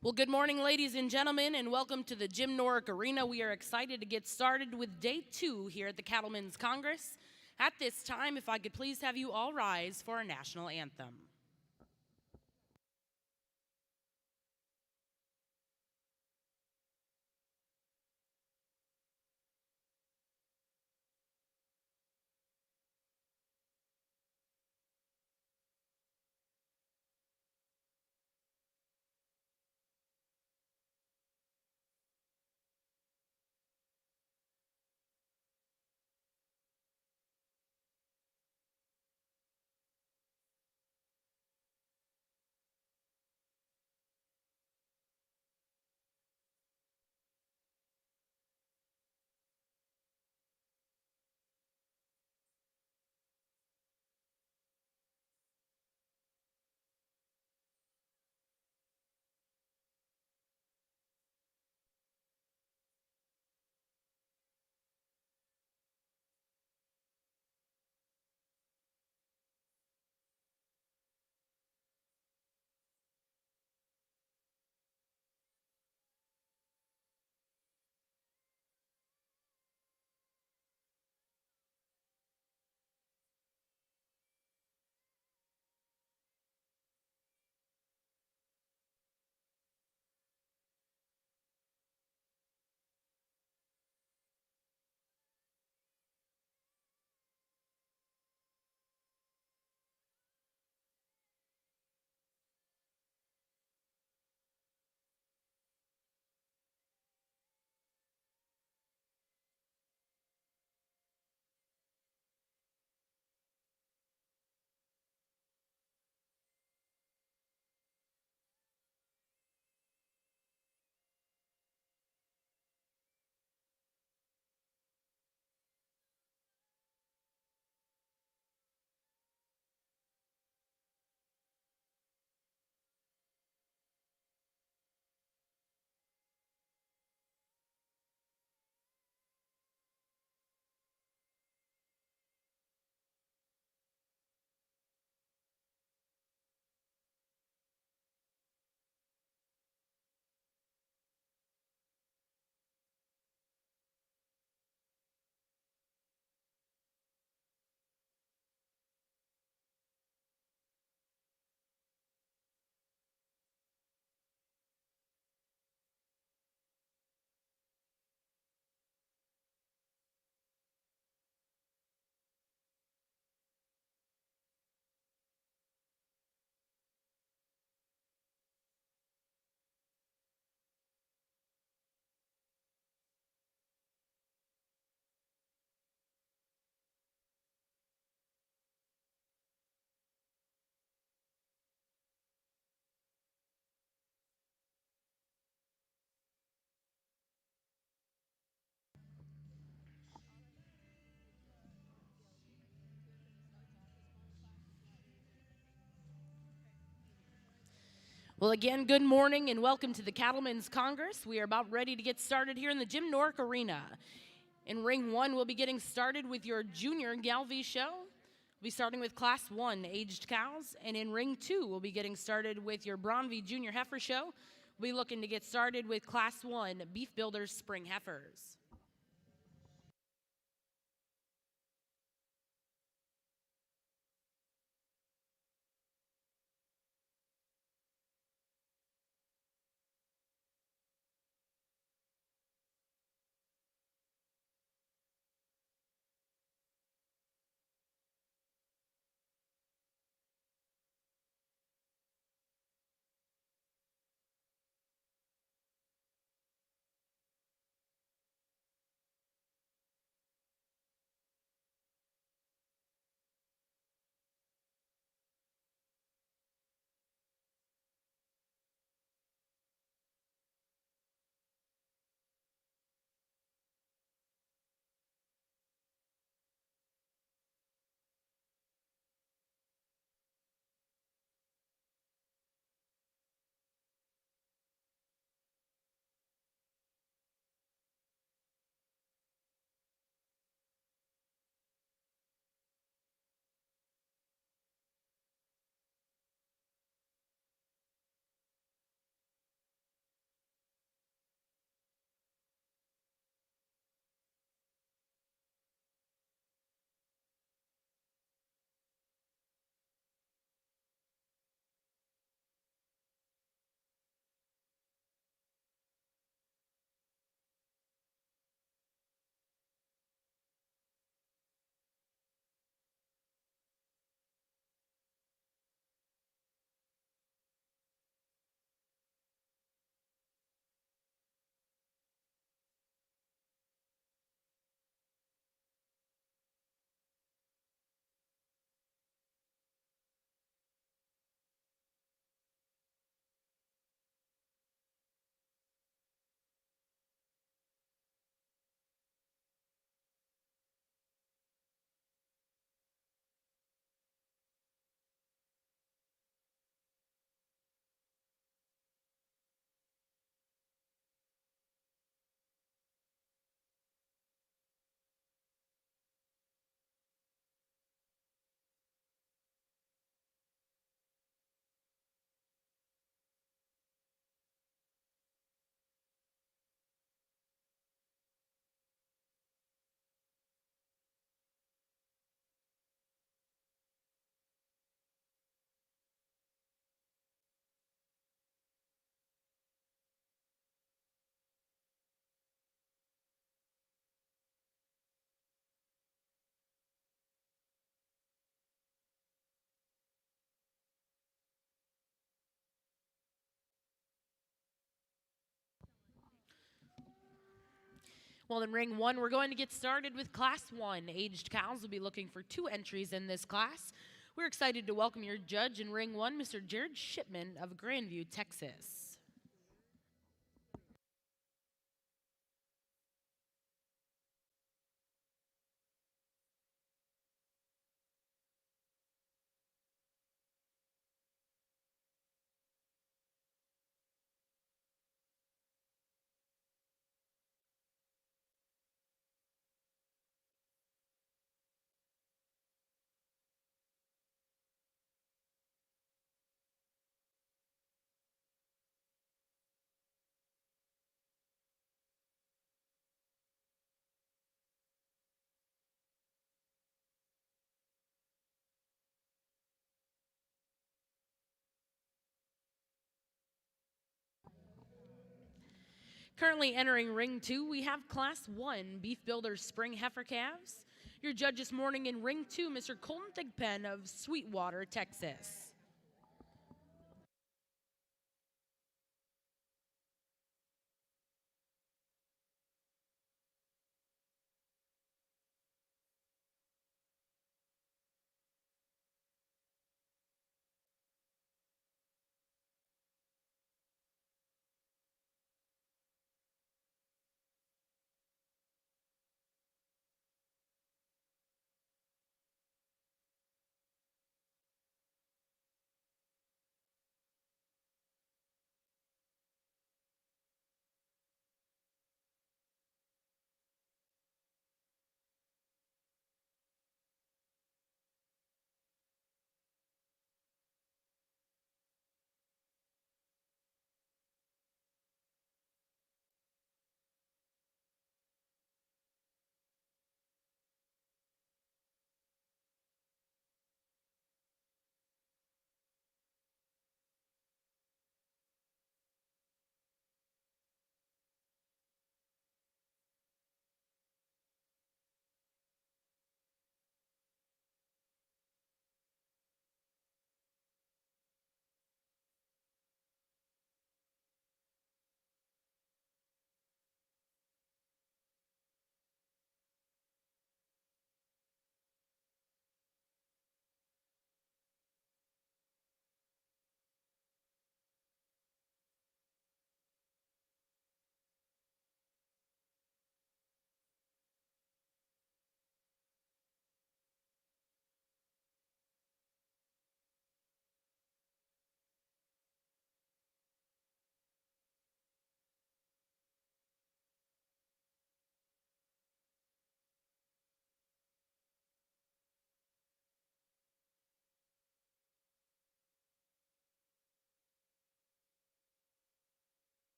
Well, good morning, ladies and gentlemen, and welcome to the Jim Norick Arena. We are excited to get started with day 2 here at the Cattlemen's Congress. At this time, if I could please have you all rise for our national anthem. Well, again, good morning and welcome to the Cattlemen's Congress. We are about ready to get started here in the Jim Norick Arena. In ring 1, we'll be getting started with your junior Galvey show. We'll be starting with Class 1 aged cows, and in ring 2, we'll be getting started with your Braunvieh junior heifer show. We'll be looking to get started with Class 1 beef builders spring heifers. Well, in ring one, we're going to get started with Class 1. Aged cows will be looking for 2 entries in this class. We're excited to welcome your judge in ring one, Mr. Jared Shipman of Grandview, Texas. Currently entering ring 2, we have Class 1 Beef Builders Spring Heifer Calves. Your judge this morning in ring 2, Mr. Colton Thigpen of Sweetwater, Texas.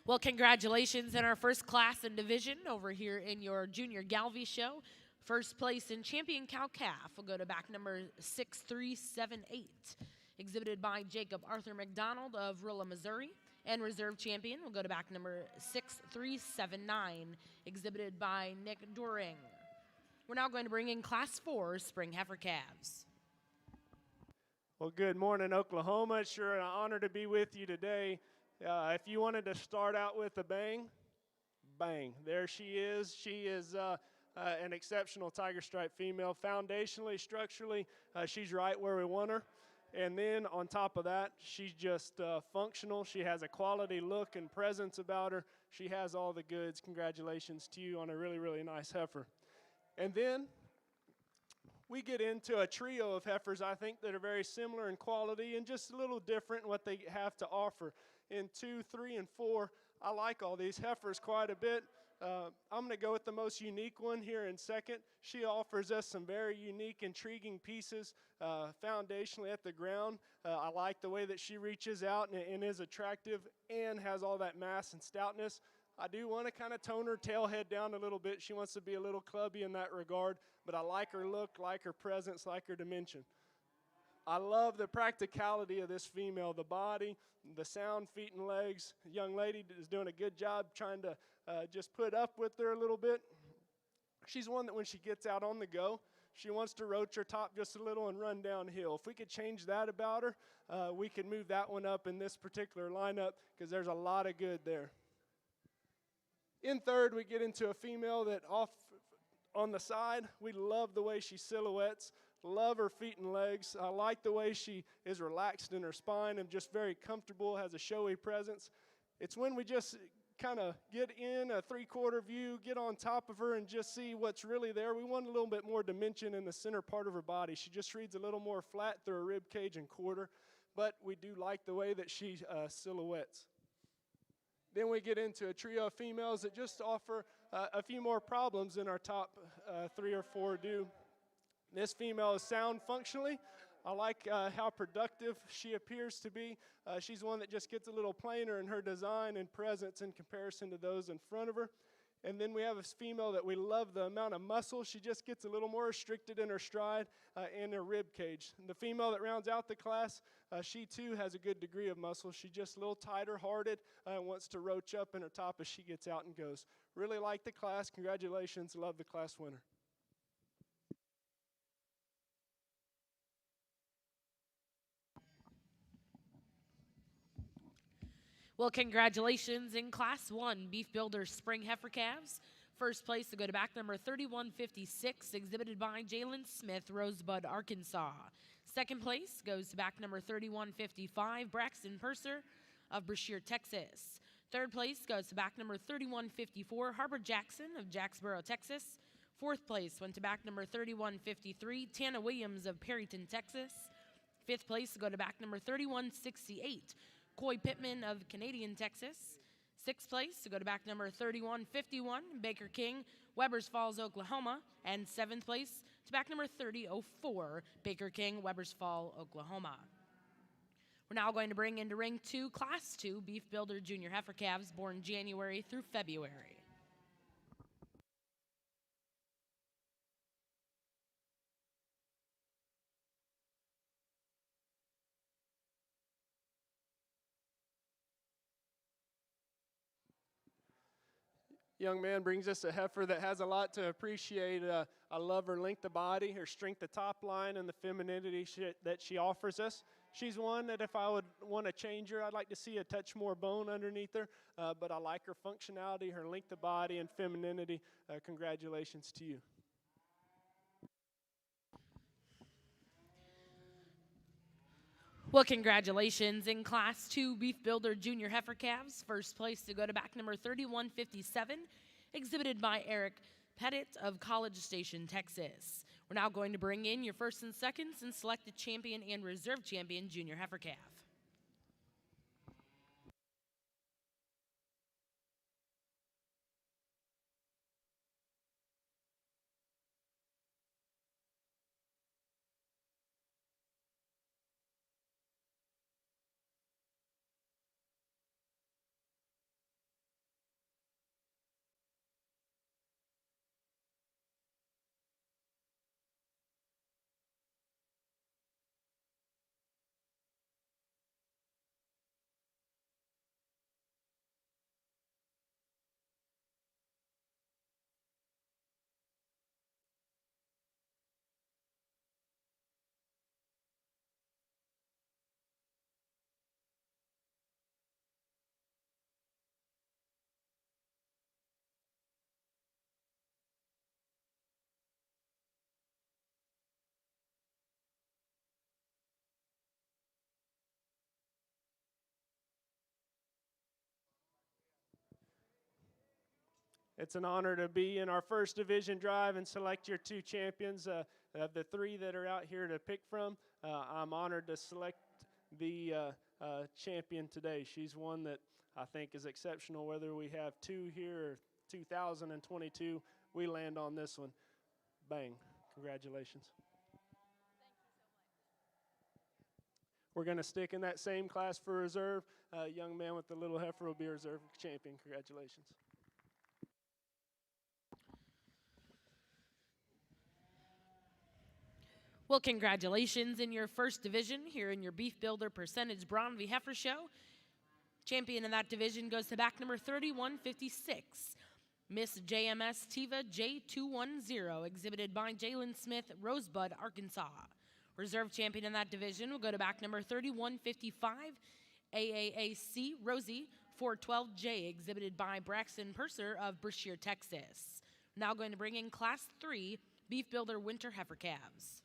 Well, congratulations in our first class and division over here in your Junior Galvey show. First place in champion cow-calf will go to back number 6378, exhibited by Jacob Arthur McDonald of Rilla, Missouri. And reserve champion will go to back number 6379, exhibited by Nick Doring. We're now going to bring in Class 4 Spring Heifer Calves. Well, good morning, Oklahoma. It's sure an honor to be with you today. If you wanted to start out with a bang, bang. There she is. She is an exceptional tiger stripe female. Foundationally, structurally, she's right where we want her. And then on top of that, she's just functional. She has a quality look and presence about her. She has all the goods. Congratulations to you on a really, really nice heifer. And then we get into a trio of heifers, I think, that are very similar in quality and just a little different in what they have to offer. In 2, 3, and 4, I like all these heifers quite a bit. I'm going to go with the most unique one here in second. She offers us some very unique, intriguing pieces foundationally at the ground. I like the way that she reaches out and is attractive and has all that mass and stoutness. I do want to kind of tone her tail head down a little bit. She wants to be a little clubby in that regard, but I like her look, like her presence, like her dimension. I love the practicality of this female, the body, the sound feet and legs. The young lady is doing a good job trying to just put up with her a little bit. She's one that when she gets out on the go, she wants to roach her top just a little and run downhill. If we could change that about her, we could move that one up in this particular lineup because there's a lot of good there. In third, we get into a female that off on the side, we love the way she silhouettes, love her feet and legs. I like the way she is relaxed in her spine and just very comfortable, has a showy presence. It's when we just kind of get in a three-quarter view, get on top of her and just see what's really there. We want a little bit more dimension in the center part of her body. She just reads a little more flat through her rib cage and quarter, but we do like the way that she silhouettes. Then we get into a trio of females that just offer a few more problems than our top 3 or 4 do. This female is sound functionally. I like how productive she appears to be. She's one that just gets a little plainer in her design and presence in comparison to those in front of her. And then we have a female that we love the amount of muscle. She just gets a little more restricted in her stride and her rib cage. And the female that rounds out the class, she too has a good degree of muscle. She's just a little tighter hearted and wants to roach up in her top as she gets out and goes. Really like the class. Congratulations. Love the class winner. Well, congratulations in Class 1 Beef Builder Spring Heifer Calves. First place to go to back number 3156, exhibited by Jalen Smith, Rosebud, Arkansas. Second place goes to back number 3155, Braxton Purser of Brashear, Texas. Third place goes to back number 3154, Harbor Jackson of Jacksboro, Texas. Fourth place went to back number 3153, Tana Williams of Perryton, Texas. Fifth place to go to back number 3168, Coy Pittman of Canadian, Texas. Sixth place to go to back number 3151, Baker King, Webbers Falls, Oklahoma. And seventh place to back number 3004, Baker King, Webbers Falls, Oklahoma. We're now going to bring into ring 2, Class 2 Beef Builder Junior Heifer Calves born January through February. Young man brings us a heifer that has a lot to appreciate. I love her length of body, her strength of top line, and the femininity that she offers us. She's one that if I would want to change her, I'd like to see a touch more bone underneath her, but I like her functionality, her length of body, and femininity. Congratulations to you. Well, congratulations in Class 2 Beef Builder Junior Heifer Calves. First place to go to back number 3157, exhibited by Eric Pettit of College Station, Texas. We're now going to bring in your first and seconds and select the champion and reserve champion Junior Heifer Calf. It's an honor to be in our first division drive and select your two champions. Of the three that are out here to pick from, I'm honored to select the champion today. She's one that I think is exceptional. Whether we have two here or 2022, we land on this one. Bang. Congratulations. We're going to stick in that same class for reserve. Young man with the little heifer will be reserve champion. Congratulations. Well, congratulations in your first division here in your Beef Builder Percentage Braunvieh Heifer Show. Champion in that division goes to back number 3156, Miss JMS Tiva J210, exhibited by Jalen Smith, Rosebud, Arkansas. Reserve champion in that division will go to back number 3155, AAAC Rosie 412J, exhibited by Braxton Purser of Brashear, Texas. Now going to bring in Class 3 Beef Builder Winter Heifer Calves.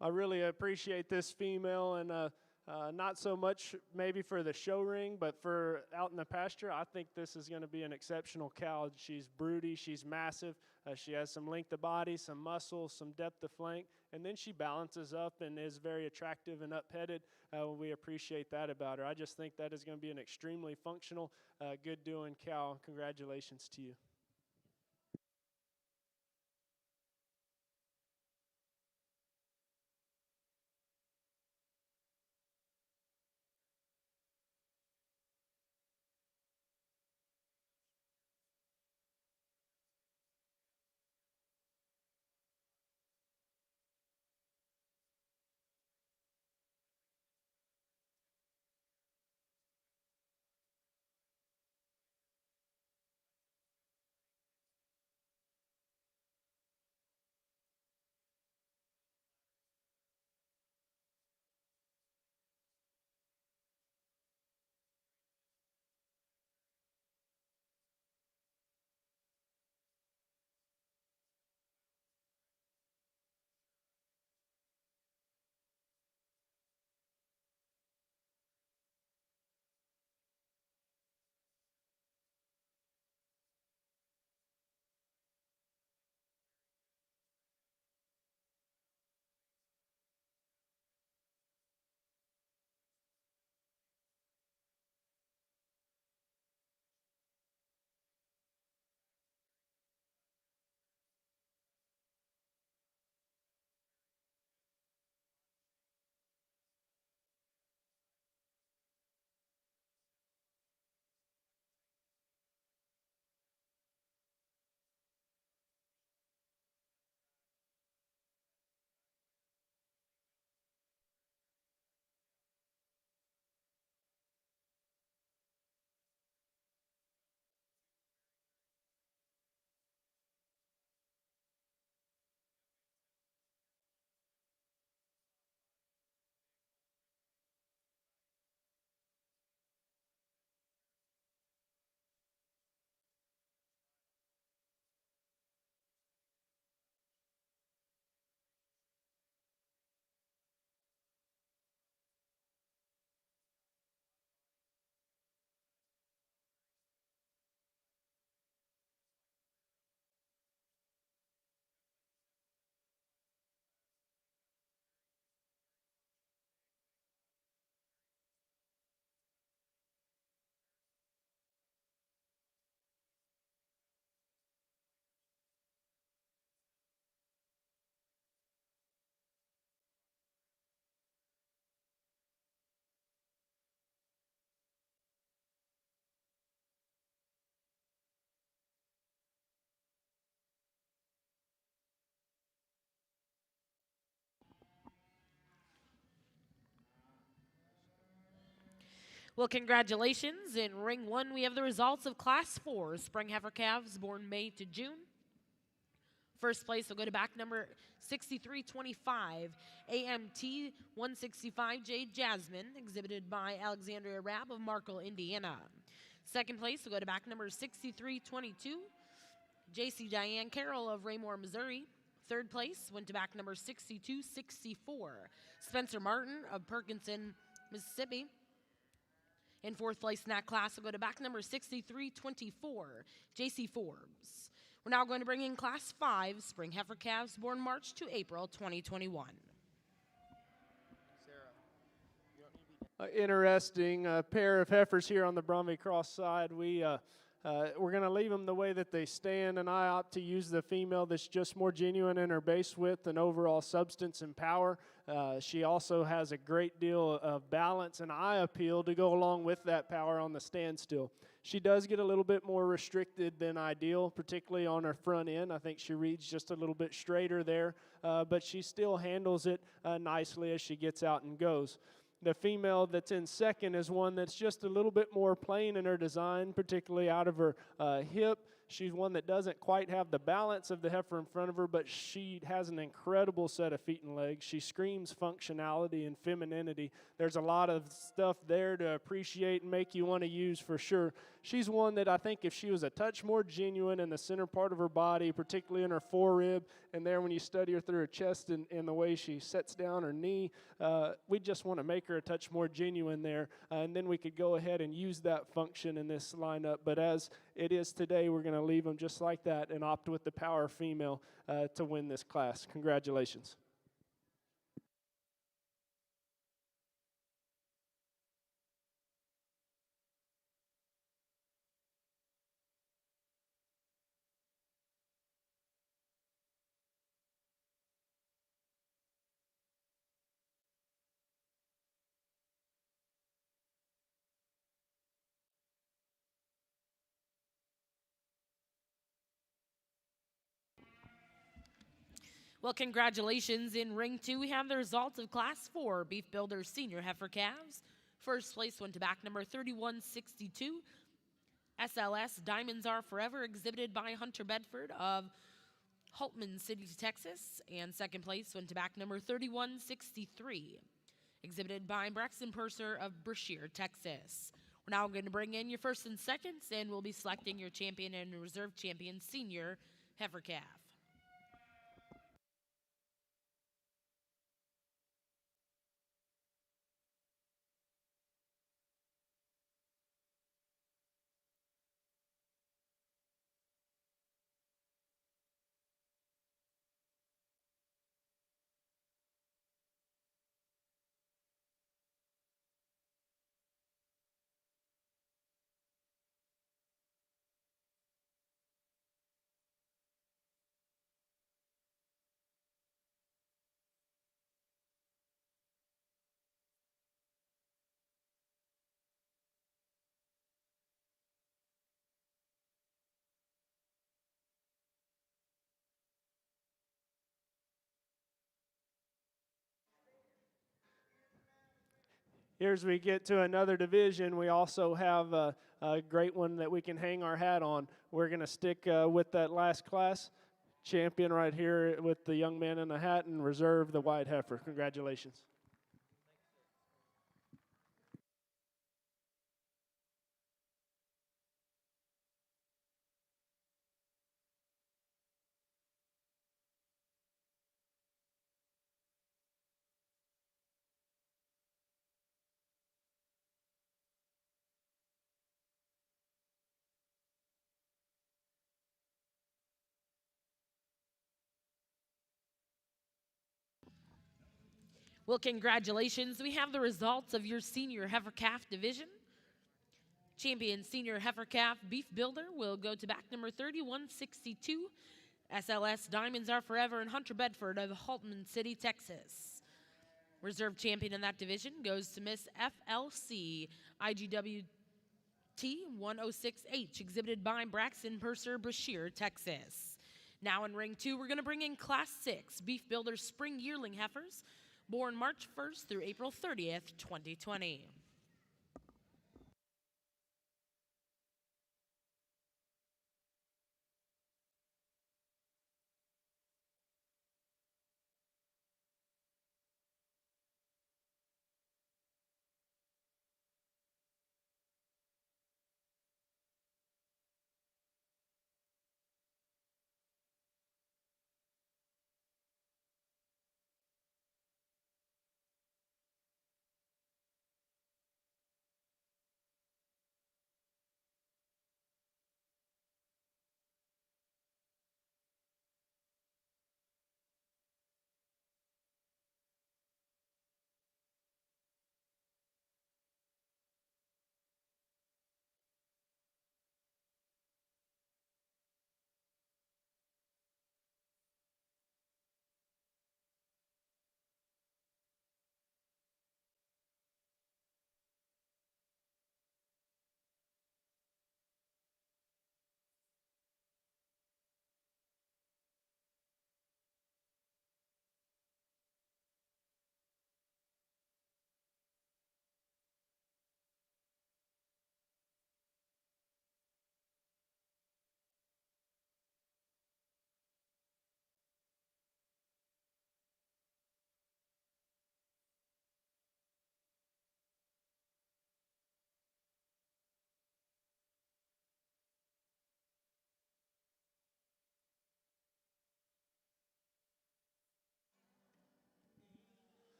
I really appreciate this female, and not so much maybe for the show ring, but for out in the pasture, I think this is going to be an exceptional cow. She's broody, she's massive, she has some length of body, some muscle, some depth of flank, and then she balances up and is very attractive and up-headed. We appreciate that about her. I just think that is going to be an extremely functional, good-doing cow. Congratulations to you. Well, congratulations. In ring 1, we have the results of Class 4 spring heifer calves born May to June. First place will go to back number 6325, AMT 165J Jasmine, exhibited by Alexandria Rabb of Markle, Indiana. Second place will go to back number 6322, JC Diane Carroll of Raymore, Missouri. Third place went to back number 6264, Spencer Martin of Perkinson, Mississippi. In fourth place in that class will go to back number 6324, JC Forbes. We're now going to bring in Class 5 spring heifer calves born March to April 2021. Interesting pair of heifers here on the Braunvieh Cross side. We're going to leave them the way that they stand, and I opt to use the female that's just more genuine in her base width and overall substance and power. She also has a great deal of balance and eye appeal to go along with that power on the standstill. She does get a little bit more restricted than ideal, particularly on her front end. I think she reads just a little bit straighter there, but she still handles it nicely as she gets out and goes. The female that's in second is one that's just a little bit more plain in her design, particularly out of her hip. She's one that doesn't quite have the balance of the heifer in front of her, but she has an incredible set of feet and legs. She screams functionality and femininity. There's a lot of stuff there to appreciate and make you want to use for sure. She's one that I think if she was a touch more genuine in the center part of her body, particularly in her forerib, and there when you study her through her chest and the way she sets down her knee, we just want to make her a touch more genuine there, and then we could go ahead and use that function in this lineup. But as it is today, we're going to leave them just like that and opt with the power female to win this class. Congratulations. Well, congratulations. In ring 2, we have the results of Class 4 Beef Builder Senior Heifer Calves. First place went to back number 3162, SLS Diamonds Are Forever, exhibited by Hunter Bedford of Haltman City, Texas. And second place went to back number 3163, exhibited by Braxton Purser of Brashear, Texas. We're now going to bring in your first and seconds, and we'll be selecting your champion and reserve champion senior heifer calf. Here as we get to another division, we also have a great one that we can hang our hat on. We're going to stick with that last class champion right here with the young man in the hat and reserve the white heifer. Congratulations. Well, congratulations. We have the results of your senior heifer calf division. Champion senior heifer calf beef builder will go to back number 3162, SLS Diamonds Are Forever, and Hunter Bedford of Haltman City, Texas. Reserve champion in that division goes to Miss FLC IGWT 106H, exhibited by Braxton Purser, Brashear, Texas. Now in ring 2, we're going to bring in Class 6 beef builder spring yearling heifers, born March 1st through April 30th, 2020.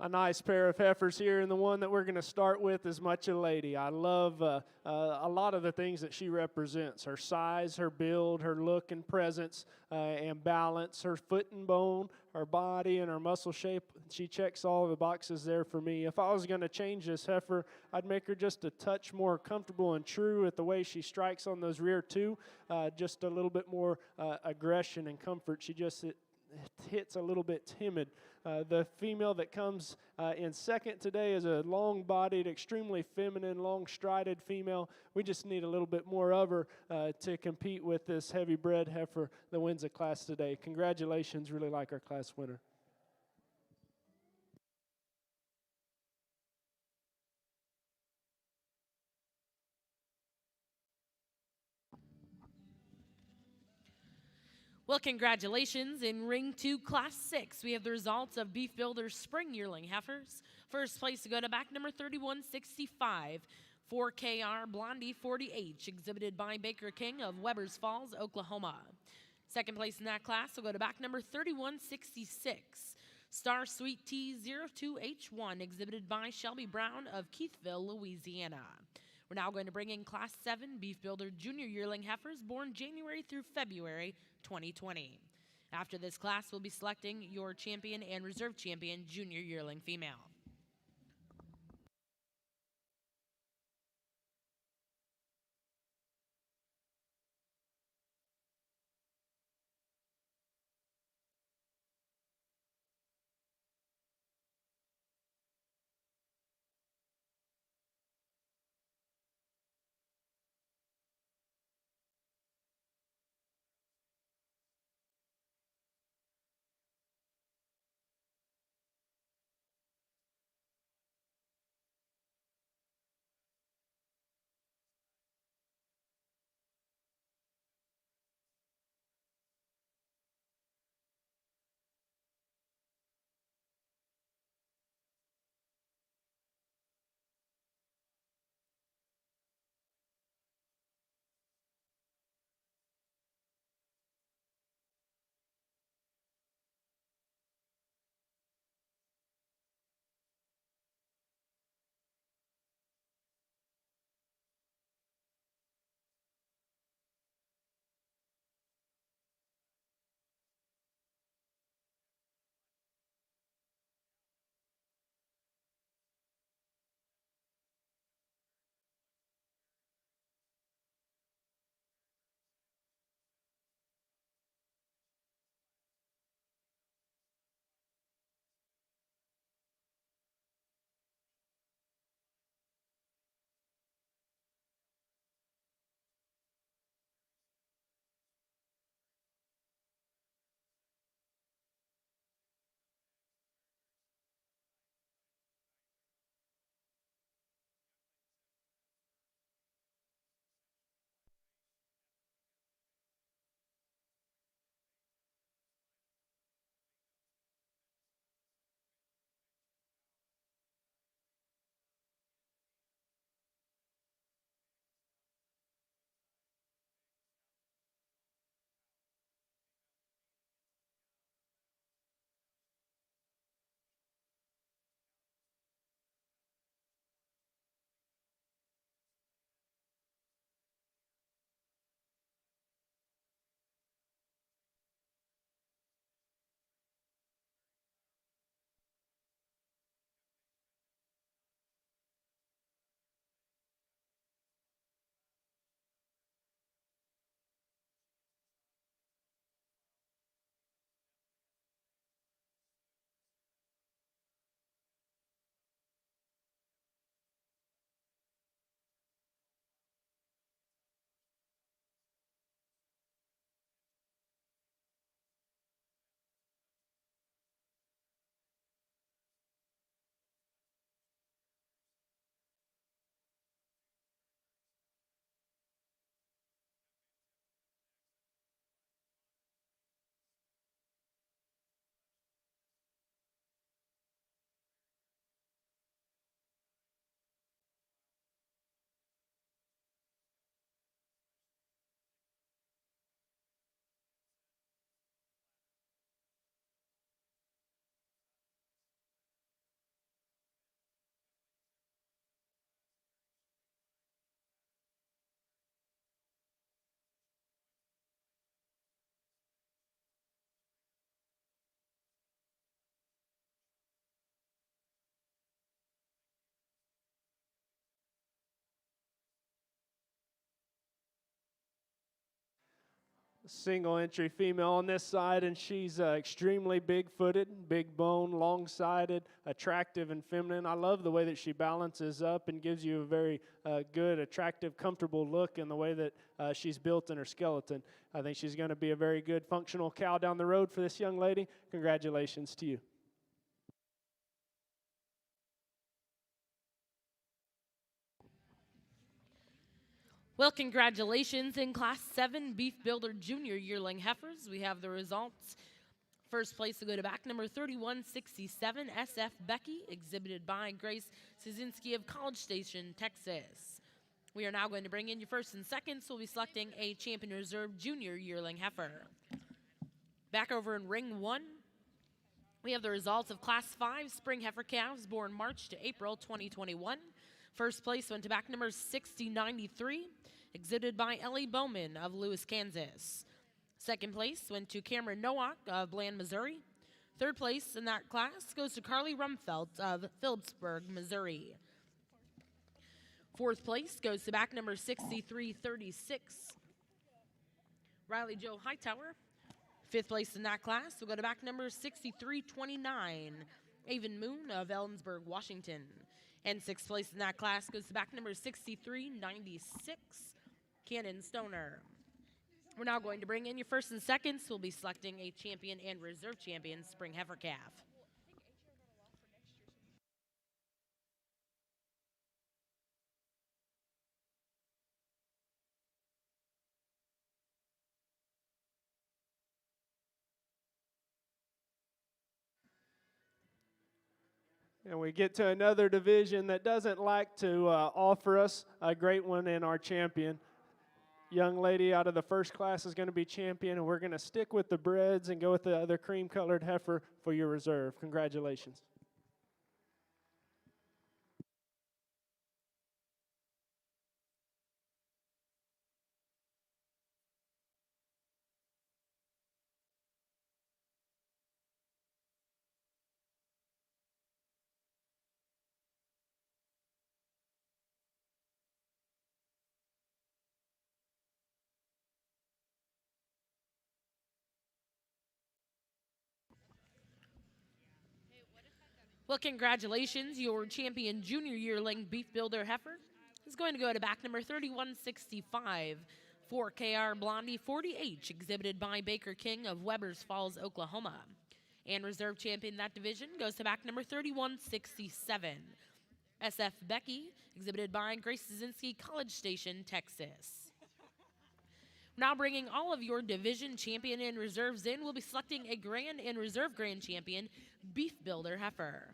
a nice pair of heifers here, and the one that we're going to start with is much a lady. I love a lot of the things that she represents: her size, her build, her look and presence, and balance, her foot and bone, her body, and her muscle shape. She checks all of the boxes there for me. If I was going to change this heifer, I'd make her just a touch more comfortable and true with the way she strikes on those rear two, just a little bit more aggression and comfort. She just hits a little bit timid. The female that comes in second today is a long-bodied, extremely feminine, long-strided female. We just need a little bit more of her to compete with this heavy-bred heifer that wins the class today. Congratulations, really like our class winner. Well, congratulations. In Ring 2, Class 6, we have the results of Beef Builder's Spring Yearling Heifers. First place to go to back number 3165, 4KR Blondie 40H, exhibited by Baker King of Webbers Falls, Oklahoma. Second place in that class will go to back number 3166, Star Sweet T02H1, exhibited by Shelby Brown of Keithville, Louisiana. We're now going to bring in Class 7 Beef Builder Junior Yearling Heifers born January through February 2020. After this class, we'll be selecting your champion and reserve champion junior yearling female. single entry female on this side, and she's extremely big-footed, big bone, long-sided, attractive and feminine. I love the way that she balances up and gives you a very good, attractive, comfortable look in the way that she's built in her skeleton. I think she's going to be a very good functional cow down the road for this young lady. Congratulations to you. Well, congratulations in Class 7 Beef Builder Junior Yearling Heifers. We have the results. First place to go to back number 3167, SF Becky, exhibited by Grace Szynski of College Station, Texas. We are now going to bring in your first and second, so we'll be selecting a Champion Reserve Junior Yearling Heifer. Back over in Ring 1, we have the results of Class 5 Spring Heifer Calves born March to April 2021. First place went to back number 6093, exhibited by Ellie Bowman of Lewis, Kansas. Second place went to Cameron Nowak of Bland, Missouri. Third place in that class goes to Carly Rumfelt of Phillipsburg, Missouri. Fourth place goes to back number 6336, Riley Joe Hightower. Fifth place in that class will go to back number 6329, Avon Moon of Ellensburg, Washington. And sixth place in that class goes to back number 6396, Cannon Stoner. We're now going to bring in your first and seconds. We'll be selecting a champion and reserve champion spring heifer calf. And we get to another division that doesn't like to offer us a great one in our champion. Young lady out of the first class is going to be champion, and we're going to stick with the breds and go with the other cream-colored heifer for your reserve. Congratulations. Well, congratulations. Your champion junior yearling beef builder heifer is going to go to back number 3165, 4KR Blondie 40H, exhibited by Baker King of Webbers Falls, Oklahoma. And reserve champion in that division goes to back number 3167, SF Becky, exhibited by Grace Szynski, College Station, Texas. Now bringing all of your division champion and reserves in, we'll be selecting a grand and reserve grand champion beef builder heifer.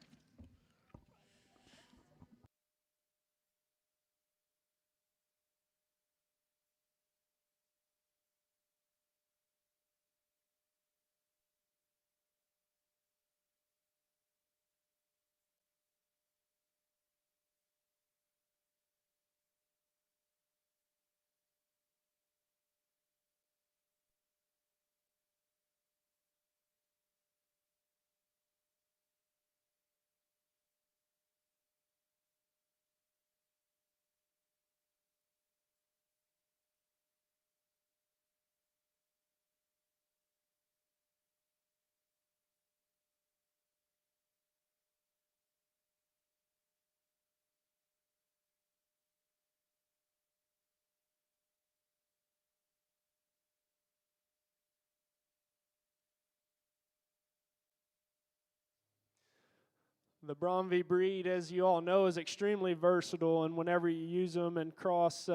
The Braunvieh breed, as you all know, is extremely versatile, and whenever you use them and cross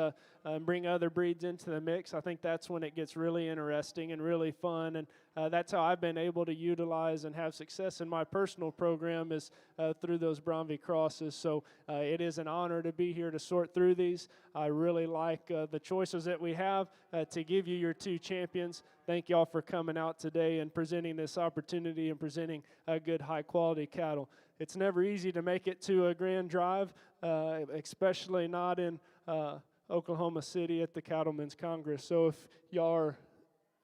and bring other breeds into the mix, I think that's when it gets really interesting and really fun, and that's how I've been able to utilize and have success in my personal program is through those Braunvieh crosses. So it is an honor to be here to sort through these. I really like the choices that we have to give you your two champions. Thank y'all for coming out today and presenting this opportunity and presenting good high-quality cattle. It's never easy to make it to a grand drive, especially not in Oklahoma City at the Cattlemen's Congress. So if y'all are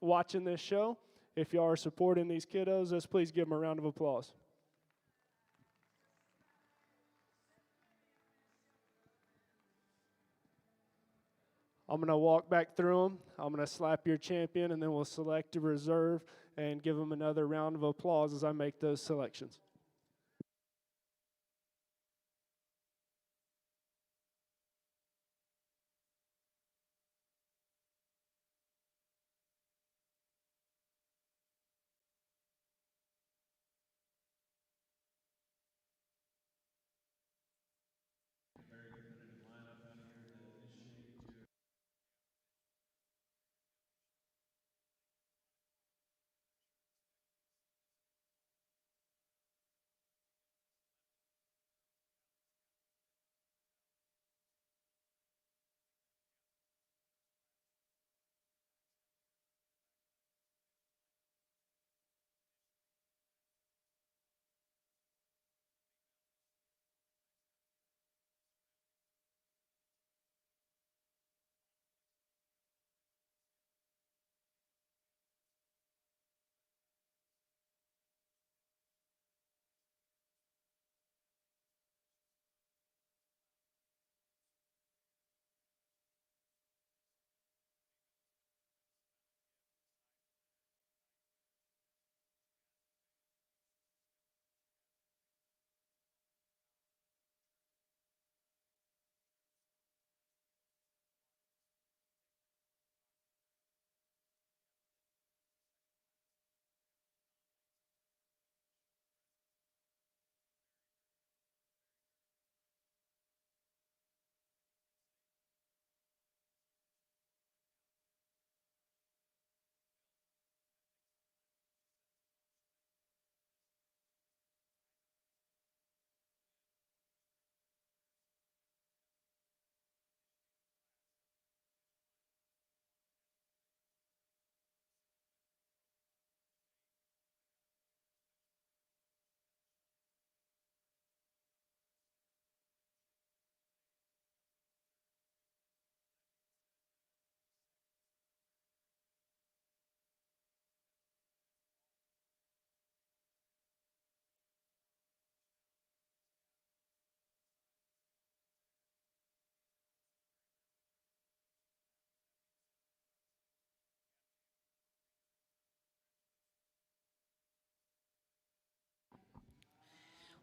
watching this show, if y'all are supporting these kiddos, let's please give them a round of applause. I'm going to walk back through them. I'm going to slap your champion, and then we'll select a reserve and give them another round of applause as I make those selections.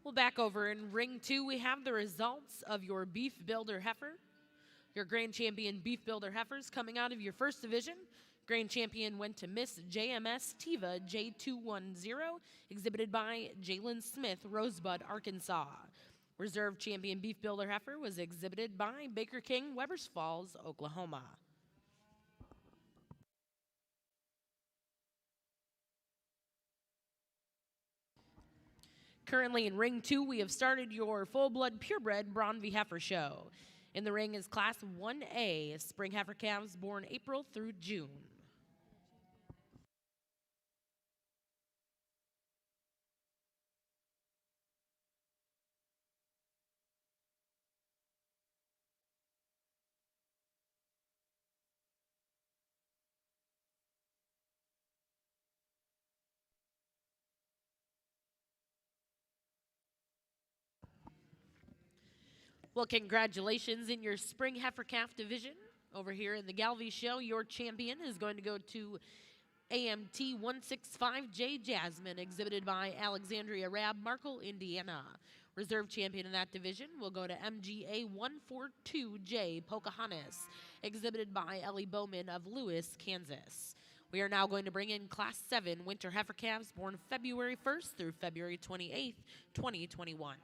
Well, back over in ring 2, we have the results of your Beef Builder heifer. Your grand champion Beef Builder heifers coming out of your first division. Grand champion went to Miss JMS Tiva J210, exhibited by Jalen Smith, Rosebud, Arkansas. Reserve champion Beef Builder heifer was exhibited by Baker King, Webbers Falls, Oklahoma. Currently in ring 2, we have started your full-blood purebred Braunvieh heifer show. In the ring is class 1A, spring heifer calves born April through June. Well, congratulations in your spring heifer calf division. Over here in the Galvey show, your champion is going to go to AMT 165J Jasmine, exhibited by Alexandria Rab, Markle, Indiana. Reserve champion in that division will go to MGA 142J Pocahontas, exhibited by Ellie Bowman of Lewis, Kansas. We are now going to bring in Class 7 winter heifer calves born February 1st through February 28th, 2021.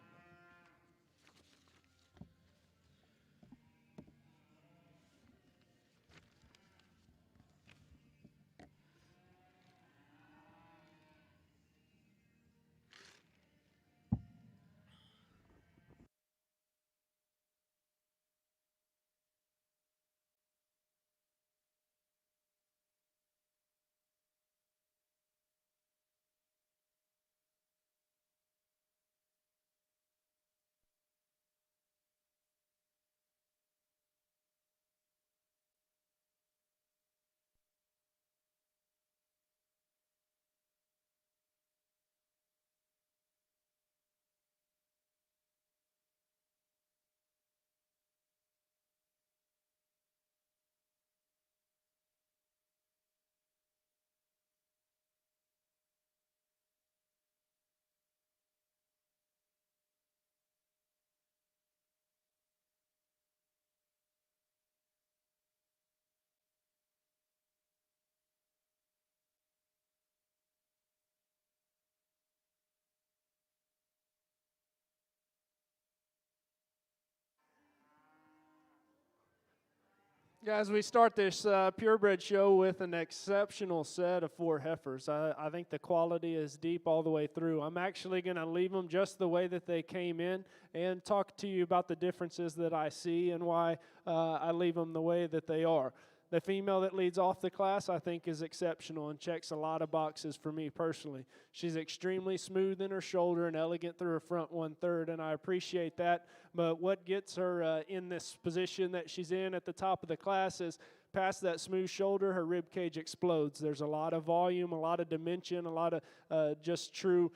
Guys, we start this purebred show with an exceptional set of 4 heifers. I think the quality is deep all the way through. I'm actually going to leave them just the way that they came in and talk to you about the differences that I see and why I leave them the way that they are. The female that leads off the class, I think, is exceptional and checks a lot of boxes for me personally. She's extremely smooth in her shoulder and elegant through her front 1/3, and I appreciate that. But what gets her in this position that she's in at the top of the class is past that smooth shoulder, her rib cage explodes. There's a lot of volume, a lot of dimension, a lot of just true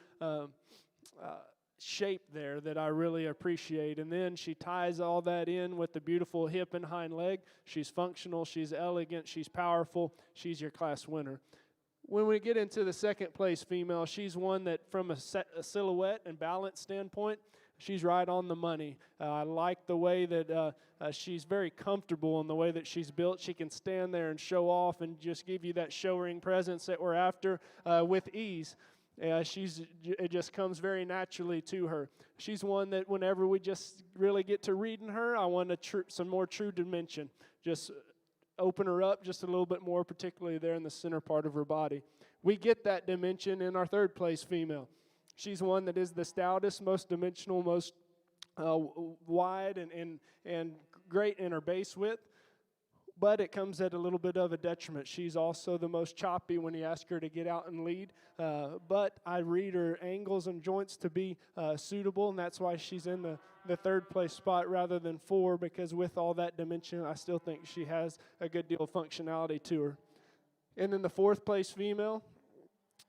shape there that I really appreciate. And then she ties all that in with the beautiful hip and hind leg. She's functional, she's elegant, she's powerful, she's your class winner. When we get into the second place female, she's one that from a silhouette and balance standpoint, she's right on the money. I like the way that she's very comfortable in the way that she's built. She can stand there and show off and just give you that show ring presence that we're after with ease. It just comes very naturally to her. She's one that whenever we just really get to reading her, I want some more true dimension. Just open her up just a little bit more, particularly there in the center part of her body. We get that dimension in our third place female. She's one that is the stoutest, most dimensional, most wide and great in her base width. But it comes at a little bit of a detriment. She's also the most choppy when you ask her to get out and lead. But I read her angles and joints to be suitable, and that's why she's in the third place spot rather than 4, because with all that dimension, I still think she has a good deal of functionality to her. And then the fourth place female,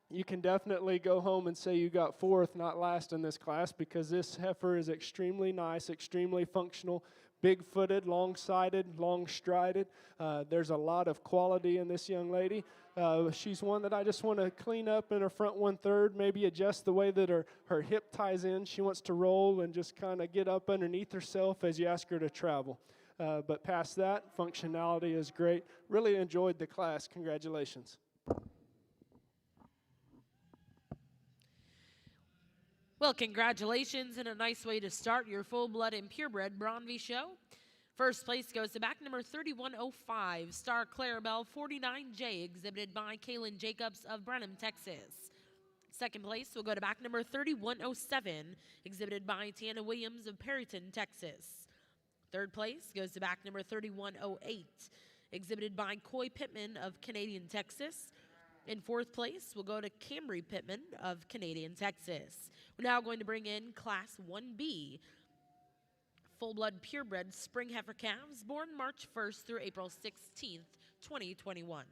you can definitely go home and say you got 4th, not last in this class, because this heifer is extremely nice, extremely functional, big-footed, long-sided, long-strided. There's a lot of quality in this young lady. She's one that I just want to clean up in her front 1/3, maybe adjust the way that her hip ties in. She wants to roll and just kind of get up underneath herself as you ask her to travel. But past that, functionality is great. Really enjoyed the class. Congratulations. Well, congratulations and a nice way to start your full-blood and purebred Braunvieh show. First place goes to back number 3105, Star Clarabelle 49J, exhibited by Kaylin Jacobs of Brenham, Texas. Second place will go to back number 3107, exhibited by Tiana Williams of Perryton, Texas. Third place goes to back number 3108, exhibited by Coy Pittman of Canadian, Texas. In fourth place, we'll go to Camry Pittman of Canadian, Texas. We're now going to bring in Class 1B, full-blood purebred spring heifer calves born March 1st through April 16th, 2021.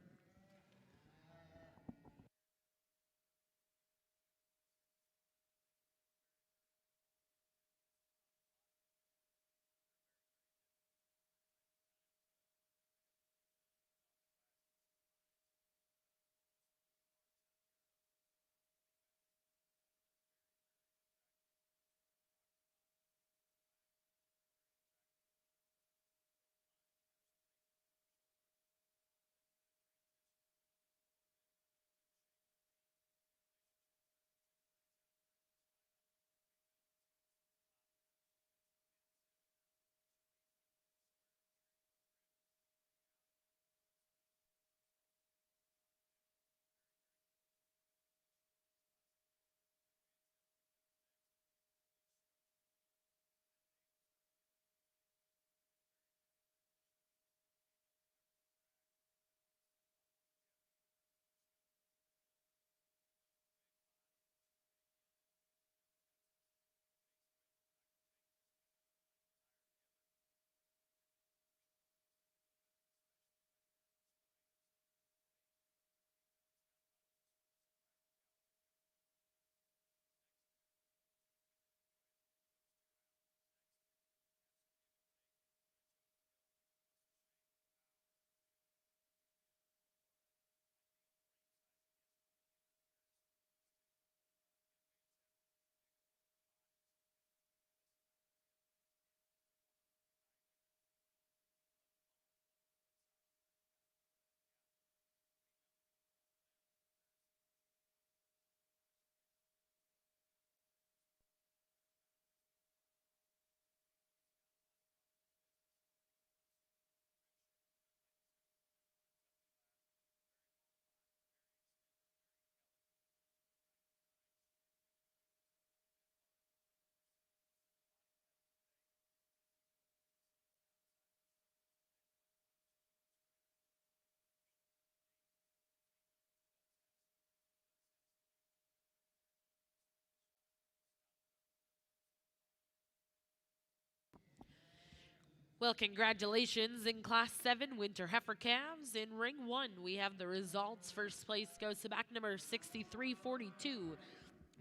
Well, congratulations in Class 7 Winter Heifer Calves. In Ring 1, we have the results. First place goes to back number 6342,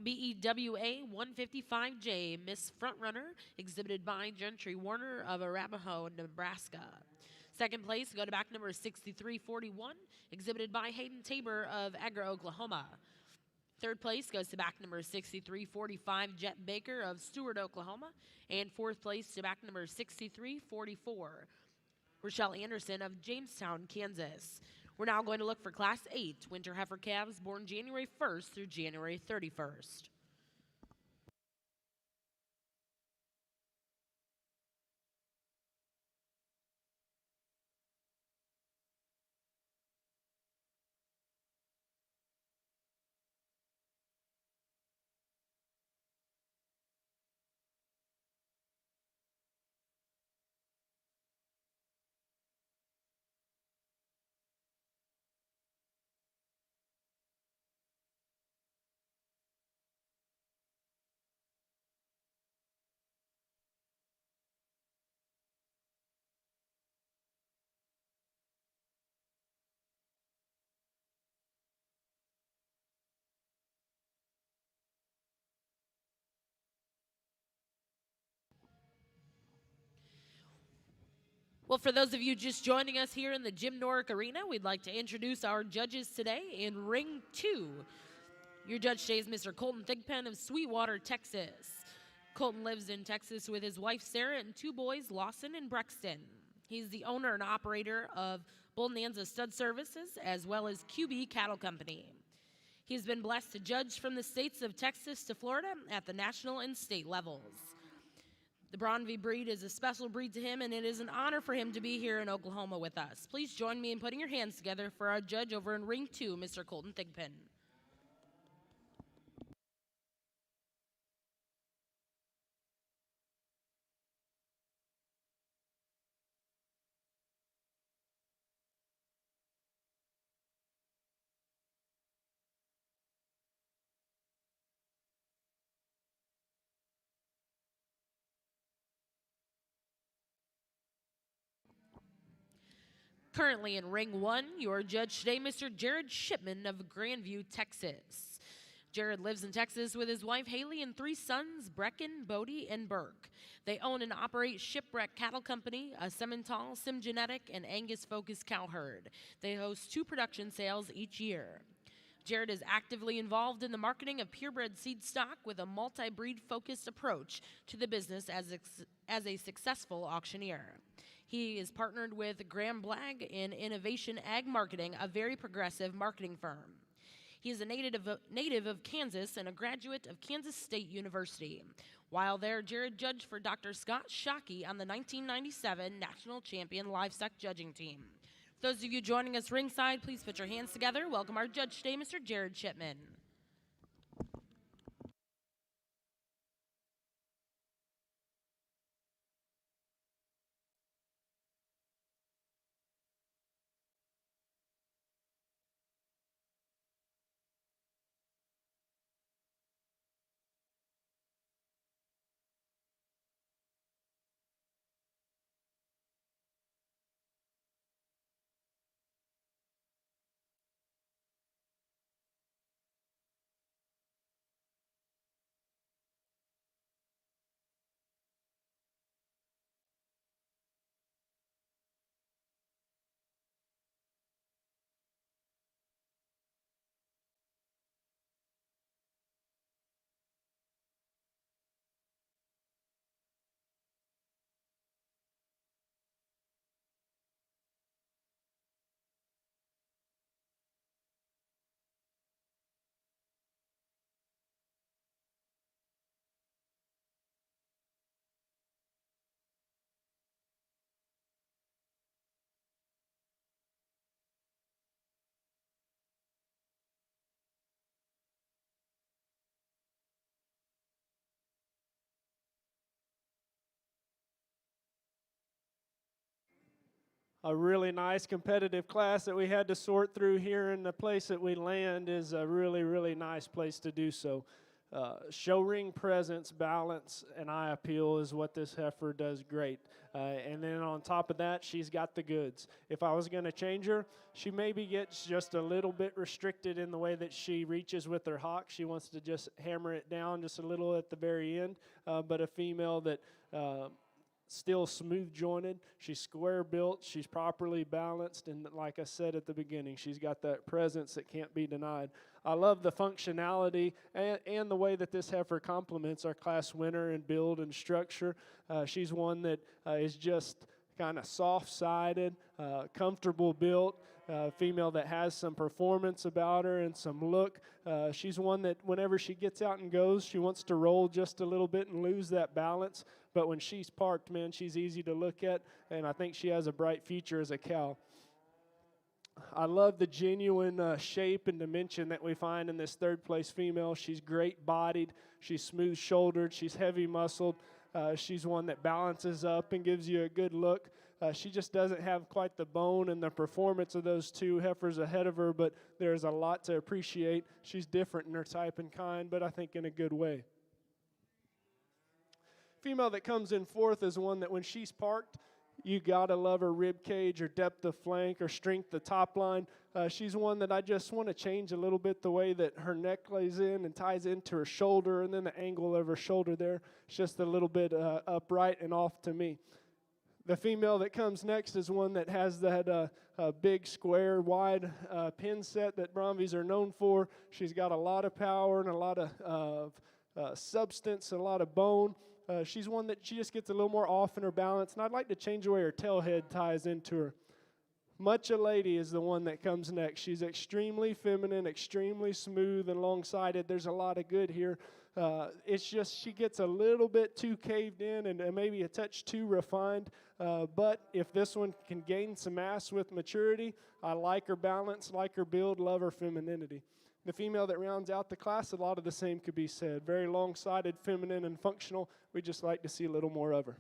BEWA 155J, Miss Frontrunner, exhibited by Gentry Warner of Arapahoe, Nebraska. Second place go to back number 6341, exhibited by Hayden Tabor of Agra, Oklahoma. Third place goes to back number 6345, Jet Baker of Stewart, Oklahoma. And fourth place to back number 6344, Rochelle Anderson of Jamestown, Kansas. We're now going to look for Class 8 Winter Heifer Calves born January 1st through January 31st. Well, for those of you just joining us here in the Jim Norick Arena, we'd like to introduce our judges today in Ring 2. Your judge today is Mr. Colton Thigpen of Sweetwater, Texas. Colton lives in Texas with his wife Sarah and two boys, Lawson and Brexton. He's the owner and operator of Bonanza Stud Services as well as QB Cattle Company. He's been blessed to judge from the states of Texas to Florida at the national and state levels. The Braunvieh breed is a special breed to him, and it is an honor for him to be here in Oklahoma with us. Please join me in putting your hands together for our judge over in Ring 2, Mr. Colton Thigpen. Currently in Ring 1, your judge today, Mr. Jared Shipman of Grandview, Texas. Jared lives in Texas with his wife Haley and three sons, Brecken, Bodie, and Burke. They own and operate Shipwreck Cattle Company, a Simmental, Simgenetic, and Angus-focused cow herd. They host 2 production sales each year. Jared is actively involved in the marketing of purebred seed stock with a multi-breed focused approach to the business as a successful auctioneer. He is partnered with Graham Blagg in Innovation Ag Marketing, a very progressive marketing firm. He is a native of Kansas and a graduate of Kansas State University. While there, Jared judged for Dr. Scott Shockey on the 1997 National Champion Livestock Judging Team. For those of you joining us ringside, please put your hands together. Welcome our judge today, Mr. Jared Shipman. A really nice competitive class that we had to sort through here, and the place that we land is a really, really nice place to do so. show ring presence, balance, and eye appeal is what this heifer does great. And then on top of that, she's got the goods. If I was going to change her, she maybe gets just a little bit restricted in the way that she reaches with her hock. She wants to just hammer it down just a little at the very end. But a female that still smooth jointed, she's square built, she's properly balanced, and like I said at the beginning, she's got that presence that can't be denied. I love the functionality and the way that this heifer complements our class winner in build and structure. She's one that is just kind of soft-sided, comfortable built, female that has some performance about her and some look. She's one that whenever she gets out and goes, she wants to roll just a little bit and lose that balance. But when she's parked, man, she's easy to look at, and I think she has a bright future as a cow. I love the genuine shape and dimension that we find in this third place female. She's great bodied, she's smooth shouldered, she's heavy muscled. She's one that balances up and gives you a good look. She just doesn't have quite the bone and the performance of those two heifers ahead of her, but there's a lot to appreciate. She's different in her type and kind, but I think in a good way. Female that comes in fourth is one that when she's parked, you gotta love her rib cage, her depth of flank, her strength, the top line. She's one that I just want to change a little bit the way that her neck lays in and ties into her shoulder, and then the angle of her shoulder there. It's just a little bit upright and off to me. The female that comes next is one that has that big, square, wide pin set that Braunviehs are known for. She's got a lot of power and a lot of substance, a lot of bone. She's one that she just gets a little more off in her balance, and I'd like to change the way her tail head ties into her. Much a Lady is the one that comes next. She's extremely feminine, extremely smooth and long-sided. There's a lot of good here. It's just she gets a little bit too caved in and maybe a touch too refined. But if this one can gain some mass with maturity, I like her balance, like her build, love her femininity. The female that rounds out the class, a lot of the same could be said. Very long-sided, feminine, and functional. We just like to see a little more of her.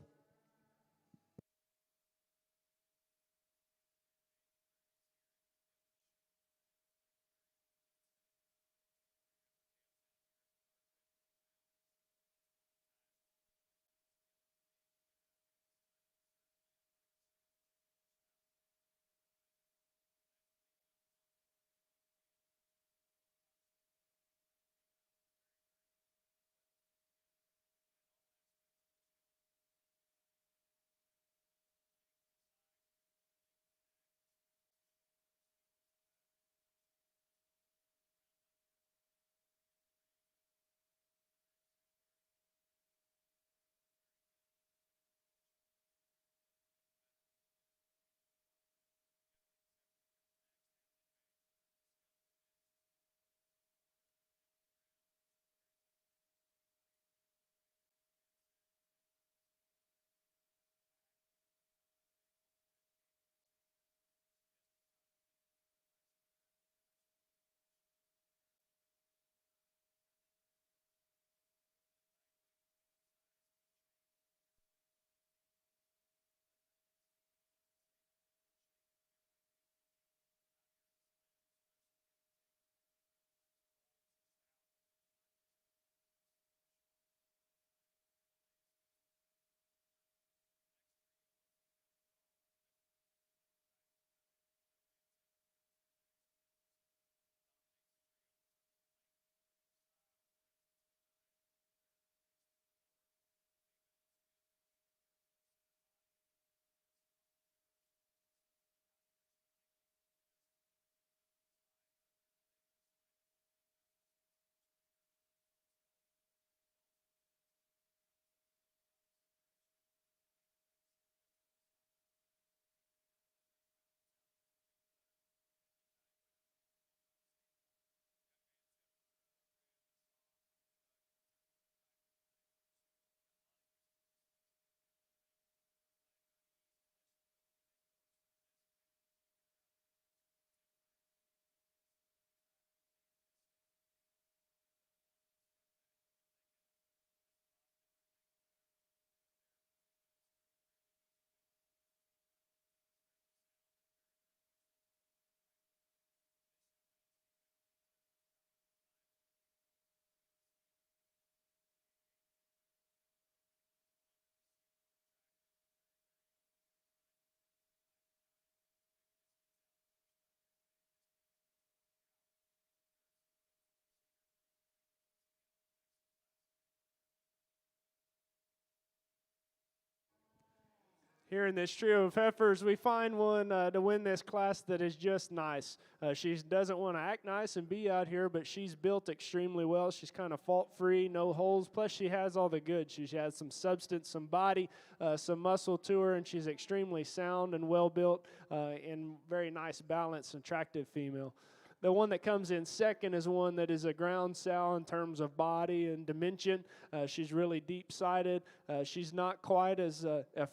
Here in this trio of heifers, we find one to win this class that is just nice. She doesn't want to act nice and be out here, but she's built extremely well. She's kind of fault-free, no holes. Plus, she has all the goods. She has some substance, some body, some muscle to her, and she's extremely sound and well-built and very nice, balanced, attractive female. The one that comes in second is one that is a ground sow in terms of body and dimension. She's really deep-sided. She's not quite as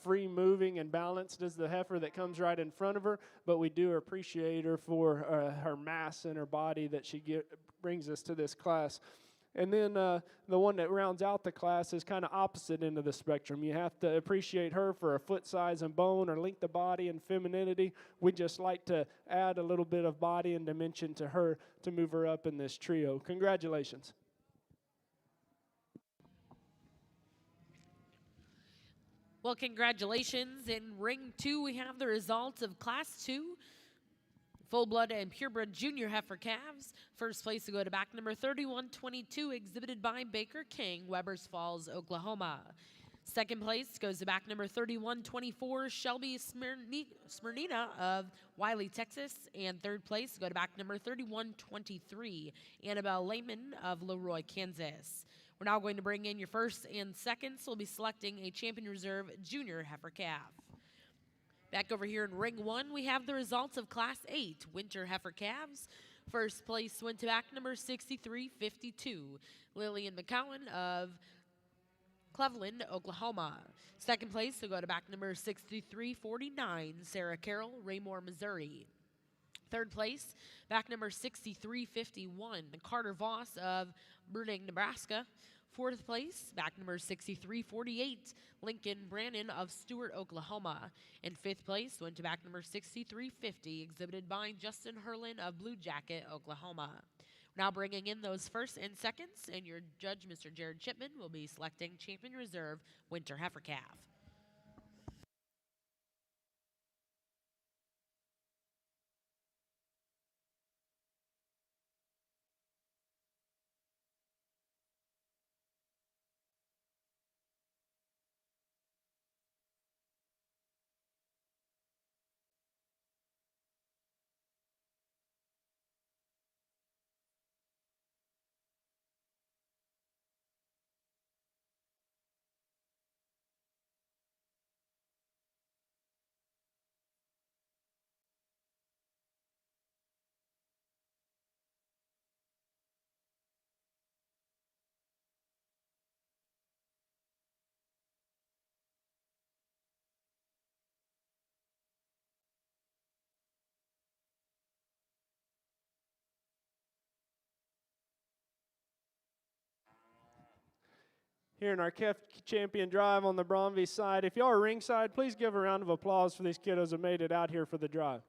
free moving and balanced as the heifer that comes right in front of her, but we do appreciate her for her mass and her body that she brings us to this class. And then the one that rounds out the class is kind of opposite end of the spectrum. You have to appreciate her for her foot size and bone, or length of body and femininity. We just like to add a little bit of body and dimension to her to move her up in this trio. Congratulations. Well, congratulations. In ring 2, we have the results of Class 2. Full-blood and purebred junior heifer calves. First place to go to back number 3122, exhibited by Baker King, Webbers Falls, Oklahoma. Second place goes to back number 3124, Shelby Smyrnina of Wiley, Texas. And third place go to back number 3123, Annabelle Lehman of Leroy, Kansas. We're now going to bring in your first and seconds. We'll be selecting a champion reserve junior heifer calf. Back over here in ring 1, we have the results of Class 8 winter heifer calves. First place went to back number 6352, Lillian McCowan of Cleveland, Oklahoma. Second place will go to back number 6349, Sarah Carroll, Raymore, Missouri. Third place, back number 6351, Carter Voss of Bruning, Nebraska. Fourth place, back number 6348, Lincoln Brannon of Stewart, Oklahoma. And fifth place went to back number 6350, exhibited by Justin Herlin of Blue Jacket, Oklahoma. Now bringing in those first and seconds, and your judge, Mr. Jared Chipman, will be selecting champion reserve winter heifer calf. Here in our KEF Champion Drive on the Braunvieh side. If y'all are ringside, please give a round of applause for these kiddos that made it out here for the drive.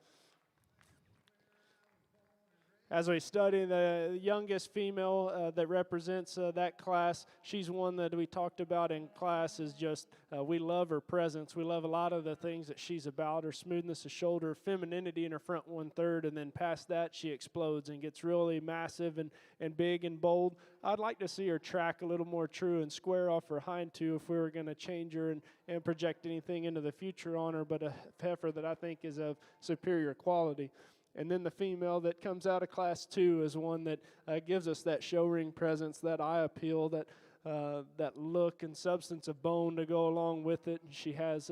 As we study the youngest female that represents that class, she's one that we talked about in class is just, we love her presence. We love a lot of the things that she's about, her smoothness of shoulder, femininity in her front 1/3, and then past that she explodes and gets really massive and big and bold. I'd like to see her track a little more true and square off her hind two if we were going to change her and project anything into the future on her, but a heifer that I think is of superior quality. And then the female that comes out of Class 2 is one that gives us that show ring presence, that eye appeal, that look and substance of bone to go along with it. And she has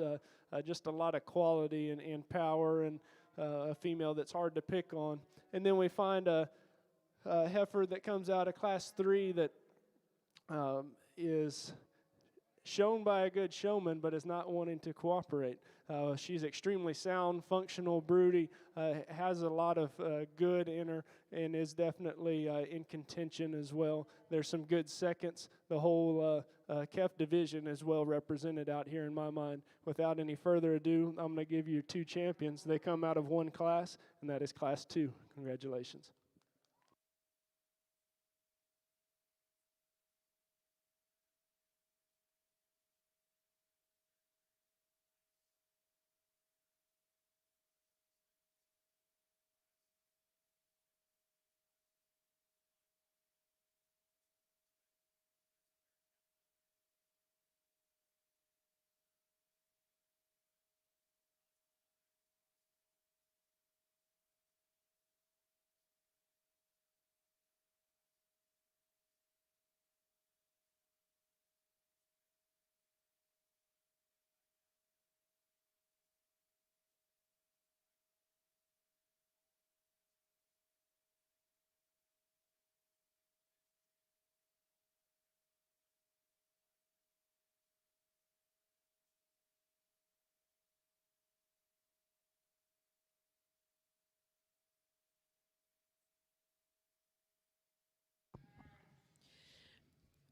just a lot of quality and power, and a female that's hard to pick on. And then we find a heifer that comes out of Class 3 that is shown by a good showman but is not wanting to cooperate. She's extremely sound, functional, broody, has a lot of good in her, and is definitely in contention as well. There's some good seconds. The whole KEF division is well represented out here in my mind. Without any further ado, I'm going to give you two champions. They come out of one class, and that is Class 2. Congratulations.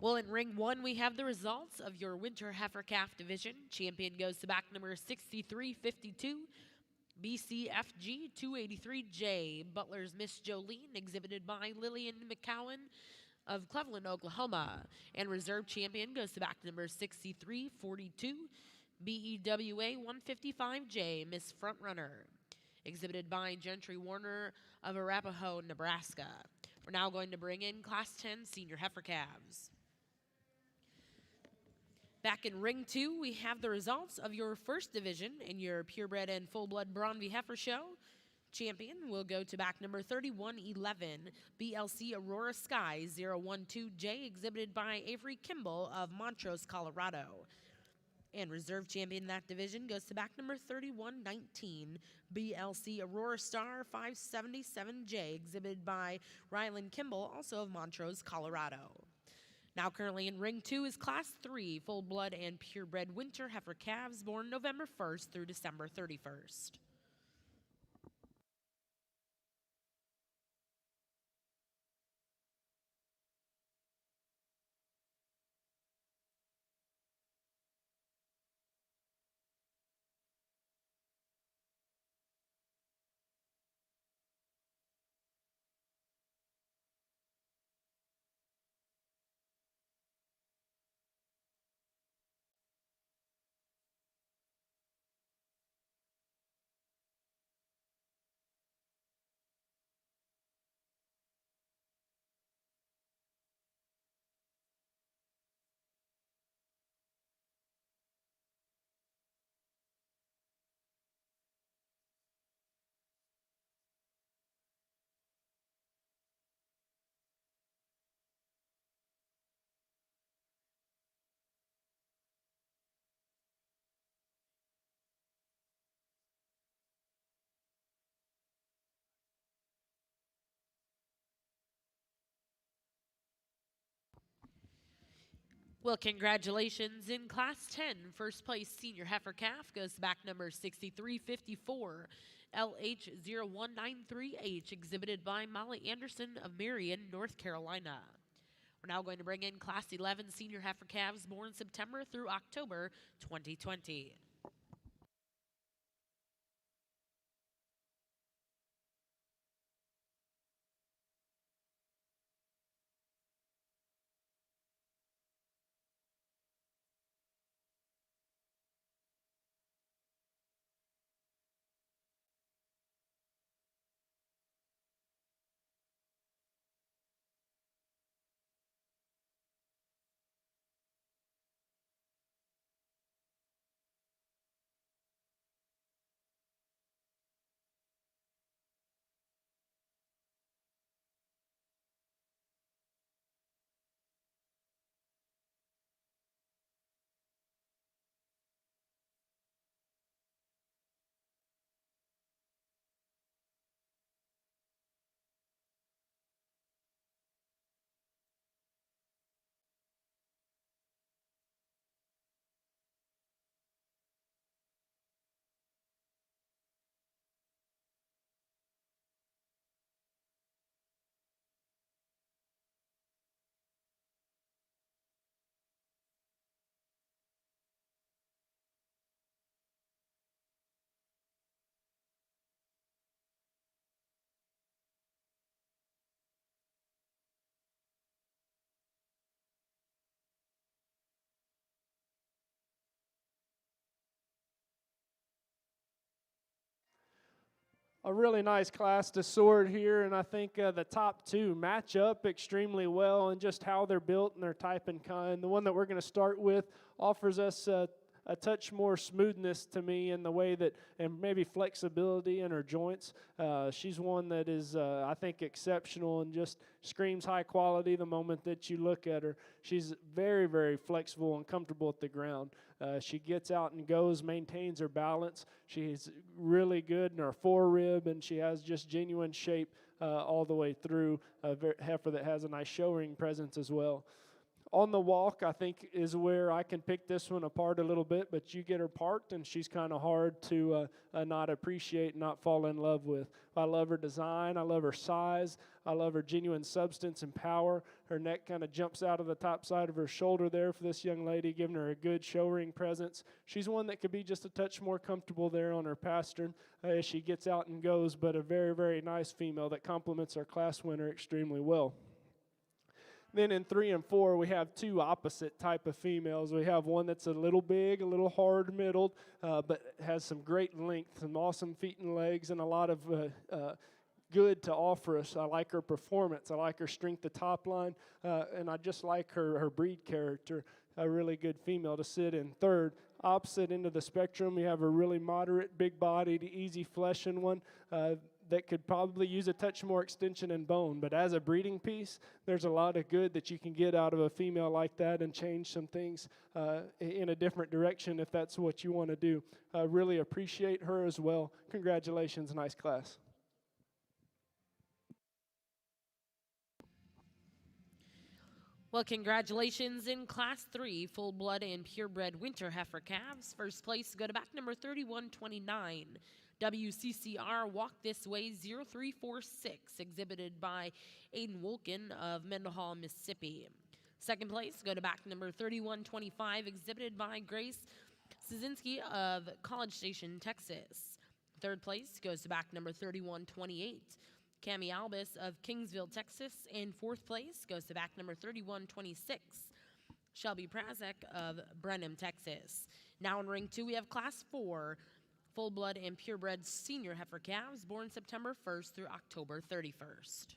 Well, in ring one, we have the results of your winter heifer calf division. Champion goes to back number 6352, BCFG 283J. Butler's Miss Jolene, exhibited by Lillian McCowan of Cleveland, Oklahoma. And reserve champion goes to back number 6342, BEWA 155J, Miss Frontrunner, exhibited by Gentry Warner of Arapahoe, Nebraska. We're now going to bring in Class 10 senior heifer calves. Back in ring two, we have the results of your first division in your purebred and full-blood Braunvieh heifer show. Champion will go to back number 3111, BLC Aurora Sky 012J, exhibited by Avery Kimball of Montrose, Colorado. And reserve champion in that division goes to back number 3119, BLC Aurora Star 577J, exhibited by Rylan Kimball, also of Montrose, Colorado. Now currently in ring two is Class 3, full-blood and purebred winter heifer calves born November 1st through December 31st. Well, congratulations in Class 10. First place senior heifer calf goes to back number 6354, LH0193H, exhibited by Molly Anderson of Marion, North Carolina. We're now going to bring in Class 11 senior heifer calves born September through October 2020. A really nice class to sort here, and I think the top two match up extremely well in just how they're built and their type and kind. The one that we're going to start with offers us a touch more smoothness to me in the way that, and maybe flexibility in her joints. She's one that is, I think, exceptional and just screams high quality the moment that you look at her. She's very, very flexible and comfortable at the ground. She gets out and goes, maintains her balance. She's really good in her forerib, and she has just genuine shape all the way through. A heifer that has a nice show ring presence as well. On the walk, I think, is where I can pick this one apart a little bit, but you get her parked, and she's kind of hard to not appreciate, not fall in love with. I love her design. I love her size. I love her genuine substance and power. Her neck kind of jumps out of the top side of her shoulder there for this young lady, giving her a good show ring presence. She's one that could be just a touch more comfortable there on her pastern as she gets out and goes, but a very, very nice female that complements our class winner extremely well. Then in 3 and 4, we have two opposite type of females. We have one that's a little big, a little hard-middled, but has some great length, some awesome feet and legs, and a lot of good to offer us. I like her performance. I like her strength to top line, and I just like her breed character. A really good female to sit in third. Opposite end of the spectrum, we have a really moderate, big-bodied, easy fleshing one that could probably use a touch more extension and bone. But as a breeding piece, there's a lot of good that you can get out of a female like that and change some things in a different direction if that's what you want to do. Really appreciate her as well. Congratulations, nice class. Well, congratulations in Class 3, full blood and purebred winter heifer calves. First place go to back number 3129. WCCR Walk This Way 0346, exhibited by Aiden Wolkin of Mendenhall, Mississippi. Second place go to back number 3125, exhibited by Grace Szynski of College Station, Texas. Third place goes to back number 3128. Cami Albus of Kingsville, Texas, and fourth place goes to back number 3126, Shelby Prazek of Brenham, Texas. Now in ring 2, we have Class 4, full blood and purebred senior heifer calves born September 1st through October 31st.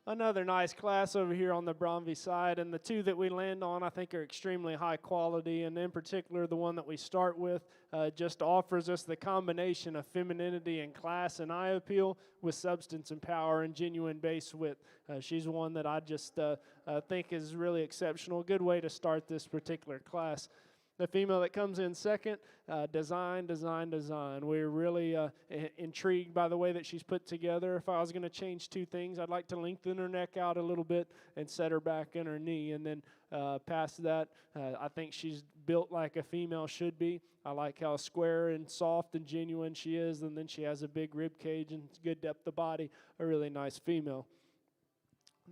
Another nice class over here on the Braunvieh side, and the two that we land on I think are extremely high quality, and in particular the one that we start with just offers us the combination of femininity and class and eye appeal with substance and power and genuine base width. She's one that I just think is really exceptional. Good way to start this particular class. The female that comes in second, design. We're really intrigued by the way that she's put together. If I was going to change two things, I'd like to lengthen her neck out a little bit and set her back in her knee. And then past that, I think she's built like a female should be. I like how square and soft and genuine she is. And then she has a big rib cage and good depth of body, a really nice female.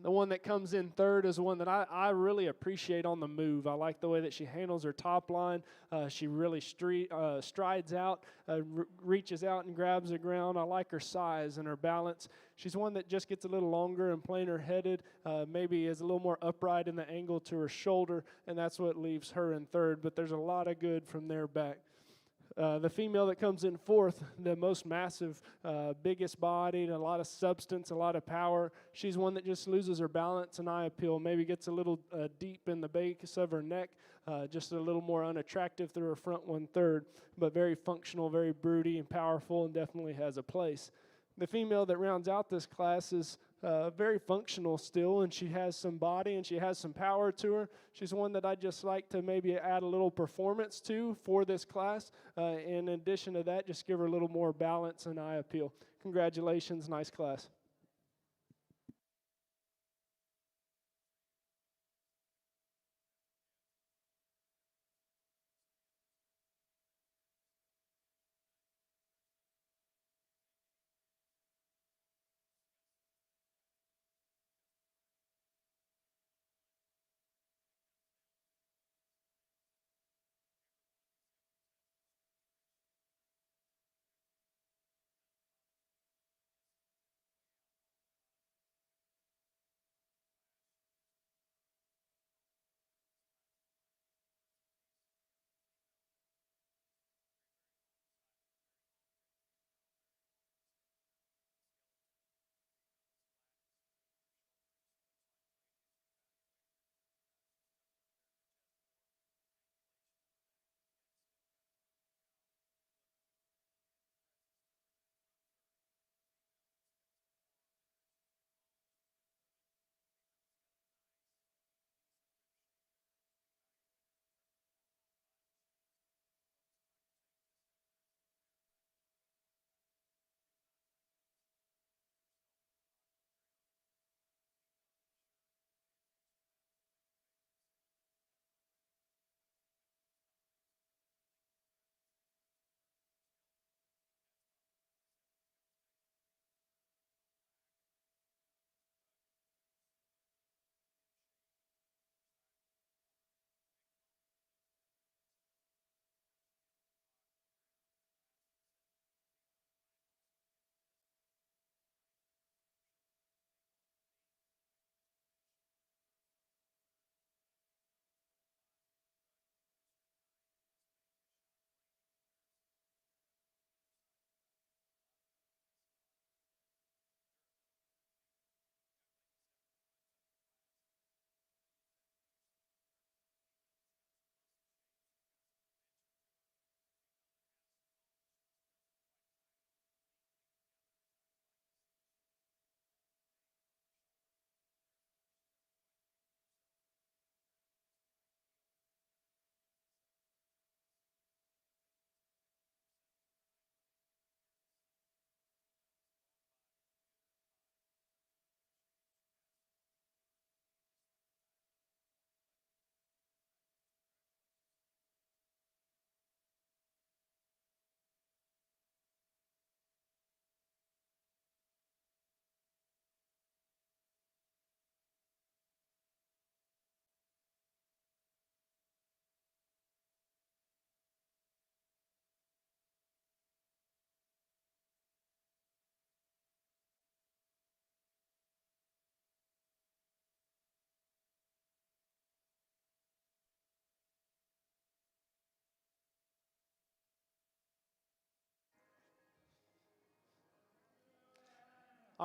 The one that comes in third is one that I really appreciate on the move. I like the way that she handles her top line. She really strides out, reaches out and grabs the ground. I like her size and her balance. She's one that just gets a little longer and plainer headed, maybe is a little more upright in the angle to her shoulder, and that's what leaves her in third. But there's a lot of good from there back. The female that comes in fourth, the most massive, biggest bodied, a lot of substance, a lot of power. She's one that just loses her balance and eye appeal, maybe gets a little deep in the base of her neck, just a little more unattractive through her front 1/3, but very functional, very broody and powerful, and definitely has a place. The female that rounds out this class is very functional still, and she has some body and she has some power to her. She's one that I just like to maybe add a little performance to for this class. In addition to that, just give her a little more balance and eye appeal. Congratulations, nice class.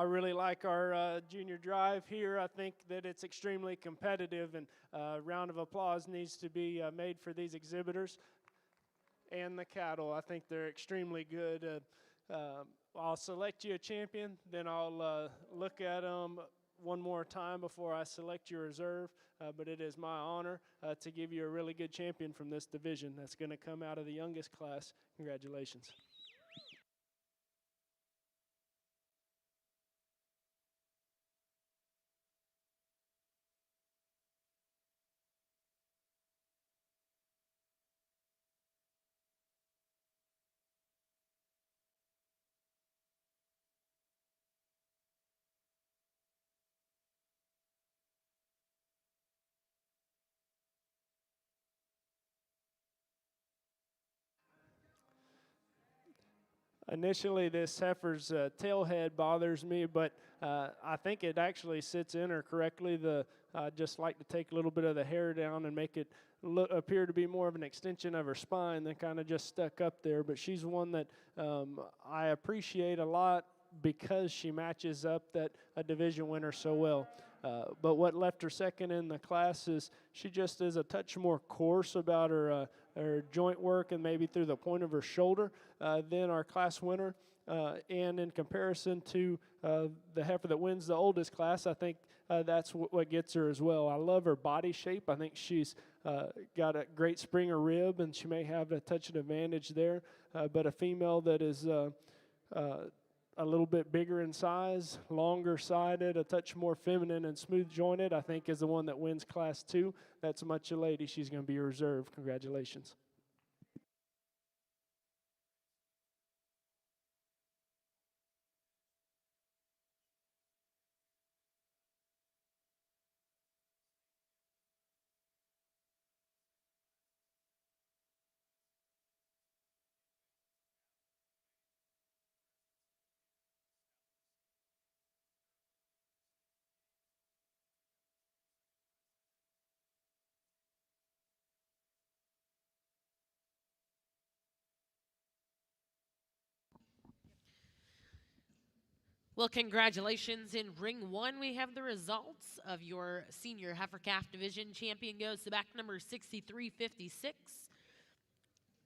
I really like our junior drive here. I think that it's extremely competitive, and a round of applause needs to be made for these exhibitors and the cattle. I think they're extremely good. I'll select you a champion, then I'll look at them one more time before I select your reserve. But it is my honor to give you a really good champion from this division that's going to come out of the youngest class. Congratulations. Initially, this heifer's tail head bothers me, but I think it actually sits in her correctly. I just like to take a little bit of the hair down and make it appear to be more of an extension of her spine than kind of just stuck up there. But she's one that I appreciate a lot because she matches up that a division winner so well. But what left her second in the class is she just is a touch more coarse about her joint work and maybe through the point of her shoulder than our class winner. And in comparison to the heifer that wins the oldest class, I think that's what gets her as well. I love her body shape. I think she's got a great Springer rib, and she may have a touch of advantage there. But a female that is a little bit bigger in size, longer sided, a touch more feminine and smooth jointed, I think is the one that wins class 2. That's Much a Lady. She's going to be a reserve. Congratulations. Well, congratulations. In ring 1, we have the results of your senior heifer calf division. Champion goes to back number 6356.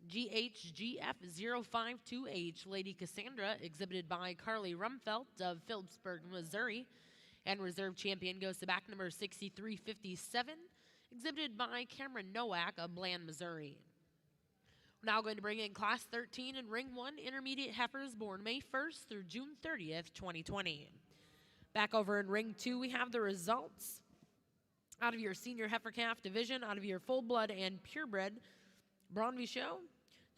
GHGF 052H Lady Cassandra, exhibited by Carly Rumfelt of Phillipsburg, Missouri. And reserve champion goes to back number 6357, exhibited by Cameron Nowak of Bland, Missouri. We're now going to bring in Class 13 in Ring 1 intermediate heifers born May 1st through June 30th, 2020. Back over in Ring 2, we have the results out of your senior heifer calf division, out of your full blood and purebred Braunvieh show.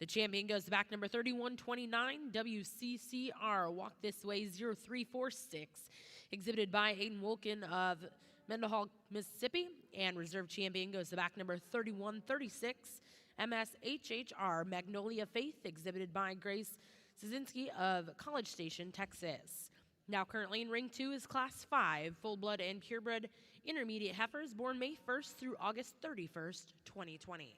The champion goes to back number 3129, WCCR Walk This Way 0346, exhibited by Aiden Wilkin of Mendenhall, Mississippi. And reserve champion goes to back number 3136, MSHHR Magnolia Faith, exhibited by Grace Szynski of College Station, Texas. Now currently in Ring 2 is Class 5, full blood and purebred intermediate heifers born May 1st through August 31st, 2020.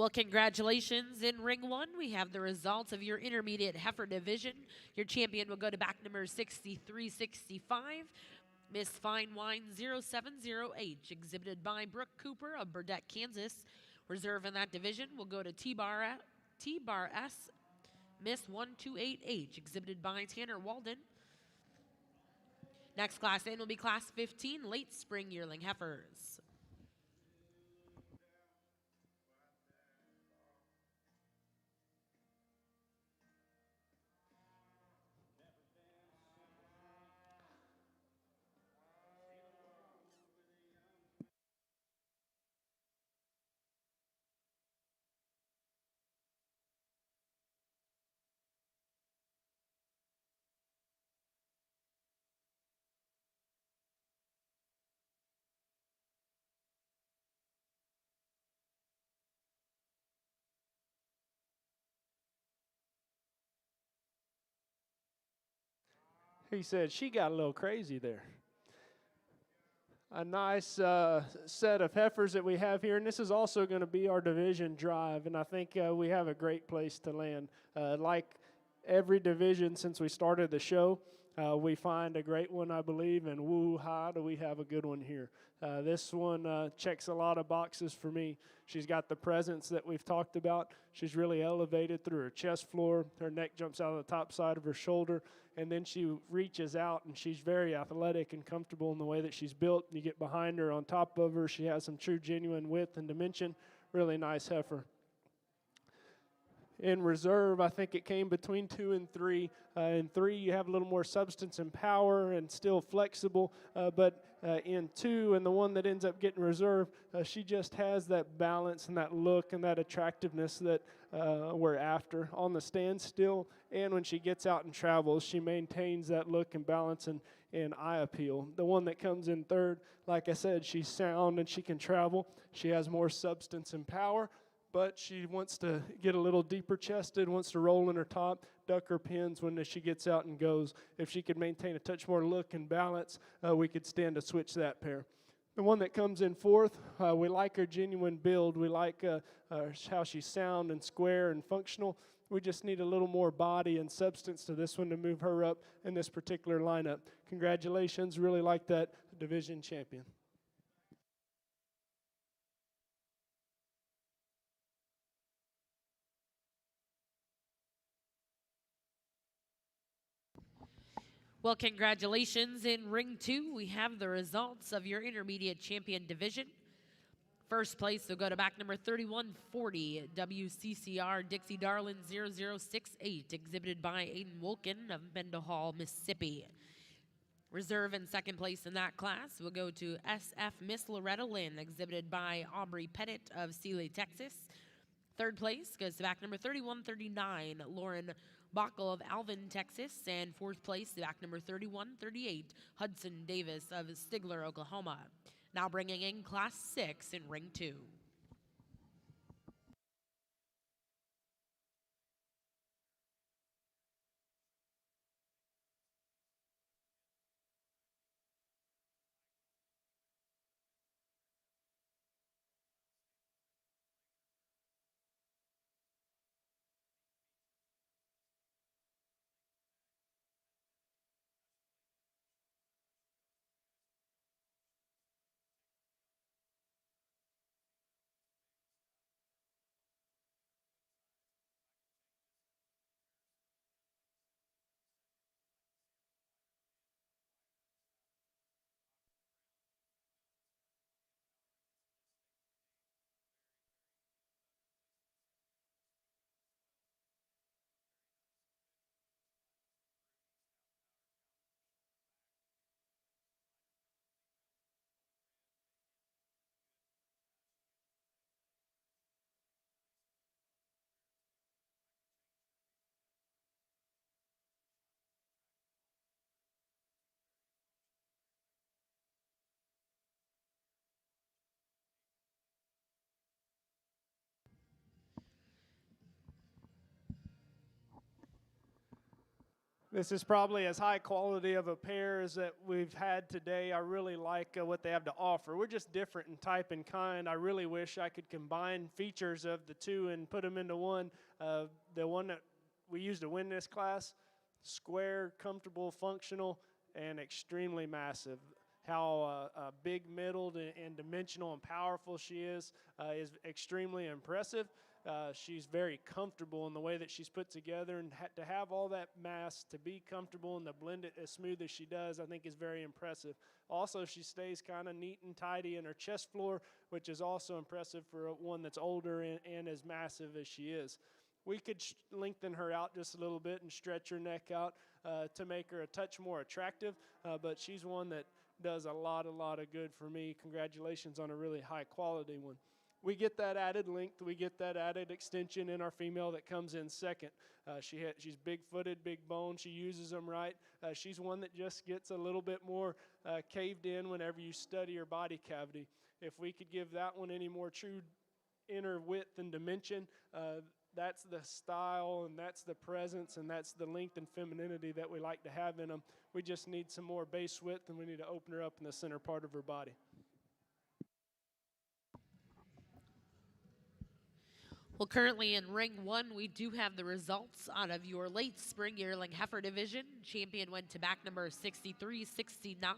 Well, congratulations. In ring one, we have the results of your intermediate heifer division. Your champion will go to back number 6365, Miss Fine Wine 070H, exhibited by Brooke Cooper of Burdett, Kansas. Reserve in that division will go to T-Bar S, Miss 128H, exhibited by Tanner Walden. Next class in will be Class 15, late spring yearling heifers. He said she got a little crazy there. A nice set of heifers that we have here, and this is also going to be our division drive, and I think we have a great place to land. Like every division since we started the show, we find a great one, I believe, and woo-ha, do we have a good one here. This one checks a lot of boxes for me. She's got the presence that we've talked about. She's really elevated through her chest floor. Her neck jumps out of the top side of her shoulder, and then she reaches out, and she's very athletic and comfortable in the way that she's built. You get behind her, on top of her, she has some true genuine width and dimension. Really nice heifer. In reserve, I think it came between 2 and 3. In 3, you have a little more substance and power and still flexible. But in 2, and the one that ends up getting reserve, she just has that balance and that look and that attractiveness that we're after on the standstill. And when she gets out and travels, she maintains that look and balance and eye appeal. The one that comes in 3rd, like I said, she's sound and she can travel. She has more substance and power, but she wants to get a little deeper chested, wants to roll in her top, duck her pins when she gets out and goes. If she could maintain a touch more look and balance, we could stand to switch that pair. The one that comes in 4th, we like her genuine build. We like how she's sound and square and functional. We just need a little more body and substance to this one to move her up in this particular lineup. Congratulations, really like that division champion. Well, congratulations. In ring 2, we have the results of your intermediate champion division. First place will go to back number 3140, WCCR Dixie Darlin 0068, exhibited by Aiden Wolken of Mendenhall, Mississippi. Reserve in second place in that class will go to SF Miss Loretta Lynn, exhibited by Aubrey Pettit of Sealy, Texas. Third place goes to back number 3139, Lauren Bockel of Alvin, Texas. And fourth place, back number 3138, Hudson Davis of Stigler, Oklahoma. Now bringing in Class 6 in ring 2. This is probably as high quality of a pair as that we've had today. I really like what they have to offer. We're just different in type and kind. I really wish I could combine features of the two and put them into one. The one that we used to win this class, square, comfortable, functional, and extremely massive. How big-middled and dimensional and powerful she is extremely impressive. She's very comfortable in the way that she's put together, and to have all that mass, to be comfortable and to blend it as smooth as she does, I think is very impressive. Also, she stays kind of neat and tidy in her chest floor, which is also impressive for one that's older and as massive as she is. We could lengthen her out just a little bit and stretch her neck out to make her a touch more attractive, but she's one that does a lot of good for me. Congratulations on a really high quality one. We get that added length, we get that added extension in our female that comes in second. She's big-footed, big bone, she uses them right. She's one that just gets a little bit more caved in whenever you study her body cavity. If we could give that one any more true inner width and dimension, that's the style and that's the presence and that's the length and femininity that we like to have in them. We just need some more base width, and we need to open her up in the center part of her body. Well, currently in Ring 1, we do have the results out of your late spring yearling heifer division. Champion went to back number 6369,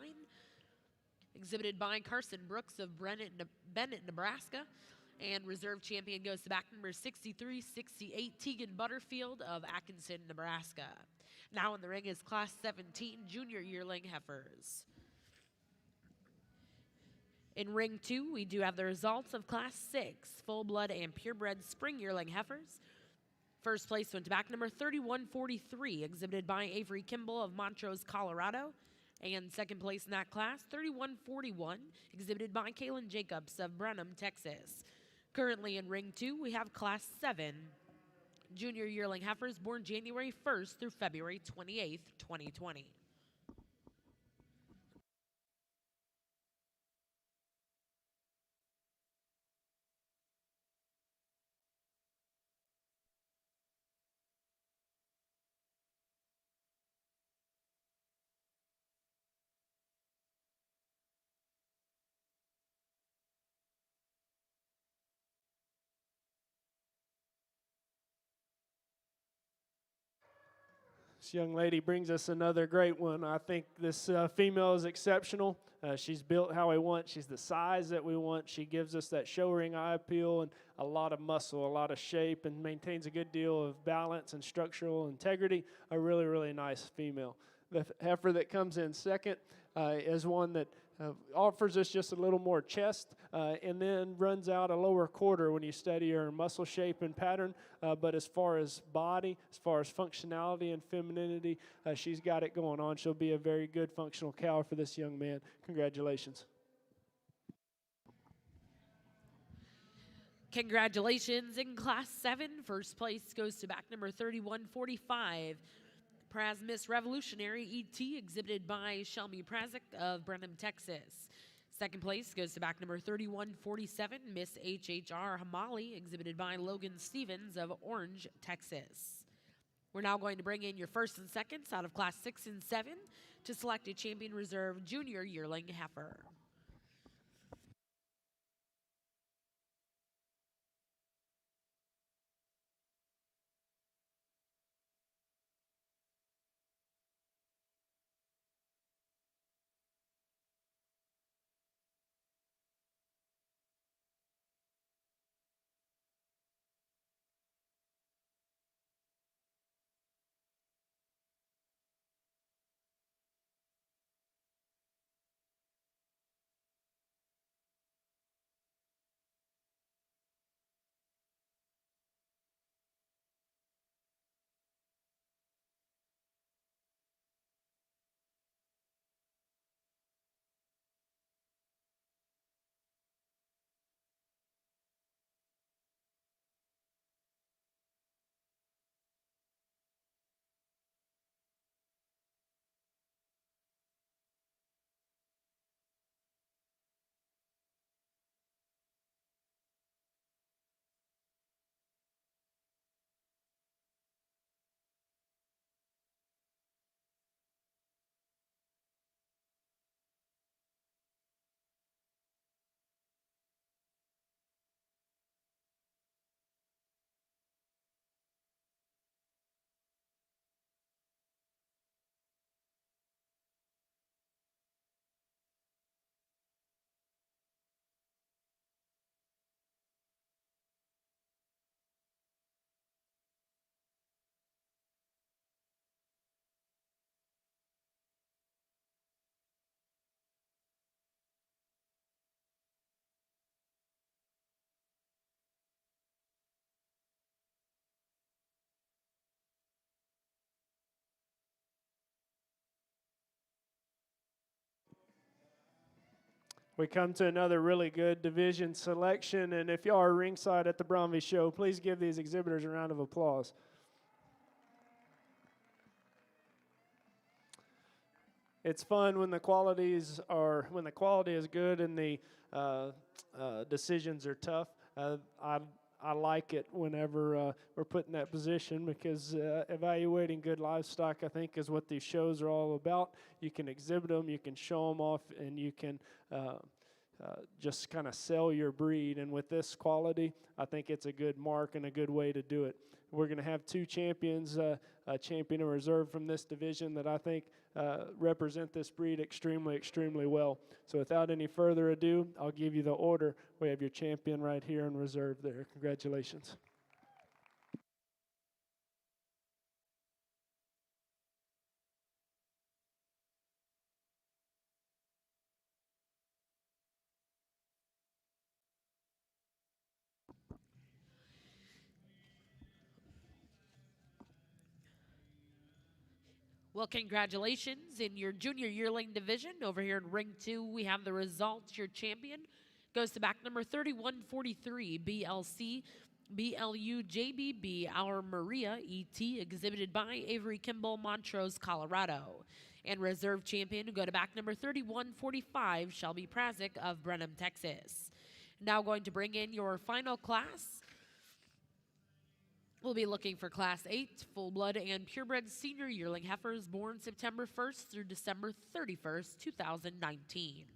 exhibited by Carson Brooks of Bennett, Nebraska. And reserve champion goes to back number 6368, Tegan Butterfield of Atkinson, Nebraska. Now in the ring is Class 17 junior yearling heifers. In Ring 2, we do have the results of Class 6 full-blood and purebred spring yearling heifers. First place went to back number 3143, exhibited by Avery Kimball of Montrose, Colorado. And second place in that class, 3141, exhibited by Kaylin Jacobs of Brenham, Texas. Currently in Ring 2, we have Class 7 junior yearling heifers born January 1st through February 28th, 2020. This young lady brings us another great one. I think this female is exceptional. She's built how we want. She's the size that we want. She gives us that show ring eye appeal and a lot of muscle, a lot of shape, and maintains a good deal of balance and structural integrity. A really nice female. The heifer that comes in second is one that offers us just a little more chest and then runs out a lower quarter when you study her muscle shape and pattern. But as far as body, as far as functionality and femininity, she's got it going on. She'll be a very good functional cow for this young man. Congratulations. Congratulations in Class 7. First place goes to back number 3145. Miss Revolutionary ET, exhibited by Shelby Prazik of Brenham, Texas. Second place goes to back number 3147, Miss HHR Hamali, exhibited by Logan Stevens of Orange, Texas. We're now going to bring in your first and seconds out of Class 6 and 7 to select a champion reserve junior yearling heifer. We come to another really good division selection, and if y'all are ringside at the Braunvieh show, please give these exhibitors a round of applause. It's fun when the quality is good and the decisions are tough. I like it whenever we're put in that position because evaluating good livestock, I think, is what these shows are all about. You can exhibit them, you can show them off, and you can just kind of sell your breed. And with this quality, I think it's a good mark and a good way to do it. We're going to have two champions, a champion and reserve from this division that I think represent this breed extremely, extremely well. So without any further ado, I'll give you the order. We have your champion right here in reserve there. Congratulations. Well, congratulations in your junior yearling division. Over here in ring 2, we have the results. Your champion goes to back number 3143, BLC BLUJBB, Our Maria ET, exhibited by Avery Kimball, Montrose, Colorado. And reserve champion go to back number 3145, Shelby Prazik of Brenham, Texas. Now going to bring in your final class. We'll be looking for Class 8, full-blood and purebred senior yearling heifers born September 1st through December 31st, 2019.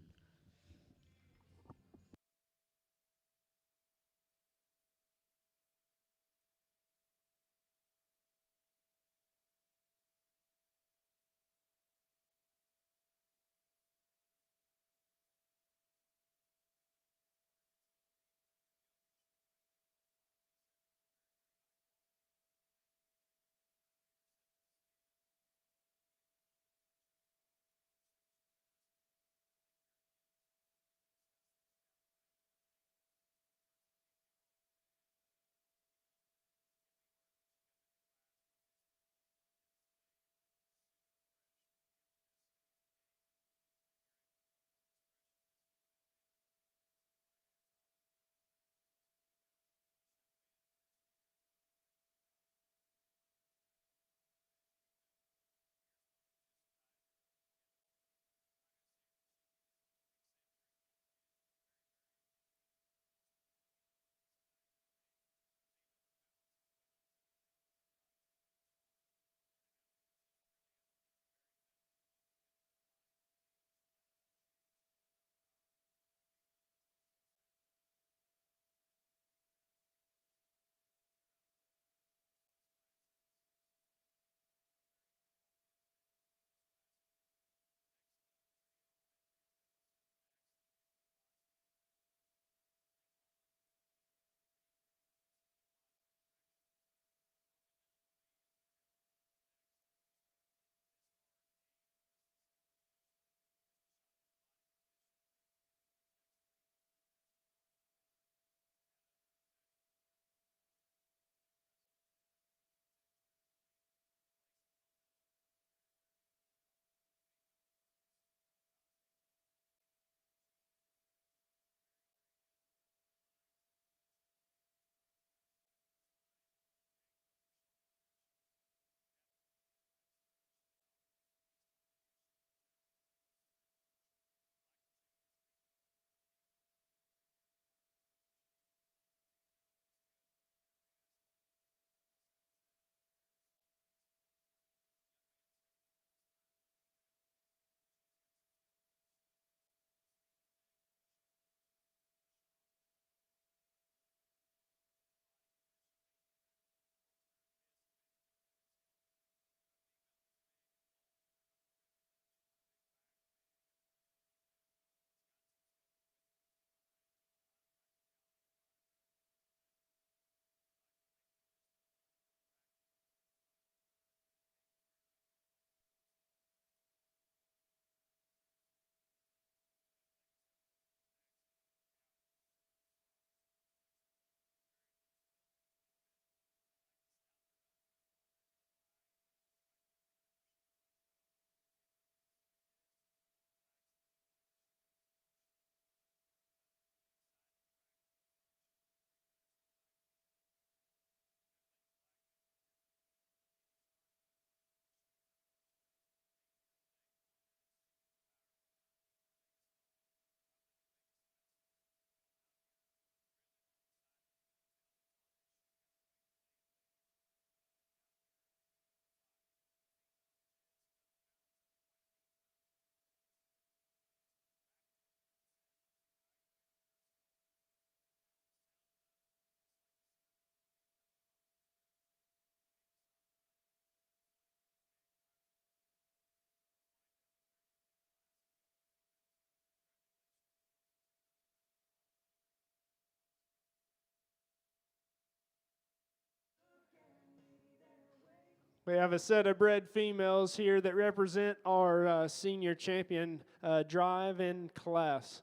We have a set of bred females here that represent our senior champion drive in class.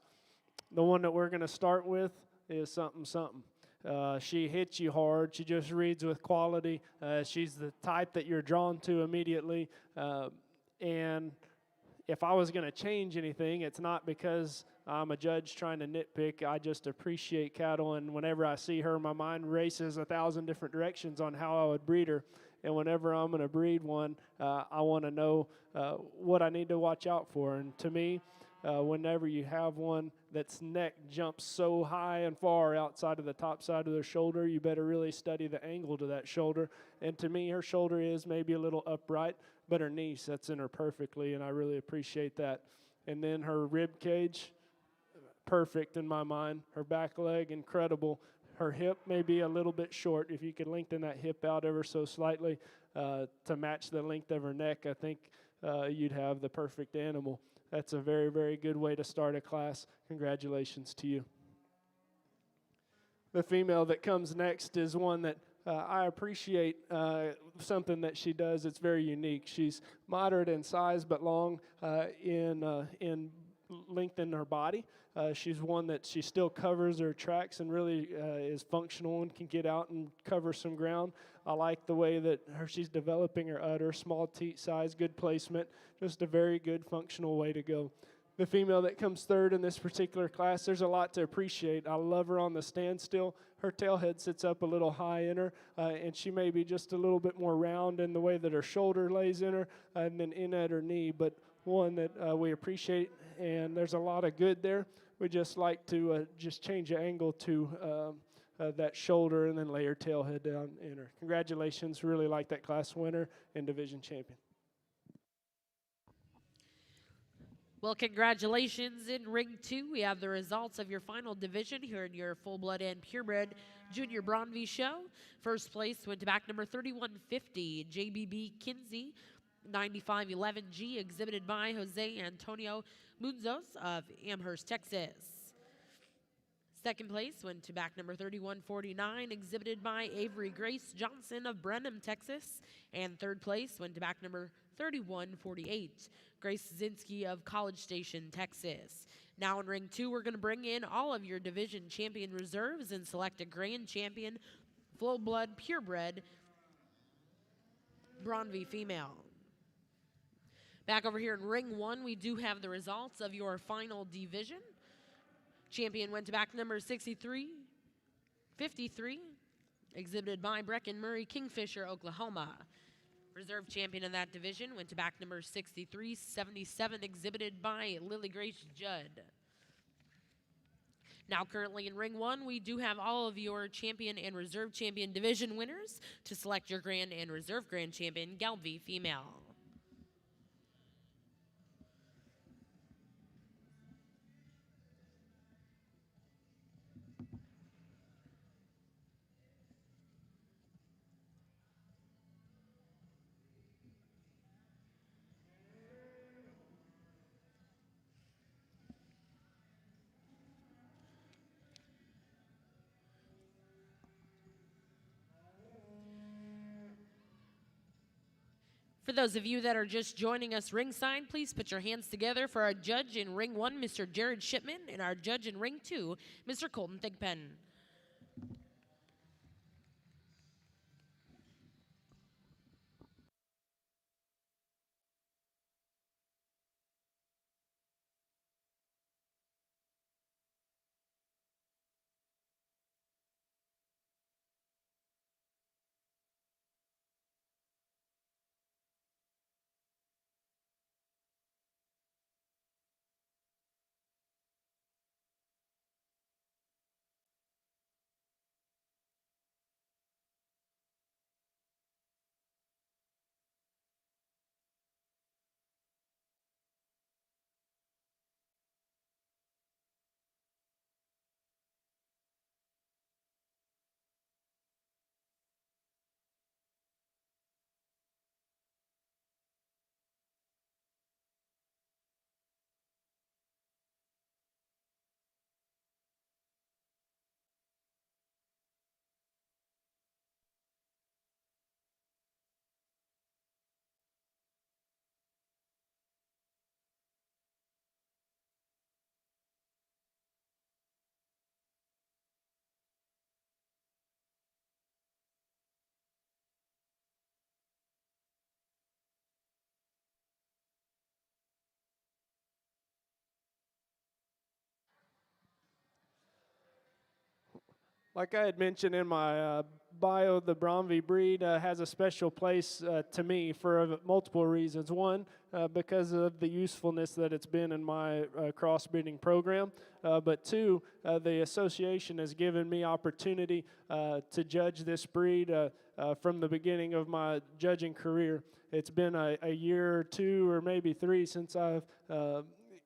The one that we're going to start with is something something. She hits you hard. She just reads with quality. She's the type that you're drawn to immediately. And if I was going to change anything, it's not because I'm a judge trying to nitpick. I just appreciate cattle, and whenever I see her, my mind races 1,000 different directions on how I would breed her. And whenever I'm going to breed one, I want to know what I need to watch out for. And to me, whenever you have one that's neck jumps so high and far outside of the top side of their shoulder, you better really study the angle to that shoulder. And to me, her shoulder is maybe a little upright, but her knee sets in her perfectly, and I really appreciate that. And then her rib cage, perfect in my mind. Her back leg, incredible. Her hip may be a little bit short. If you could lengthen that hip out ever so slightly to match the length of her neck, I think you'd have the perfect animal. That's a very, very good way to start a class. Congratulations to you. The female that comes next is one that I appreciate something that she does. It's very unique. She's moderate in size but long in length in her body. She's one that she still covers her tracks and really is functional and can get out and cover some ground. I like the way that she's developing her udder, small teat size, good placement, just a very good functional way to go. The female that comes third in this particular class, there's a lot to appreciate. I love her on the standstill. Her tail head sits up a little high in her, and she may be just a little bit more round in the way that her shoulder lays in her and then in at her knee, but one that we appreciate, and there's a lot of good there. We just like to just change the angle to that shoulder and then lay her tail head down in her. Congratulations, really like that class winner and division champion. Well, congratulations in Ring 2. We have the results of your final division here in your full-blood and purebred Junior Braunvieh show. First place went to back number 3150, JBB Kinsey, 9511G, exhibited by Jose Antonio Munzos of Amherst, Texas. Second place went to back number 3149, exhibited by Avery Grace Johnson of Brenham, Texas. And third place went to back number 3148, Grace Zinski of College Station, Texas. Now in Ring 2, we're going to bring in all of your division champion reserves and select a grand champion, full-blood, purebred Braunvieh female. Back over here in Ring 1, we do have the results of your final division. Champion went to back number 6353, exhibited by Brecken Murray, Kingfisher, Oklahoma. Reserve champion in that division went to back number 6377, exhibited by Lily Grace Judd. Now currently in Ring 1, we do have all of your champion and reserve champion division winners to select your grand and reserve grand champion, Galvie female. For those of you that are just joining us ringside, please put your hands together for our judge in Ring 1, Mr. Jared Shipman, and our judge in Ring 2, Mr. Colton Thigpen. Like I had mentioned in my bio, the Braunvieh breed has a special place to me for multiple reasons. One, because of the usefulness that it's been in my crossbreeding program. But two, the association has given me opportunity to judge this breed from the beginning of my judging career. It's been a year or two or maybe three since I've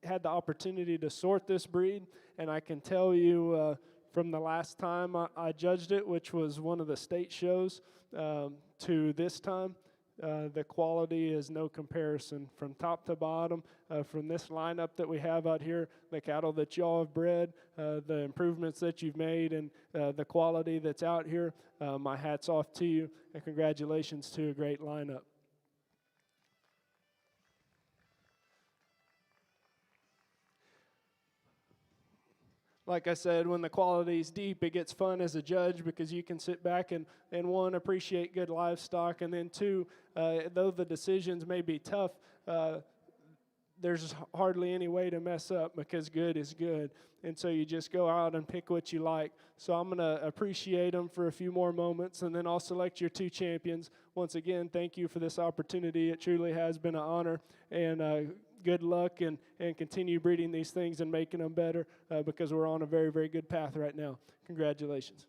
had the opportunity to sort this breed, and I can tell you from the last time I judged it, which was one of the state shows, to this time, the quality is no comparison from top to bottom. From this lineup that we have out here, the cattle that y'all have bred, the improvements that you've made, and the quality that's out here, my hat's off to you, and congratulations to a great lineup. Like I said, when the quality's deep, it gets fun as a judge because you can sit back and one, appreciate good livestock, and then two, though the decisions may be tough, there's hardly any way to mess up because good is good. And so you just go out and pick what you like. So I'm going to appreciate them for a few more moments, and then I'll select your two champions. Once again, thank you for this opportunity. It truly has been an honor, and good luck, and continue breeding these things and making them better because we're on a very, very good path right now. Congratulations.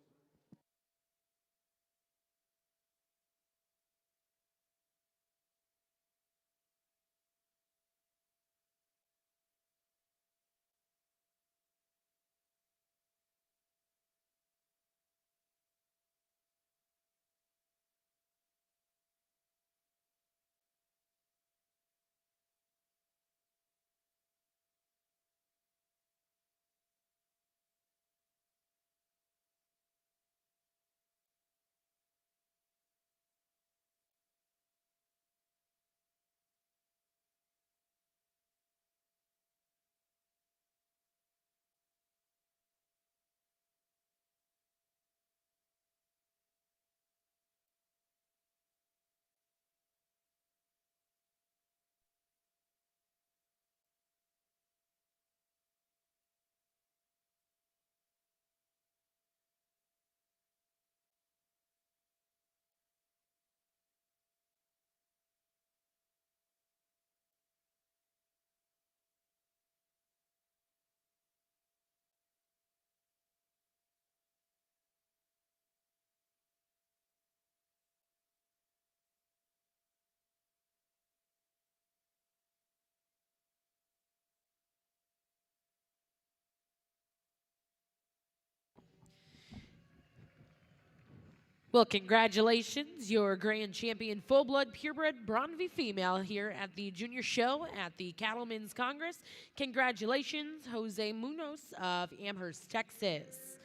Well, congratulations, your grand champion full blood purebred Braunvieh female here at the junior show at the Cattlemen's Congress. Congratulations, Jose Munoz of Amherst, Texas.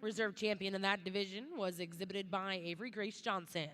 Reserve champion in that division was exhibited by Avery Grace Johnson.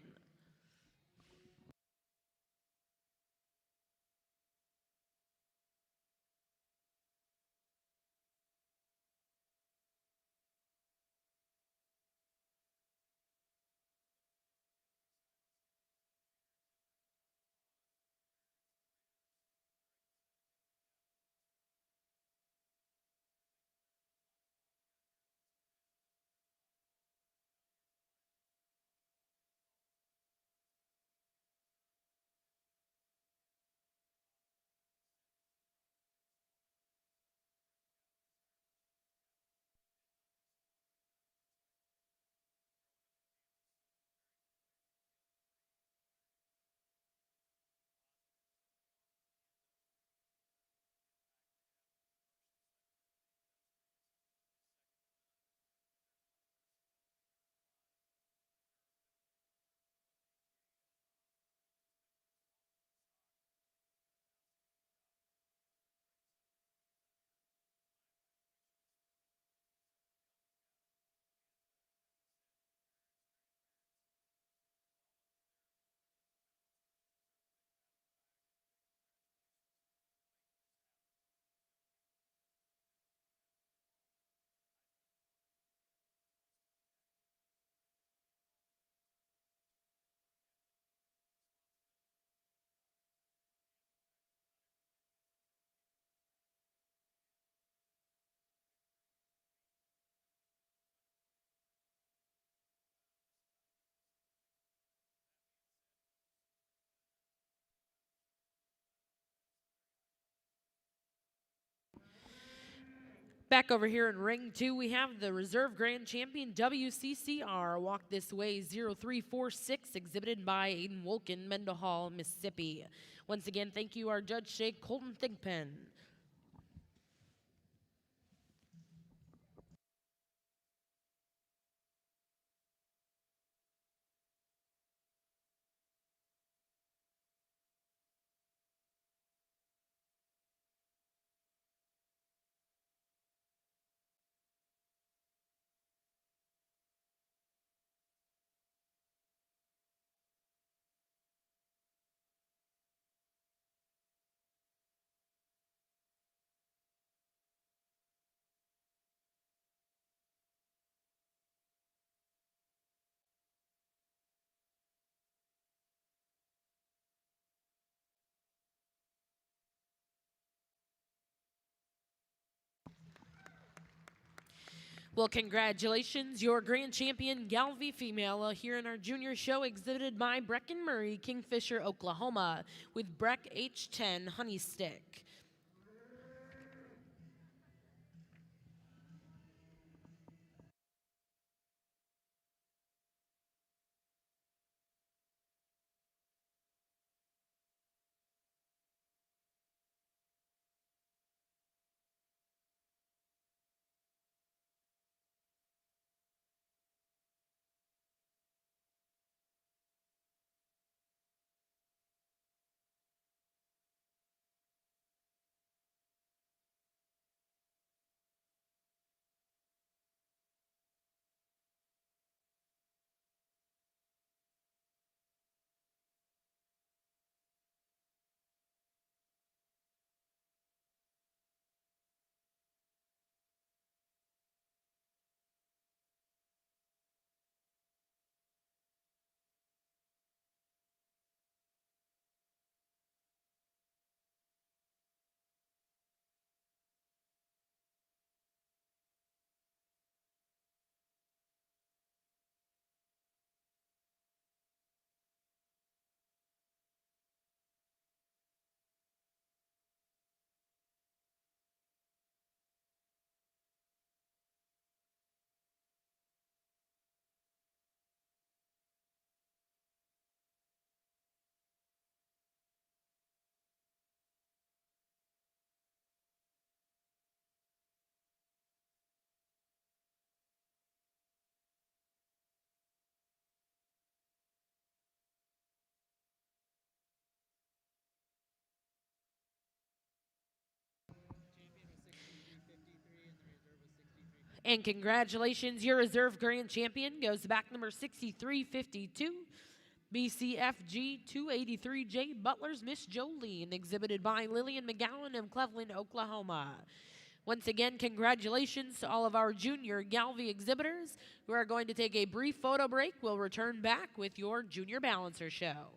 Back over here in ring 2, we have the reserve grand champion WCCR Walk This Way 0346, exhibited by Aiden Wolkin, Mendenhall, Mississippi. Once again, thank you, our judge, Shake Colton Thigpen. Well, congratulations, your grand champion, Galvey female, here in our junior show, exhibited by Brecken Murray, Kingfisher, Oklahoma, with Breck H10 Honey Stick. And congratulations, your reserve grand champion goes back number 6352, BCFG 283J Butler's Miss Jolene, exhibited by Lillian McGowan of Cleveland, Oklahoma. Once again, congratulations to all of our junior Galvey exhibitors who are going to take a brief photo break. We'll return back with your junior balancer show.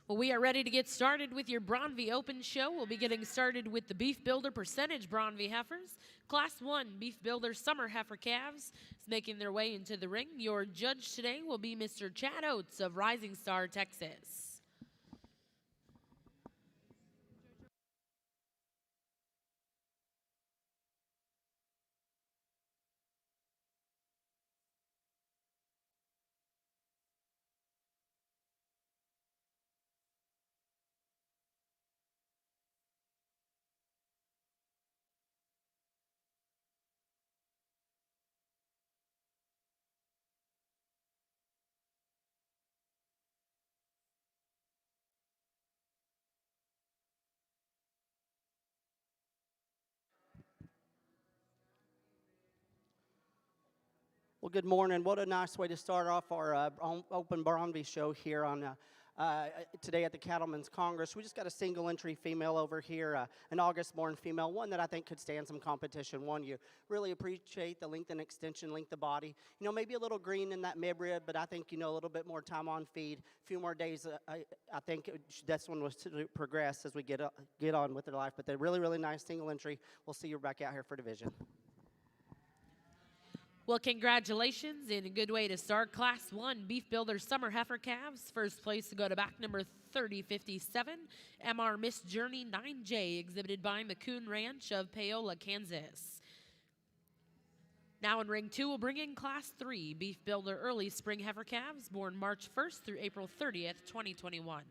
Well, we are ready to get started with your Braunvieh Open show. We'll be getting started with the Beef Builder Percentage Braunvieh heifers. Class 1 Beef Builder Summer Heifer calves is making their way into the ring. Your judge today will be Mr. Chad Oates of Rising Star, Texas. Well, good morning. What a nice way to start off our Open Braunvieh show here on today at the Cattlemen's Congress. We just got a single entry female over here, an August-born female, one that I think could stand some competition. One you really appreciate the length and extension, length of body. You know, maybe a little green in that mid-rib, but I think, you know, a little bit more time on feed, a few more days. I think this one was to progress as we get on with their life. But they're really, really nice single entry. We'll see you back out here for division. Well, congratulations, and a good way to start Class 1 Beef Builder Summer Heifer calves. First place to go to back number 3057, MR Miss Journey 9J, exhibited by McCoon Ranch of Paola, Kansas. Now in ring 2, we'll bring in Class 3 Beef Builder Early Spring Heifer calves, born March 1st through April 30th, 2021.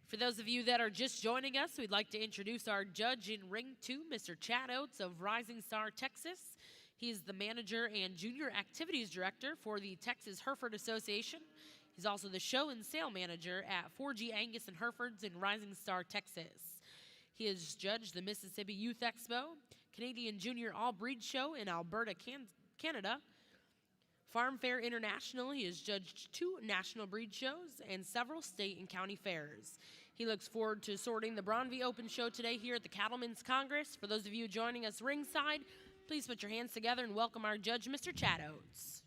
For those of you that are just joining us, we'd like to introduce our judge in Ring 2, Mr. Chad Oates of Rising Star, Texas. He's the manager and junior activities director for the Texas Hereford Association. He's also the show and sale manager at 4G Angus and Herefords in Rising Star, Texas. He has judged the Mississippi Youth Expo, Canadian Junior All Breed Show in Alberta, Canada, Farm Fair International. He has judged 2 national breed shows and several state and county fairs. He looks forward to sorting the Braunvieh Open Show today here at the Cattlemen's Congress. For those of you joining us ringside, please put your hands together and welcome our judge, Mr. Chad Oates.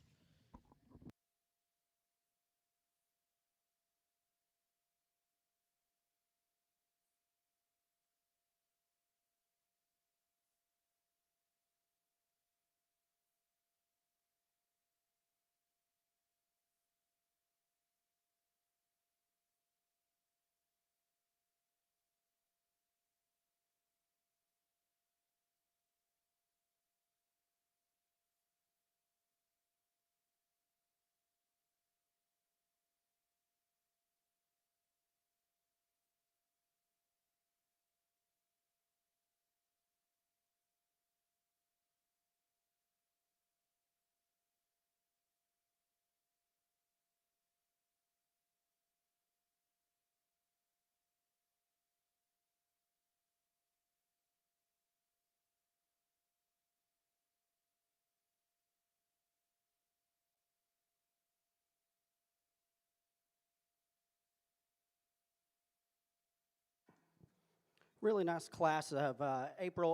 Really nice class of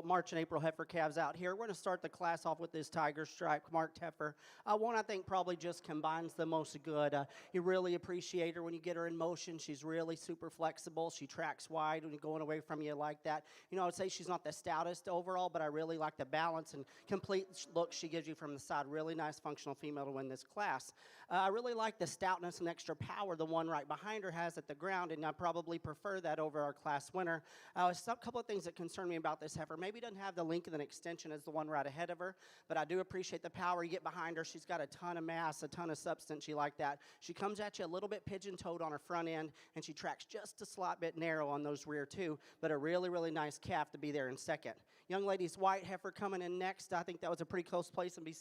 March and April heifer calves out here. We're going to start the class off with this tiger stripe marked heifer. One I think probably just combines the most good. You really appreciate her when you get her in motion. She's really super flexible. She tracks wide when you're going away from you like that. You know, I would say she's not the stoutest overall, but I really like the balance and complete look she gives you from the side. Really nice functional female to win this class. I really like the stoutness and extra power the one right behind her has at the ground, and I probably prefer that over our class winner. A couple of things that concern me about this heifer. Maybe doesn't have the length of an extension as the one right ahead of her, but I do appreciate the power. You get behind her, she's got a ton of mass, a ton of substance. You like that. She comes at you a little bit pigeon-toed on her front end, and she tracks just a slight bit narrow on those rear too, but a really, really nice calf to be there in second. Young lady's white heifer coming in next. I think that was a pretty close place and be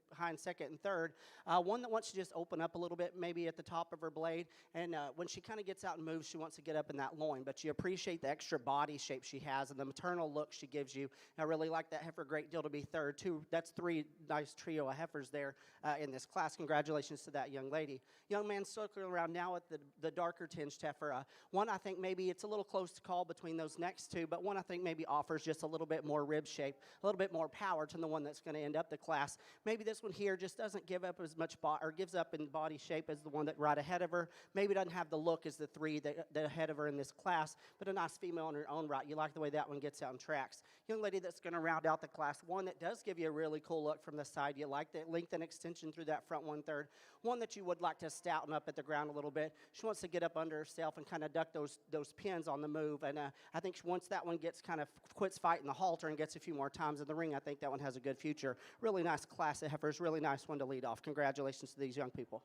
behind second and third. One that wants to just open up a little bit, maybe at the top of her blade, and when she kind of gets out and moves, she wants to get up in that loin, but you appreciate the extra body shape she has and the maternal look she gives you. I really like that heifer a great deal to be third, too. That's 3 nice trio of heifers there in this class. Congratulations to that young lady. Young man circling around now with the darker tinged heifer. One I think maybe it's a little close to call between those next two, but one I think maybe offers just a little bit more rib shape, a little bit more power to the one that's going to end up the class. Maybe this one here just doesn't give up as much or gives up in body shape as the one that right ahead of her. Maybe doesn't have the look as the 3 that ahead of her in this class, but a nice female in her own right. You like the way that one gets out and tracks. Young lady that's going to round out the class. One that does give you a really cool look from the side. You like the length and extension through that front 1/3. One that you would like to stouten up at the ground a little bit. She wants to get up under herself and kind of duck those pins on the move. And I think once that one gets kind of quits fighting the halter and gets a few more times in the ring, I think that one has a good future. Really nice class of heifers. Really nice one to lead off. Congratulations to these young people.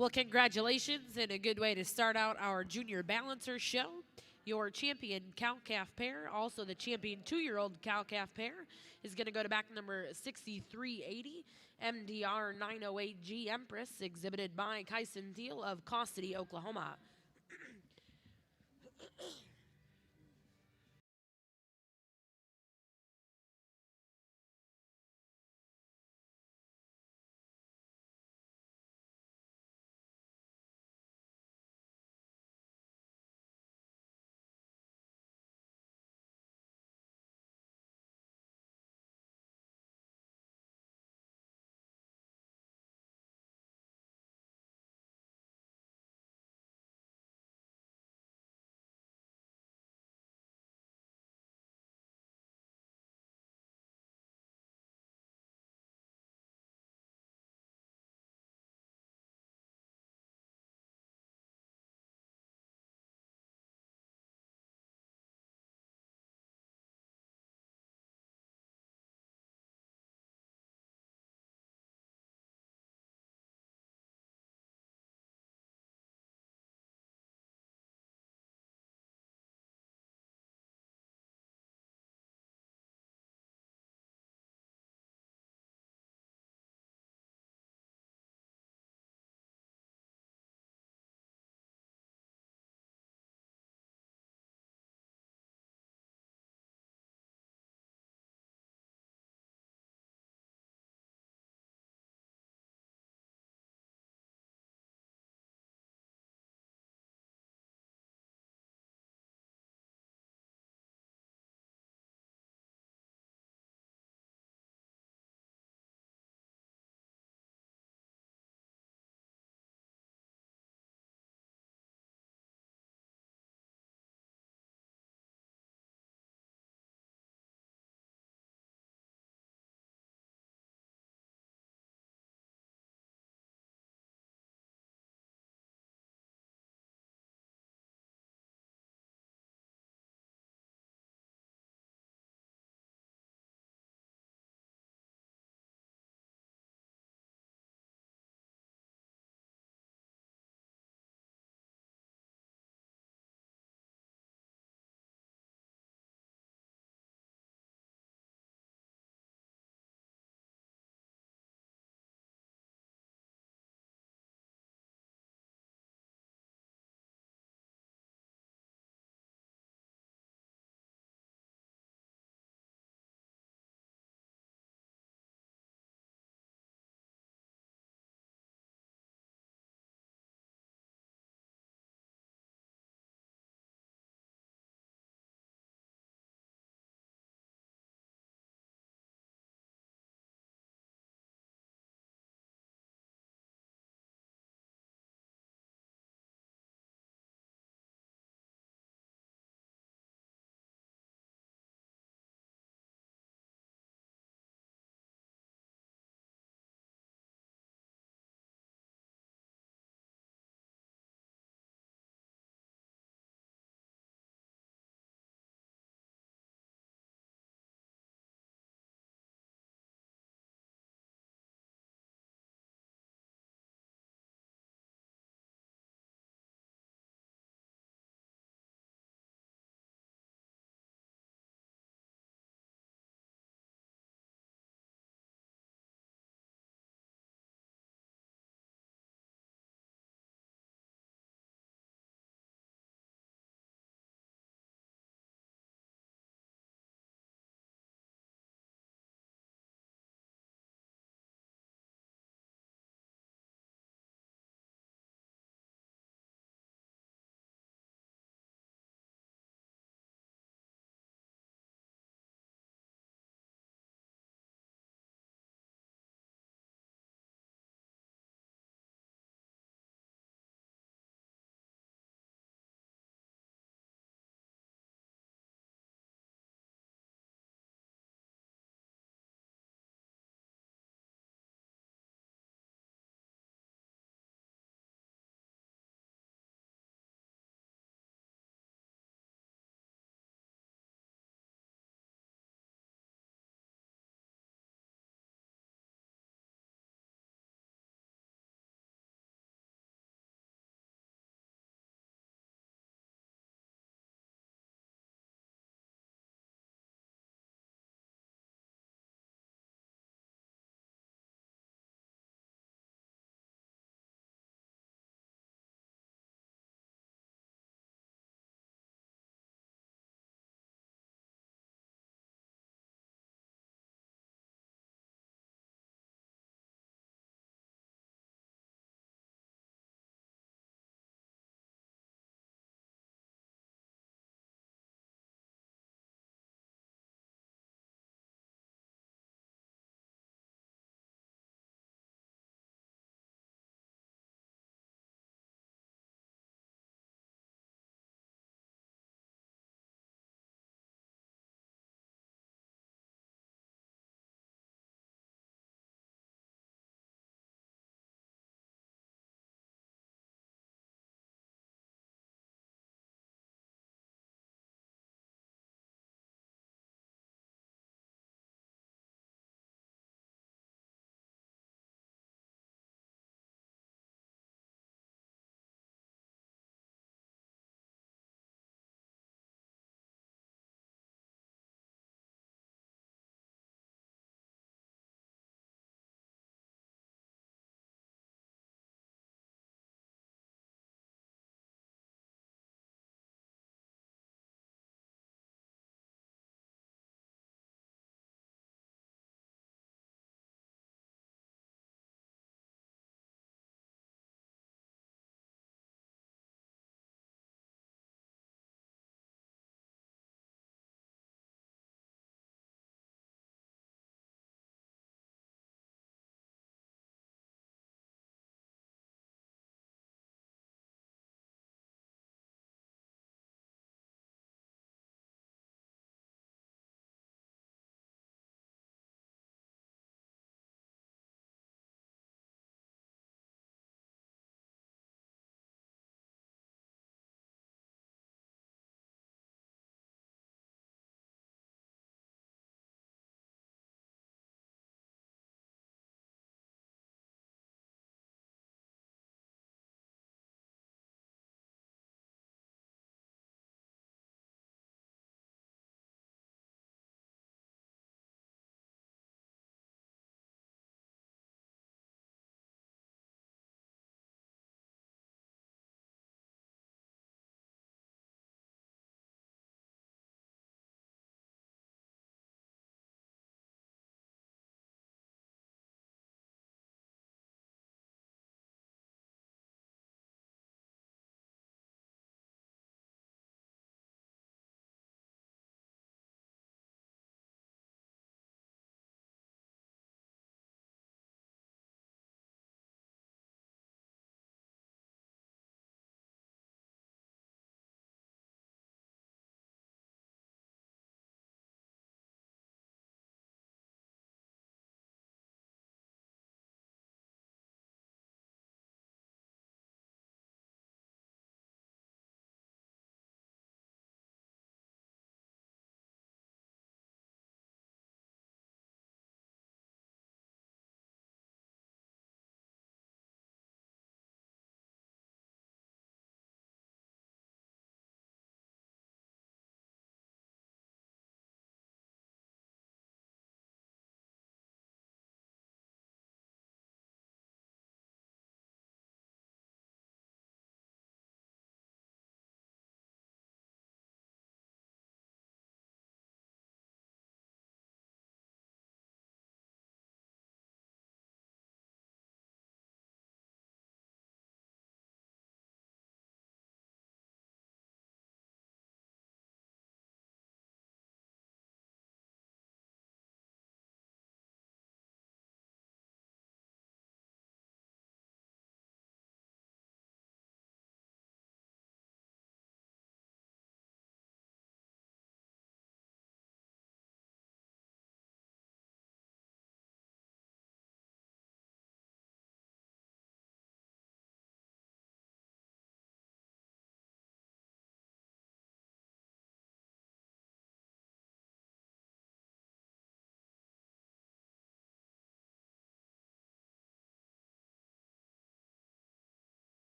Well, congratulations, and a good way to start out our junior balancer show. Your champion cow-calf pair, also the champion 2-year-old cow-calf pair, is going to go to back number 6380, MDR 908G Empress, exhibited by Kyson Thiel of Costity, Oklahoma.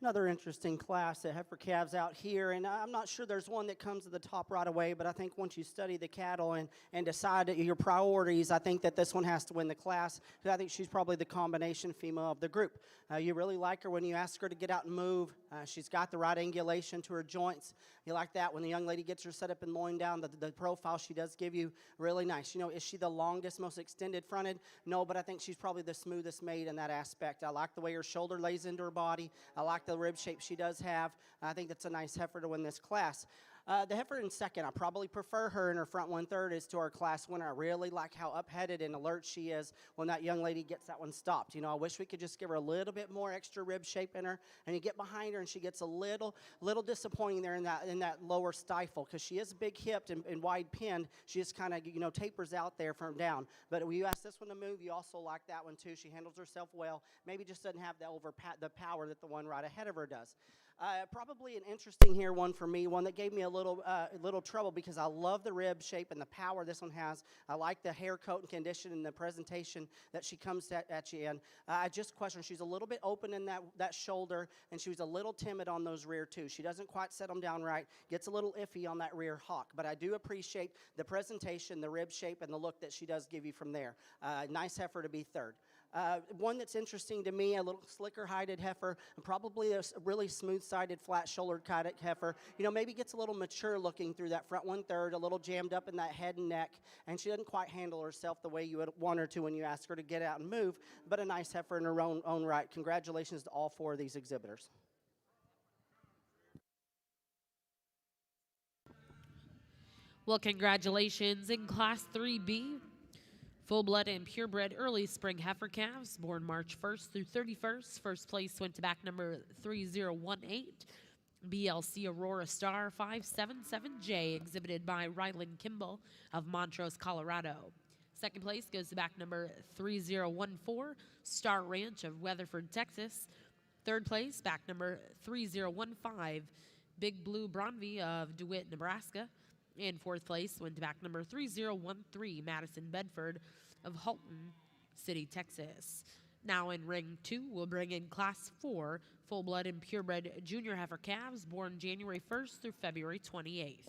Another interesting class, the heifer calves out here, and I'm not sure there's one that comes to the top right away, but I think once you study the cattle and decide your priorities, I think that this one has to win the class. I think she's probably the combination female of the group. You really like her when you ask her to get out and move. She's got the right angulation to her joints. You like that when the young lady gets her set up and loin down, the profile she does give you, really nice. You know, is she the longest, most extended fronted? No, but I think she's probably the smoothest made in that aspect. I like the way her shoulder lays into her body. I like the rib shape she does have. I think that's a nice heifer to win this class. The heifer in second, I probably prefer her in her front 1/3 is to our class winner. I really like how up-headed and alert she is when that young lady gets that one stopped. You know, I wish we could just give her a little bit more extra rib shape in her, and you get behind her and she gets a little disappointing there in that lower stifle because she is big-hipped and wide-pinned. She just kind of, you know, tapers out there from down. But when you ask this one to move, you also like that one too. She handles herself well. Maybe just doesn't have the power that the one right ahead of her does. Probably an interesting here one for me, one that gave me a little trouble because I love the rib shape and the power this one has. I like the hair coat and condition and the presentation that she comes at you in. I just question, she's a little bit open in that shoulder, and she was a little timid on those rear too. She doesn't quite set them down right, gets a little iffy on that rear hock, but I do appreciate the presentation, the rib shape, and the look that she does give you from there. Nice heifer to be third. One that's interesting to me, a little slicker-hided heifer, and probably a really smooth-sided, flat-shouldered heifer. You know, maybe gets a little mature looking through that front 1/3, a little jammed up in that head and neck, and she doesn't quite handle herself the way you would want her to when you ask her to get out and move, but a nice heifer in her own right. Congratulations to all four of these exhibitors. Well, congratulations in Class 3B. Full-blood and purebred early spring heifer calves born March 1st through 31st. First place went to back number 3018, BLC Aurora Star 577J, exhibited by Ryland Kimball of Montrose, Colorado. Second place goes to back number 3014, Star Ranch of Weatherford, Texas. Third place, back number 3015, Big Blue Braunvieh of DeWitt, Nebraska. In fourth place went to back number 3013, Madison Bedford of Halton City, Texas. Now in ring 2, we'll bring in Class 4, full-blood and purebred junior heifer calves born January 1st through February 28th.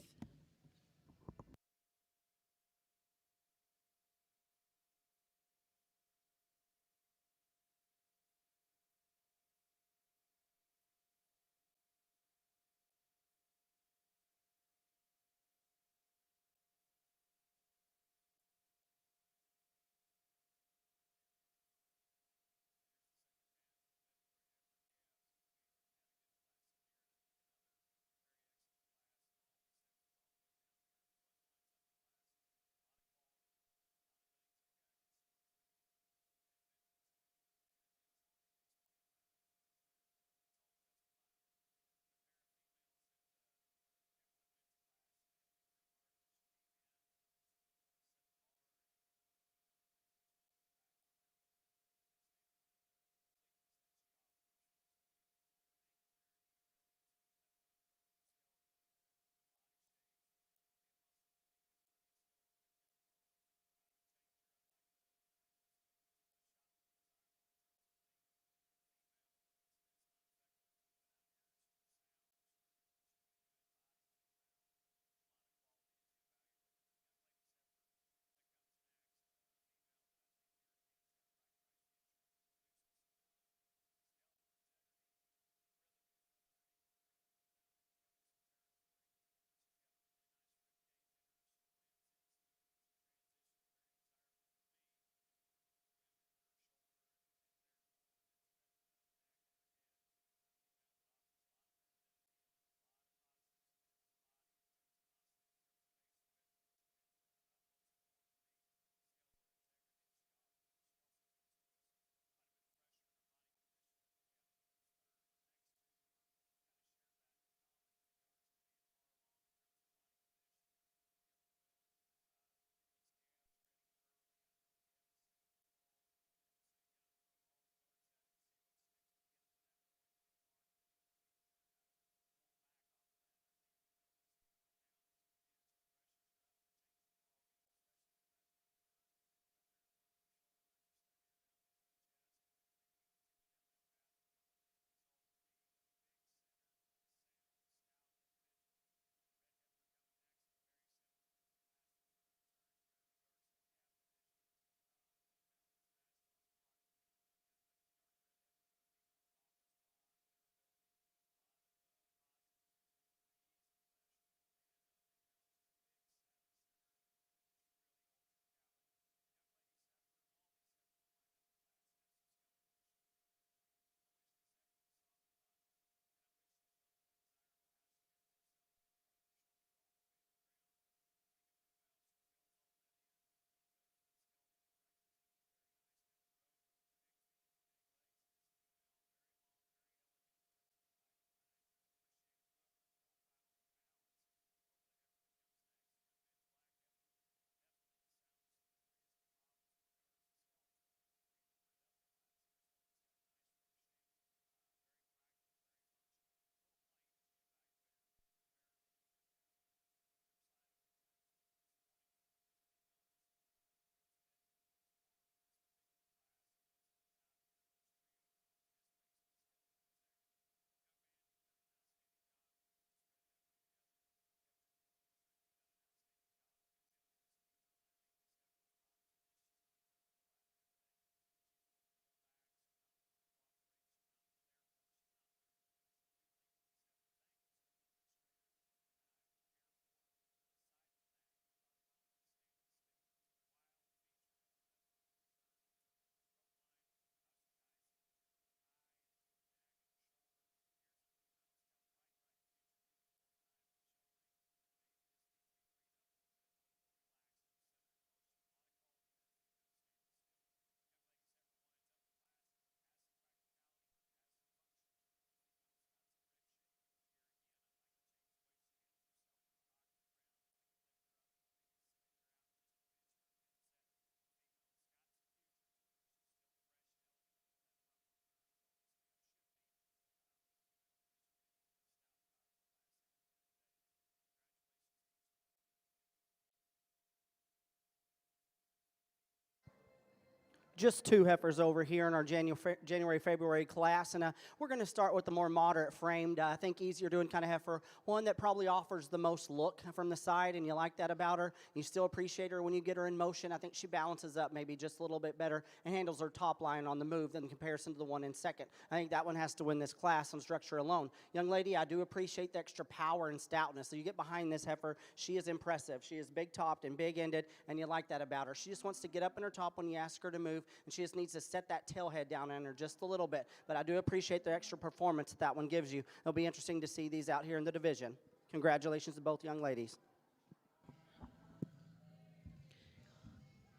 just two heifers over here in our January, February class, and we're going to start with the more moderate framed, I think easier doing kind of heifer, one that probably offers the most look from the side, and you like that about her. You still appreciate her when you get her in motion. I think she balances up maybe just a little bit better and handles her top line on the move than in comparison to the one in second. I think that one has to win this class on structure alone. Young lady, I do appreciate the extra power and stoutness. So you get behind this heifer, she is impressive. She is big topped and big ended, and you like that about her. She just wants to get up in her top when you ask her to move, and she just needs to set that tail head down in her just a little bit. But I do appreciate the extra performance that one gives you. It'll be interesting to see these out here in the division. Congratulations to both young ladies.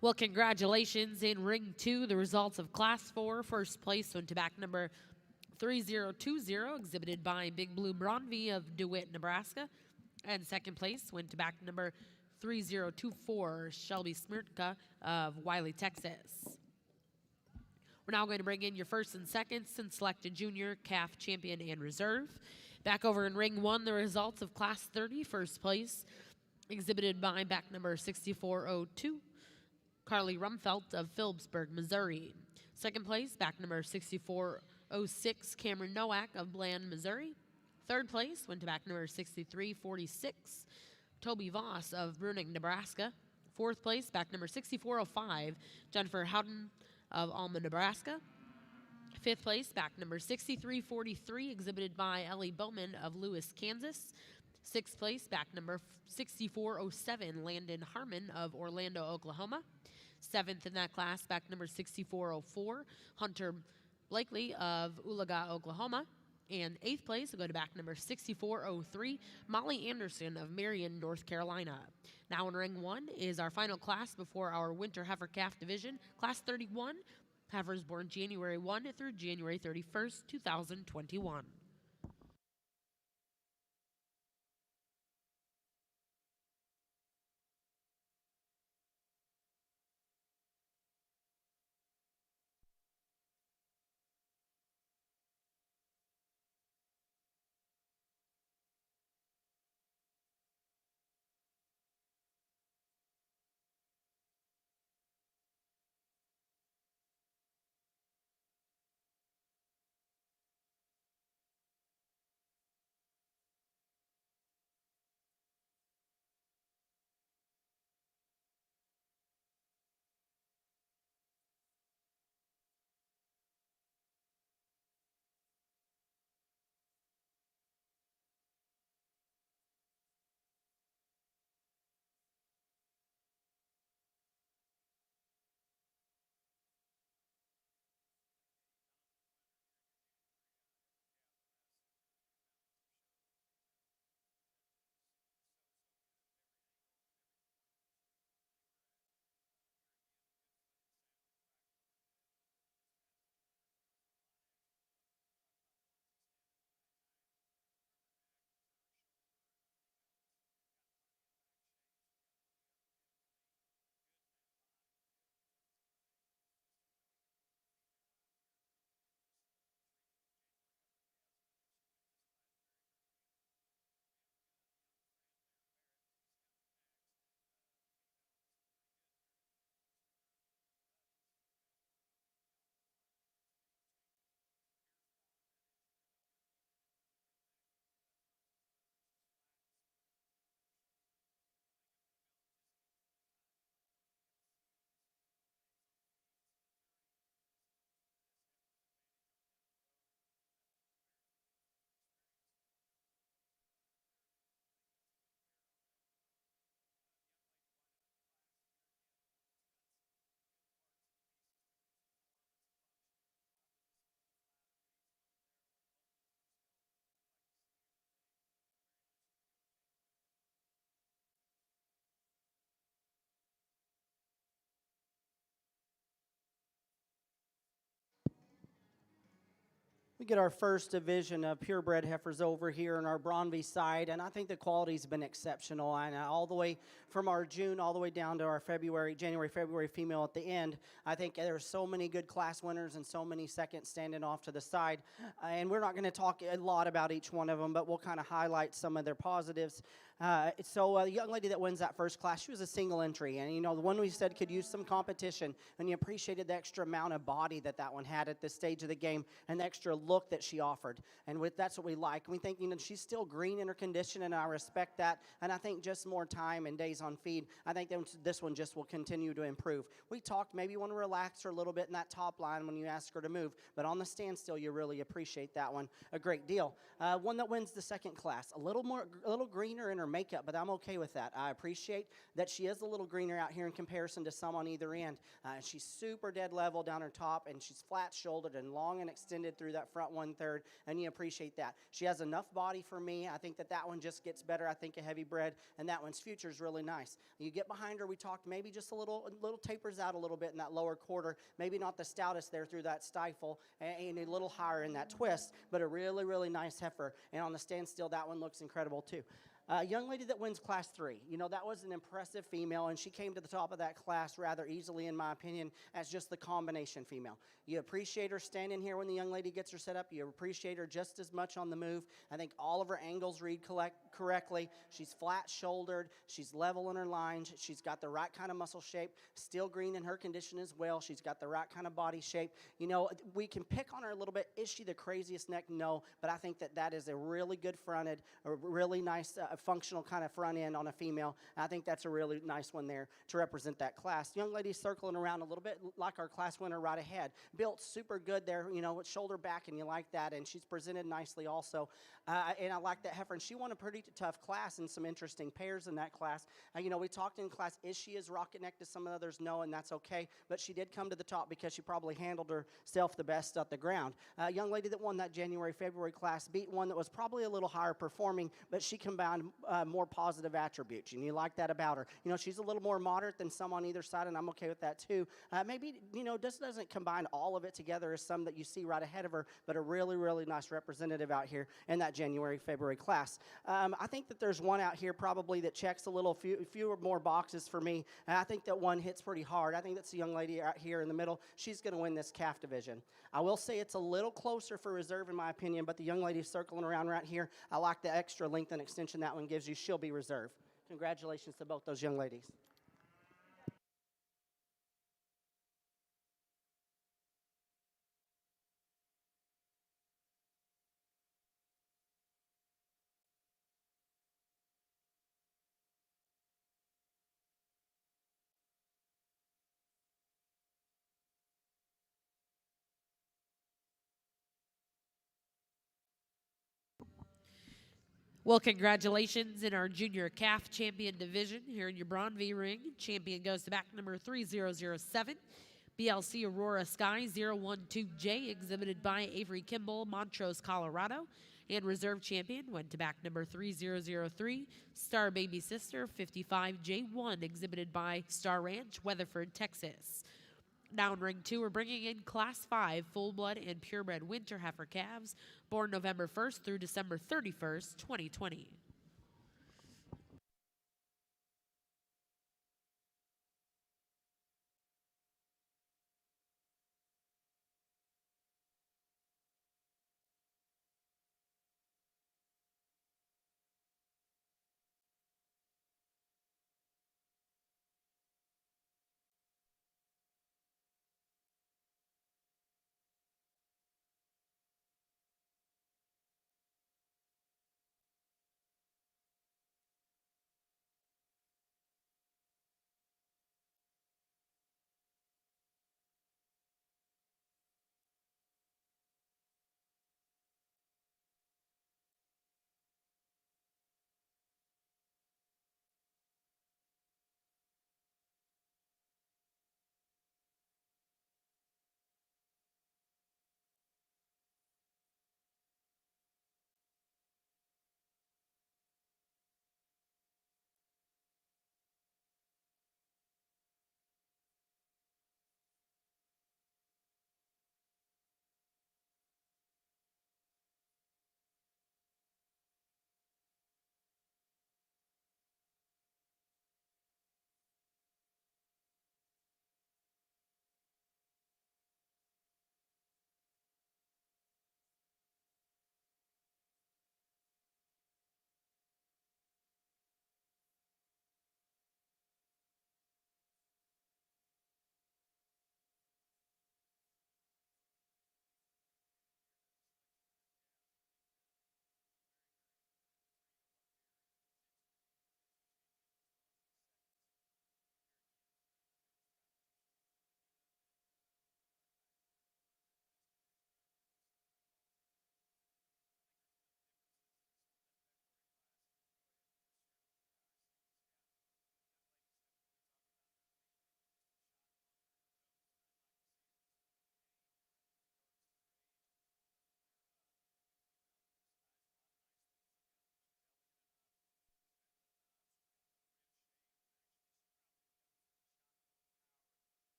Well, congratulations in Ring 2. The results of Class 4. First place went to back number 3020, exhibited by Big Blue Braunvieh of DeWitt, Nebraska. And second place went to back number 3024, Shelby Smirtka of Wiley, Texas. We're now going to bring in your first and seconds and select a junior, calf, champion, and reserve. Back over in Ring 1, the results of Class 30, first place, exhibited by back number 6402, Carly Rumfelt of Phillipsburg, Missouri. Second place, back number 6406, Cameron Nowak of Bland, Missouri. Third place went to back number 6346, Toby Voss of Bruning, Nebraska. Fourth place, back number 6405, Jennifer Howden of Alma, Nebraska. Fifth place, back number 6343, exhibited by Ellie Bowman of Lewis, Kansas. Sixth place, back number 6407, Landon Harmon of Orlando, Oklahoma. Seventh in that class, back number 6404, Hunter Blakely of Oolaga, Oklahoma. And eighth place will go to back number 6403, Molly Anderson of Marion, North Carolina. Now in Ring 1 is our final class before our Winter Heifer Calf Division, Class 31, heifers born January 1 through January 31st, 2021. We get our first division of purebred heifers over here on our Braunvieh side, and I think the quality's been exceptional. And all the way from our June all the way down to our January, February female at the end, I think there's so many good class winners and so many seconds standing off to the side. And we're not going to talk a lot about each one of them, but we'll kind of highlight some of their positives. The young lady that wins that first class, she was a single entry, and you know, the one we said could use some competition, and you appreciated the extra amount of body that one had at this stage of the game, and the extra look that she offered, and that's what we like. We think, you know, she's still green in her condition, and I respect that, and I think just more time and days on feed, I think this one just will continue to improve. We talked maybe you want to relax her a little bit in that top line when you ask her to move, but on the standstill, you really appreciate that one a great deal. One that wins the second class, a little greener in her makeup, but I'm okay with that. I appreciate that she is a little greener out here in comparison to some on either end. She's super dead level down her top, and she's flat-shouldered and long and extended through that front 1/3, and you appreciate that. She has enough body for me. I think that one just gets better, I think, a heavy bred, and that one's future is really nice. You get behind her, we talked maybe just a little tapers out a little bit in that lower quarter, maybe not the stoutest there through that stifle, and a little higher in that twist, but a really, really nice heifer, and on the standstill, that one looks incredible too. Young lady that wins class 3. You know, that was an impressive female, and she came to the top of that class rather easily, in my opinion, as just the combination female. You appreciate her standing here when the young lady gets her set up. You appreciate her just as much on the move. I think all of her angles read correctly. She's flat-shouldered. She's level in her lines. She's got the right kind of muscle shape. Still green in her condition as well. She's got the right kind of body shape. You know, we can pick on her a little bit. Is she the craziest neck? No, but I think that is a really good fronted, a really nice functional kind of front end on a female. I think that's a really nice one there to represent that class. Young lady circling around a little bit like our class winner right ahead. Built super good there, you know, with shoulder back, and you like that, and she's presented nicely also. And I like that heifer, and she won a pretty tough class and some interesting pairs in that class. You know, we talked in class, is she as rocket neck as some others? No, and that's okay, but she did come to the top because she probably handled herself the best at the ground. Young lady that won that January, February class beat one that was probably a little higher performing, but she combined more positive attributes, and you like that about her. You know, she's a little more moderate than some on either side, and I'm okay with that too. Maybe, you know, just doesn't combine all of it together as some that you see right ahead of her, but a really, really nice representative out here in that January, February class. I think that there's one out here probably that checks a little fewer more boxes for me, and I think that one hits pretty hard. I think that's the young lady out here in the middle. She's going to win this calf division. I will say it's a little closer for reserve in my opinion, but the young lady circling around right here, I like the extra length and extension that one gives you. She'll be reserved. Congratulations to both those young ladies. Well, congratulations in our junior calf champion division here in your Braunvieh ring. Champion goes to back number 3007, BLC Aurora Sky 012J, exhibited by Avery Kimball, Montrose, Colorado. And reserve champion went to back number 3003, Star Baby Sister 55J1, exhibited by Star Ranch, Weatherford, Texas. Now in ring 2, we're bringing in Class 5 full-blood and purebred winter heifer calves, born November 1st through December 31st, 2020.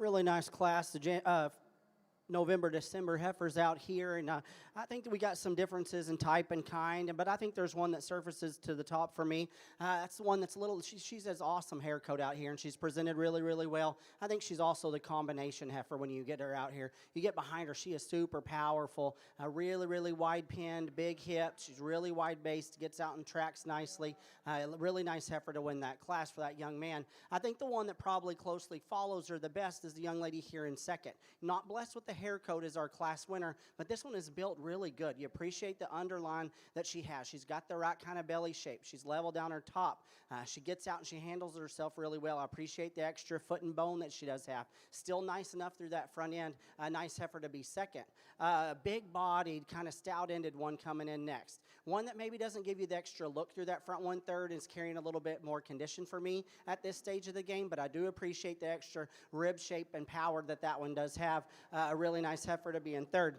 Really nice class. November, December heifers out here, and I think that we got some differences in type and kind, but I think there's one that surfaces to the top for me. That's the one that's a little, she has awesome hair coat out here, and she's presented really, really well. I think she's also the combination heifer when you get her out here. You get behind her, she is super powerful, really, really wide pinned, big hips. She's really wide based, gets out and tracks nicely. Really nice heifer to win that class for that young man. I think the one that probably closely follows her the best is the young lady here in second. Not blessed with the hair coat as our class winner, but this one is built really good. You appreciate the underline that she has. She's got the right kind of belly shape. She's level down her top. She gets out and she handles herself really well. I appreciate the extra foot and bone that she does have. Still nice enough through that front end. A nice heifer to be second. Big-bodied, kind of stout-ended one coming in next. One that maybe doesn't give you the extra look through that front 1/3 is carrying a little bit more condition for me at this stage of the game, but I do appreciate the extra rib shape and power that one does have. A really nice heifer to be in third.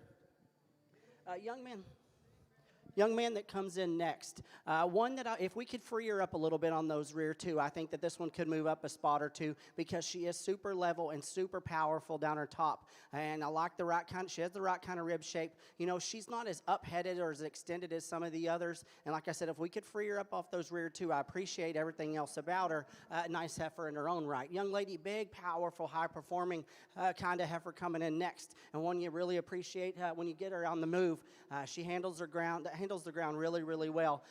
Young man that comes in next. One that if we could free her up a little bit on those rear two, I think that this one could move up a spot or two because she is super level and super powerful down her top. And I like the right kind, she has the right kind of rib shape. You know, she's not as up-headed or as extended as some of the others. And like I said, if we could free her up off those rear two, I appreciate everything else about her. Nice heifer in her own right. Young lady, big, powerful, high-performing kind of heifer coming in next. And one you really appreciate when you get her on the move. She handles the ground really, really well.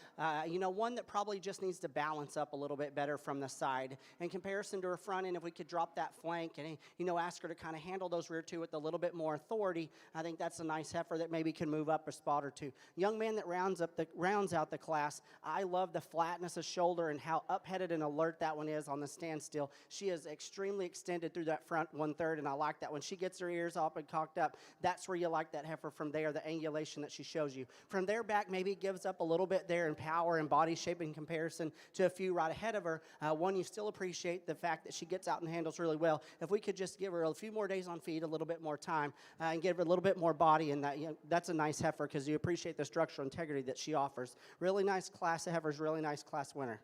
You know, one that probably just needs to balance up a little bit better from the side. In comparison to her front end, if we could drop that flank and, you know, ask her to kind of handle those rear two with a little bit more authority, I think that's a nice heifer that maybe can move up a spot or two. Young man that rounds out the class, I love the flatness of shoulder and how up-headed and alert that one is on the standstill. She is extremely extended through that front 1/3, and I like that. When she gets her ears up and cocked up, that's where you like that heifer from there, the angulation that she shows you. From there back, maybe gives up a little bit there in power and body shape in comparison to a few right ahead of her. One, you still appreciate the fact that she gets out and handles really well. If we could just give her a few more days on feed, a little bit more time, and give her a little bit more body, and that, you know, that's a nice heifer because you appreciate the structural integrity that she offers. Really nice class of heifers, really nice class winner.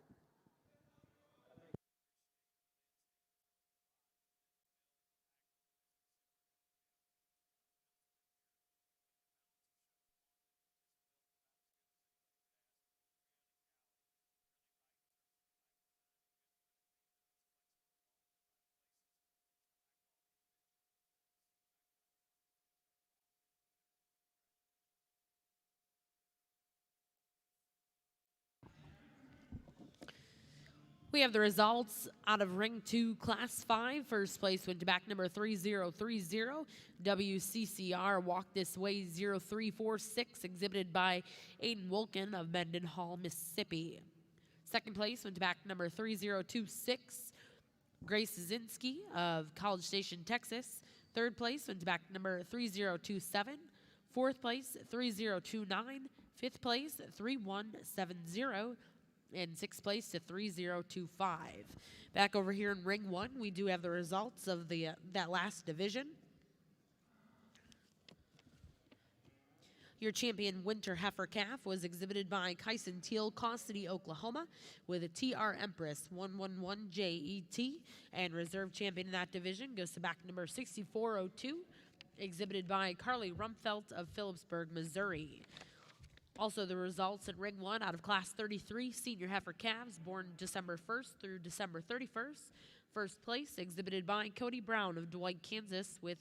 We have the results out of Ring 2, Class 5. First place went to back number 3030. WCCR Walk This Way 0346, exhibited by Aiden Wilkin of Mendenhall, Mississippi. Second place went to back number 3026, Grace Zinski of College Station, Texas. Third place went to back number 3027. Fourth place, 3029. Fifth place, 3170. And sixth place to 3025. Back over here in Ring 1, we do have the results of that last division. Your champion winter heifer calf was exhibited by Kyson Teal, Caw City, Oklahoma, with a TR Empress 111JET. And reserve champion in that division goes to back number 6402, exhibited by Carly Rumpfelt of Phillipsburg, Missouri. Also, the results in Ring 1 out of Class 33, senior heifer calves, born December 1st through December 31st. First place, exhibited by Cody Brown of Dwight, Kansas, with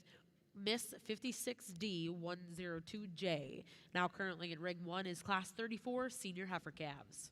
Miss 56D102J. Now currently in Ring 1 is Class 34, senior heifer calves.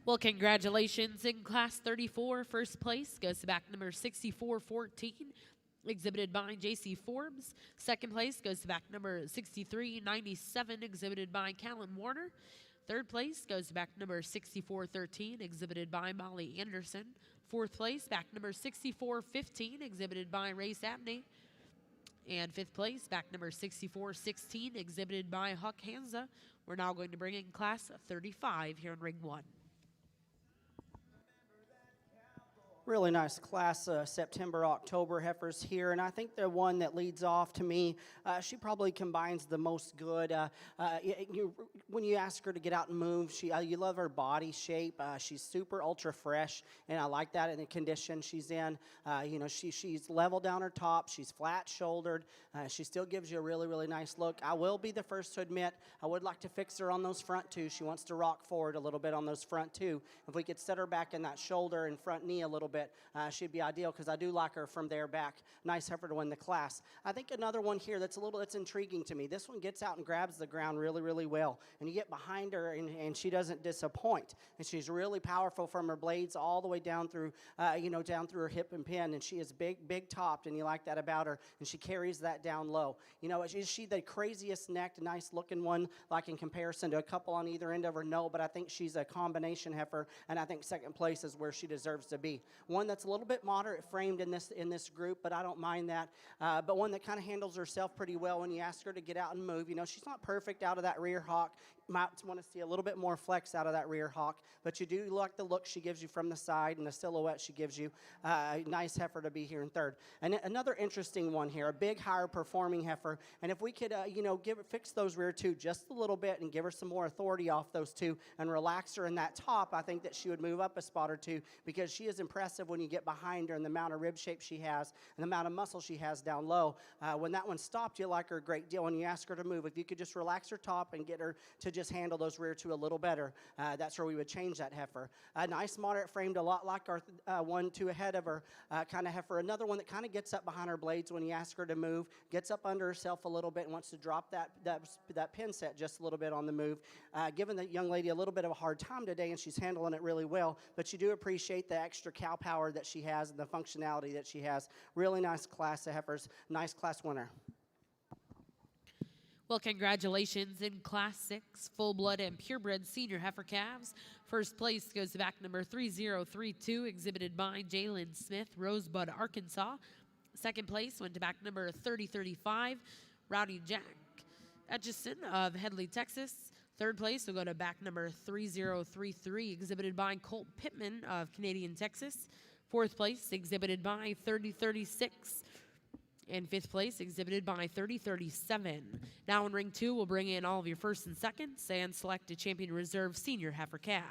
Well, congratulations in Class 34. First place goes to back number 6414, exhibited by J.C. Forbes. Second place goes to back number 6397, exhibited by Callan Warner. Third place goes to back number 6413, exhibited by Molly Anderson. Fourth place, back number 6415, exhibited by Ray Abney. And fifth place, back number 6416, exhibited by Huck Hansa. We're now going to bring in Class 35 here in Ring 1. Really nice class, September, October heifers here, and I think the one that leads off to me, she probably combines the most good. When you ask her to get out and move, you love her body shape. She's super ultra fresh, and I like that in the condition she's in. She's level down her top. She's flat shouldered. She still gives you a really, really nice look. I will be the first to admit I would like to fix her on those front two. She wants to rock forward a little bit on those front two. If we could set her back in that shoulder and front knee a little bit, she'd be ideal because I do like her from there back. Nice heifer to win the class. I think another one here that's intriguing to me. This one gets out and grabs the ground really, really well. And you get behind her and she doesn't disappoint. And she's really powerful from her blades all the way down through, down through her hip and pin. And she is big topped, and you like that about her. And she carries that down low. Is she the craziest necked, nice looking one, like in comparison to a couple on either end of her? No, but I think she's a combination heifer, and I think second place is where she deserves to be. One that's a little bit moderate framed in this group, but I don't mind that. But one that kind of handles herself pretty well when you ask her to get out and move. She's not perfect out of that rear hock. You might want to see a little bit more flex out of that rear hock, but you do like the look she gives you from the side and the silhouette she gives you. Nice heifer to be here in third. And another interesting one here, a big, higher performing heifer. And if we could, fix those rear two just a little bit and give her some more authority off those two and relax her in that top, I think that she would move up a spot or two, because she is impressive when you get behind her and the amount of rib shape she has and the amount of muscle she has down low. When that one stopped, you like her a great deal. When you ask her to move, if you could just relax her top and get her to just handle those rear two a little better, that's where we would change that heifer. A nice moderate framed, a lot like our 1-2 ahead of her kind of heifer. Another one that kind of gets up behind her blades when you ask her to move, gets up under herself a little bit and wants to drop that pin set just a little bit on the move. Giving the young lady a little bit of a hard time today, and she's handling it really well, but you do appreciate the extra cow power that she has and the functionality that she has. Really nice class of heifers. Nice class winner. Well, congratulations in Class 6, full-blood and purebred senior heifer calves. First place goes to back number 3032, exhibited by Jalen Smith, Rosebud, Arkansas. Second place went to back number 3035, Rowdy Jack Etchison of Headley, Texas. Third place will go to back number 3033, exhibited by Colt Pittman of Canadian, Texas. Fourth place, exhibited by 3036. And fifth place, exhibited by 3037. Now in Ring 2, we'll bring in all of your first and seconds and select a champion reserve senior heifer calf.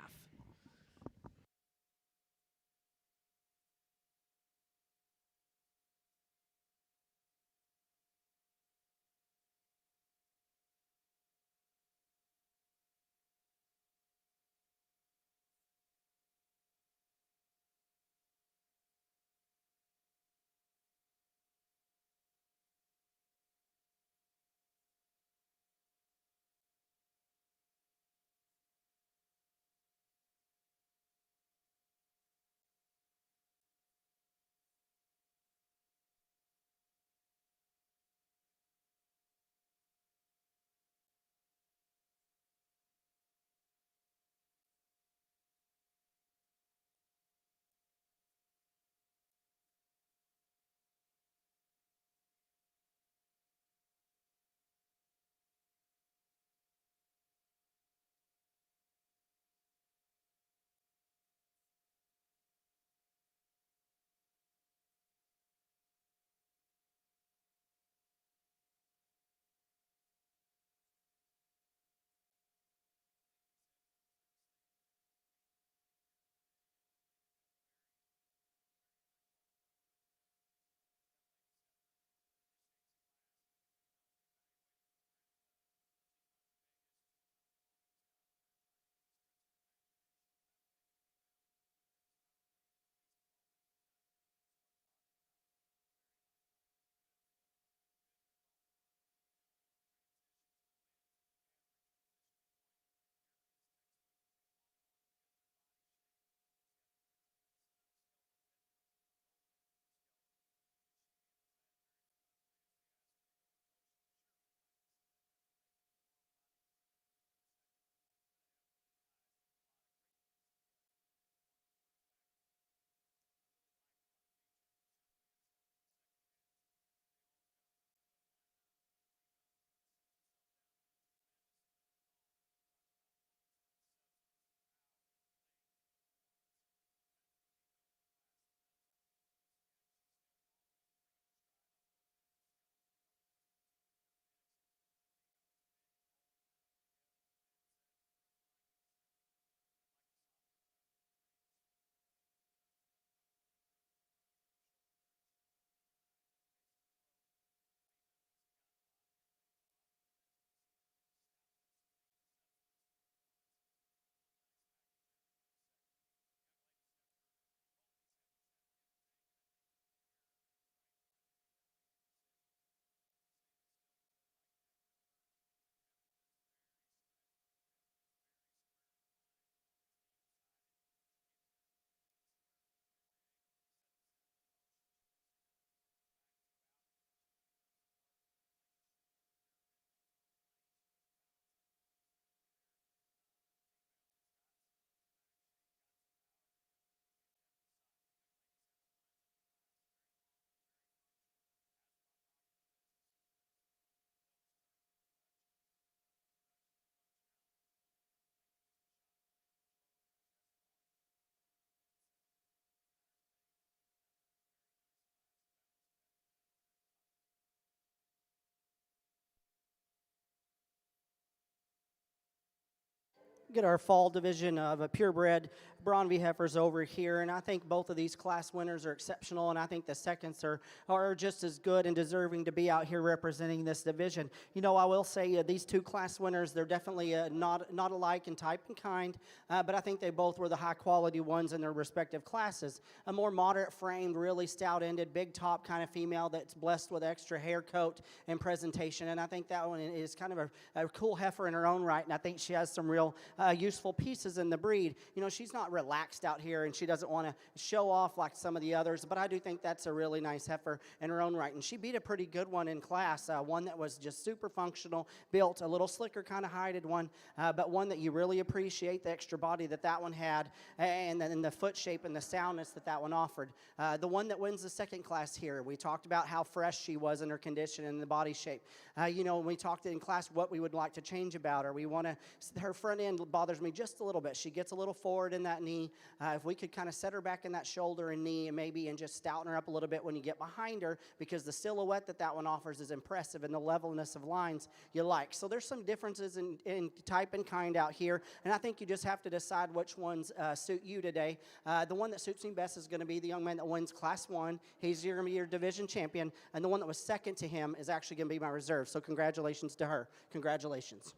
Get our fall division of a purebred Braunvieh heifers over here, and I think both of these class winners are exceptional, and I think the seconds are just as good and deserving to be out here representing this division. You know, I will say these two class winners, they're definitely not alike in type and kind, but I think they both were the high-quality ones in their respective classes. A more moderate-framed, really stout-ended, big-top kind of female that's blessed with extra hair coat and presentation, and I think that one is kind of a cool heifer in her own right, and I think she has some real useful pieces in the breed. You know, she's not relaxed out here, and she doesn't want to show off like some of the others, but I do think that's a really nice heifer in her own right, and she beat a pretty good one in class, one that was just super functional, built, a little slicker kind of hided one, but one that you really appreciate the extra body that one had, and then the foot shape and the soundness that one offered. The one that wins the second class here, we talked about how fresh she was in her condition and the body shape. You know, when we talked in class what we would like to change about her, we want to, her front end bothers me just a little bit. She gets a little forward in that knee. If we could kind of set her back in that shoulder and knee and maybe just stouten her up a little bit when you get behind her, because the silhouette that one offers is impressive and the levelness of lines you like. So there's some differences in type and kind out here, and I think you just have to decide which ones suit you today. The one that suits me best is going to be the young man that wins Class 1. He's going to be your division champion, and the one that was second to him is actually going to be my reserve. So congratulations to her. Congratulations.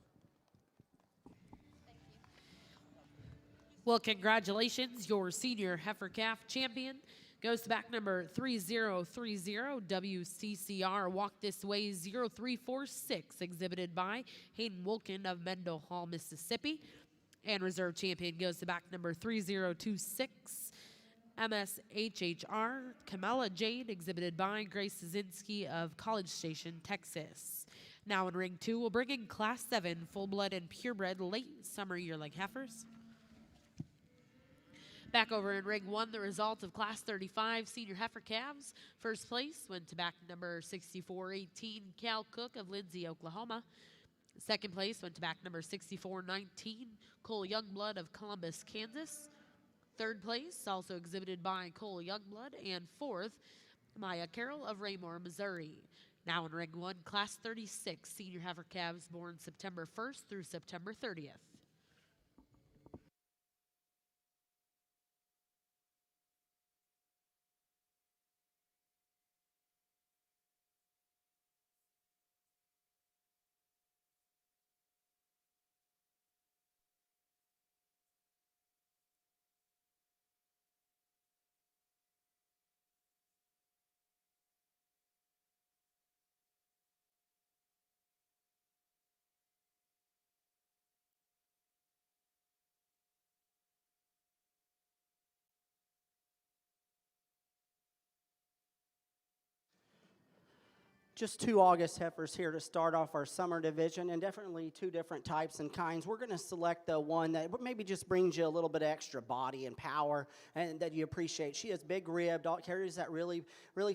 Well, congratulations. Your senior heifer calf champion goes to back number 3030 WCCR Walk This Way 0346, exhibited by Hayden Wilkin of Mendel Hall, Mississippi. And reserve champion goes to back number 3026 MSHHR Kamala Jade, exhibited by Grace Szynski of College Station, Texas. Now in ring 2, we'll bring in Class 7 full-blood and purebred late summer yearling heifers. Back over in ring 1, the result of Class 35 senior heifer calves. First place went to back number 6418 Cal Cook of Lindsay, Oklahoma. Second place went to back number 6419 Cole Youngblood of Columbus, Kansas. Third place, also exhibited by Cole Youngblood. And fourth, Maya Carroll of Raymore, Missouri. Now in ring 1, Class 36 senior heifer calves born September 1st through September 30th. Just two August heifers here to start off our summer division, and definitely two different types and kinds. We're going to select the one that maybe just brings you a little bit of extra body and power and that you appreciate. She is big ribbed, carries that really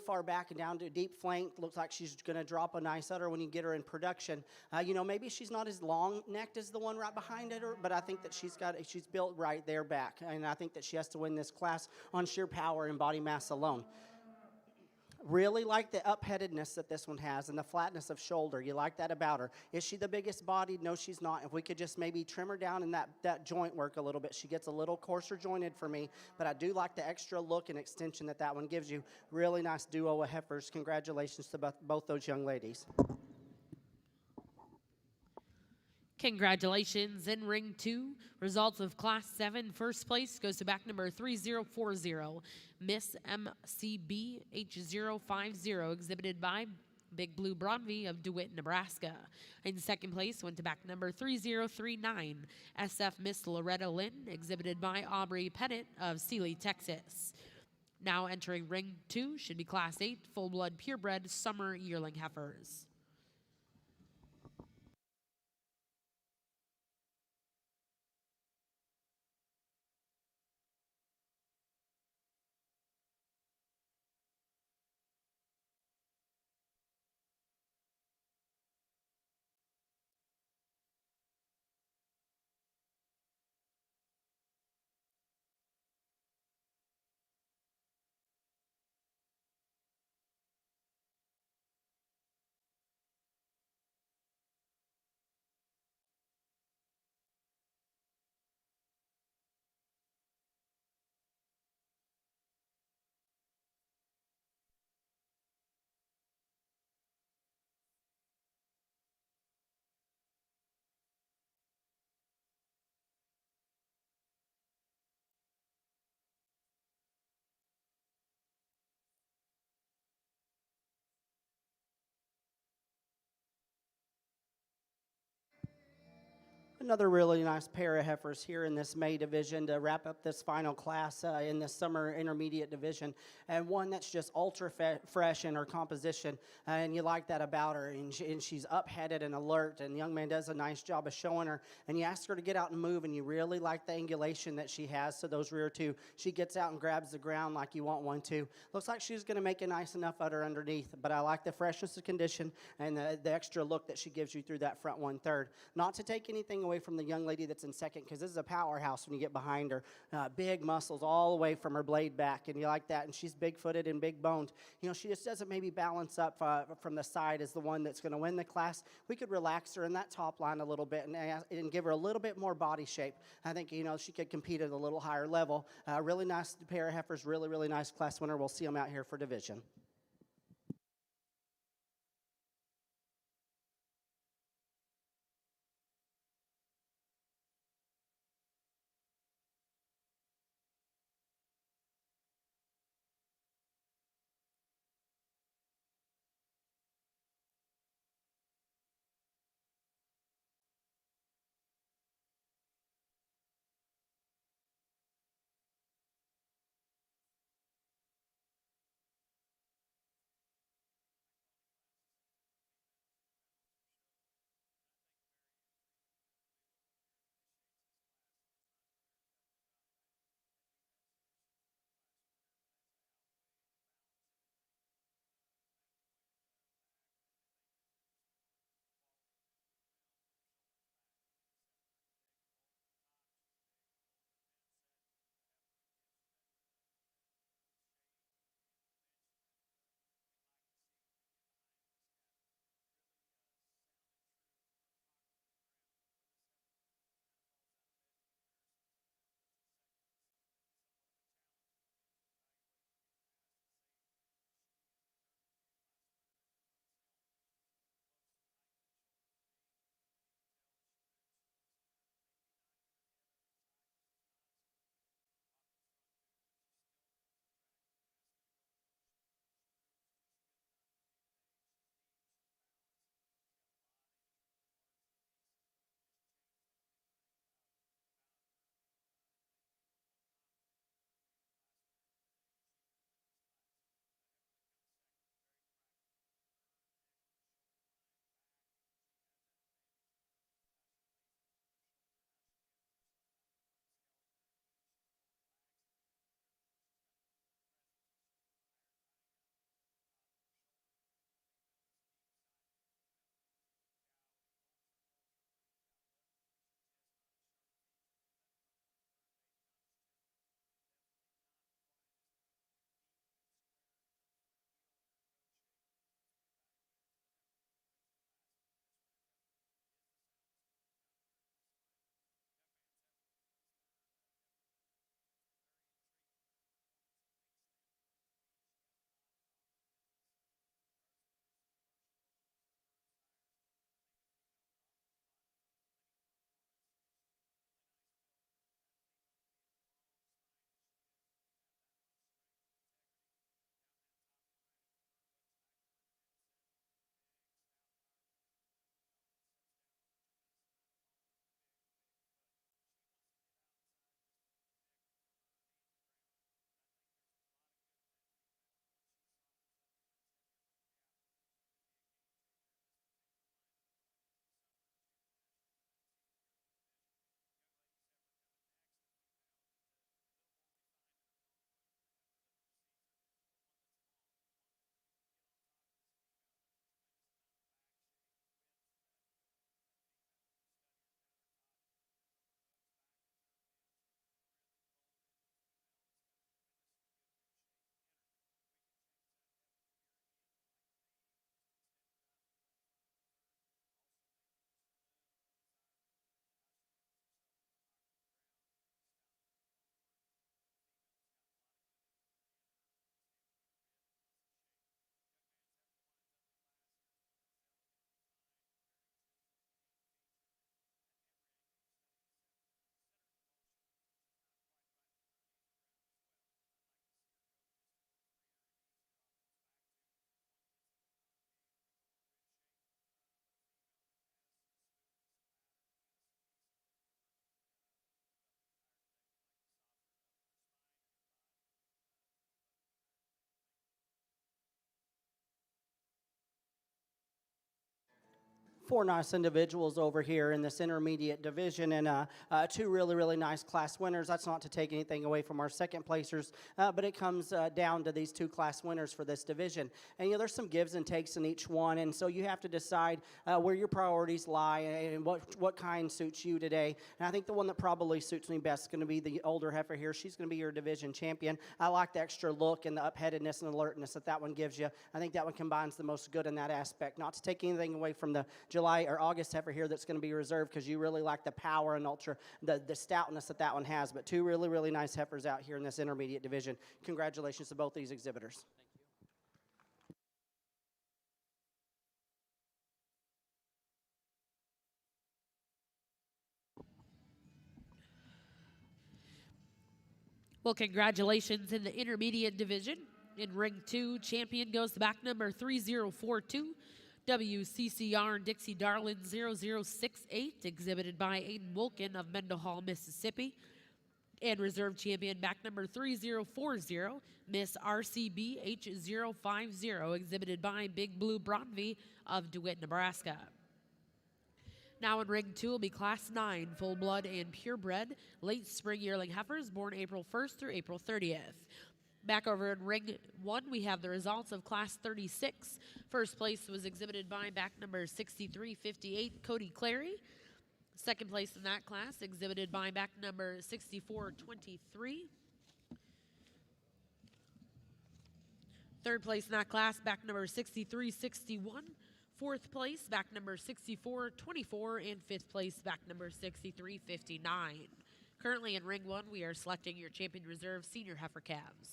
far back and down to deep flank. Looks like she's going to drop a nice udder when you get her in production. You know, maybe she's not as long necked as the one right behind it, but I think that she's built right there back, and I think that she has to win this class on sheer power and body mass alone. Really like the up-headedness that this one has and the flatness of shoulder. You like that about her. Is she the biggest bodied? No, she's not. If we could just maybe trim her down in that joint work a little bit, she gets a little coarser jointed for me, but I do like the extra look and extension that one gives you. Really nice duo of heifers. Congratulations to both those young ladies. Congratulations. In ring 2, results of Class 7. First place goes to back number 3040, Miss MCB H050, exhibited by Big Blue Braunvieh of DeWitt, Nebraska. In second place went to back number 3039, SF Miss Loretta Lynn, exhibited by Aubrey Pettit of Sealy, Texas. Now entering ring 2 should be Class 8 full-blood purebred summer yearling heifers. Another really nice pair of heifers here in this May division to wrap up this final class in the summer intermediate division, and one that's just ultra fresh in her composition, and you like that about her, and she's up-headed and alert, and the young man does a nice job of showing her, and you ask her to get out and move, and you really like the angulation that she has, so those rear two, she gets out and grabs the ground like you want one to. Looks like she's going to make a nice enough udder underneath, but I like the freshness of condition and the extra look that she gives you through that front 1/3. Not to take anything away from the young lady that's in second, because this is a powerhouse when you get behind her. Big muscles all the way from her blade back, and you like that, and she's big-footed and big-boned. You know, she just doesn't maybe balance up from the side as the one that's going to win the class. We could relax her in that top line a little bit and give her a little bit more body shape. I think, you know, she could compete at a little higher level. Really nice pair of heifers, really, really nice class winner. We'll see them out here for division. four nice individuals over here in this intermediate division, and two really nice class winners. That's not to take anything away from our second placers, but it comes down to these two class winners for this division. And there's some gives and takes in each one, and so you have to decide where your priorities lie and what kind suits you today. And I think the one that probably suits me best is going to be the older heifer here. She's going to be your division champion. I like the extra look and the upheadedness and alertness that one gives you. I think that one combines the most good in that aspect. Not to take anything away from the July or August heifer here that's going to be reserved, because you really like the power and the stoutness that one has. But two really nice heifers out here in this intermediate division. Congratulations to both these exhibitors. Well, congratulations in the intermediate division. In ring 2, champion goes to back number 3042, WCCR Dixie Darlin 0068, exhibited by Aiden Wolkin of Mendenhall, Mississippi. And reserve champion back number 3040, Miss RCB H050, exhibited by Big Blue Braunvieh of DeWitt, Nebraska. Now in ring 2 will be Class 9, full blood and purebred, late spring yearling heifers born April 1st through April 30th. Back over in ring 1, we have the results of Class 36. First place was exhibited by back number 6358, Cody Clary. Second place in that class, exhibited by back number 6423. Third place in that class, back number 6361. Fourth place, back number 6424. And fifth place, back number 6359. Currently in ring 1, we are selecting your champion reserve senior heifer calves.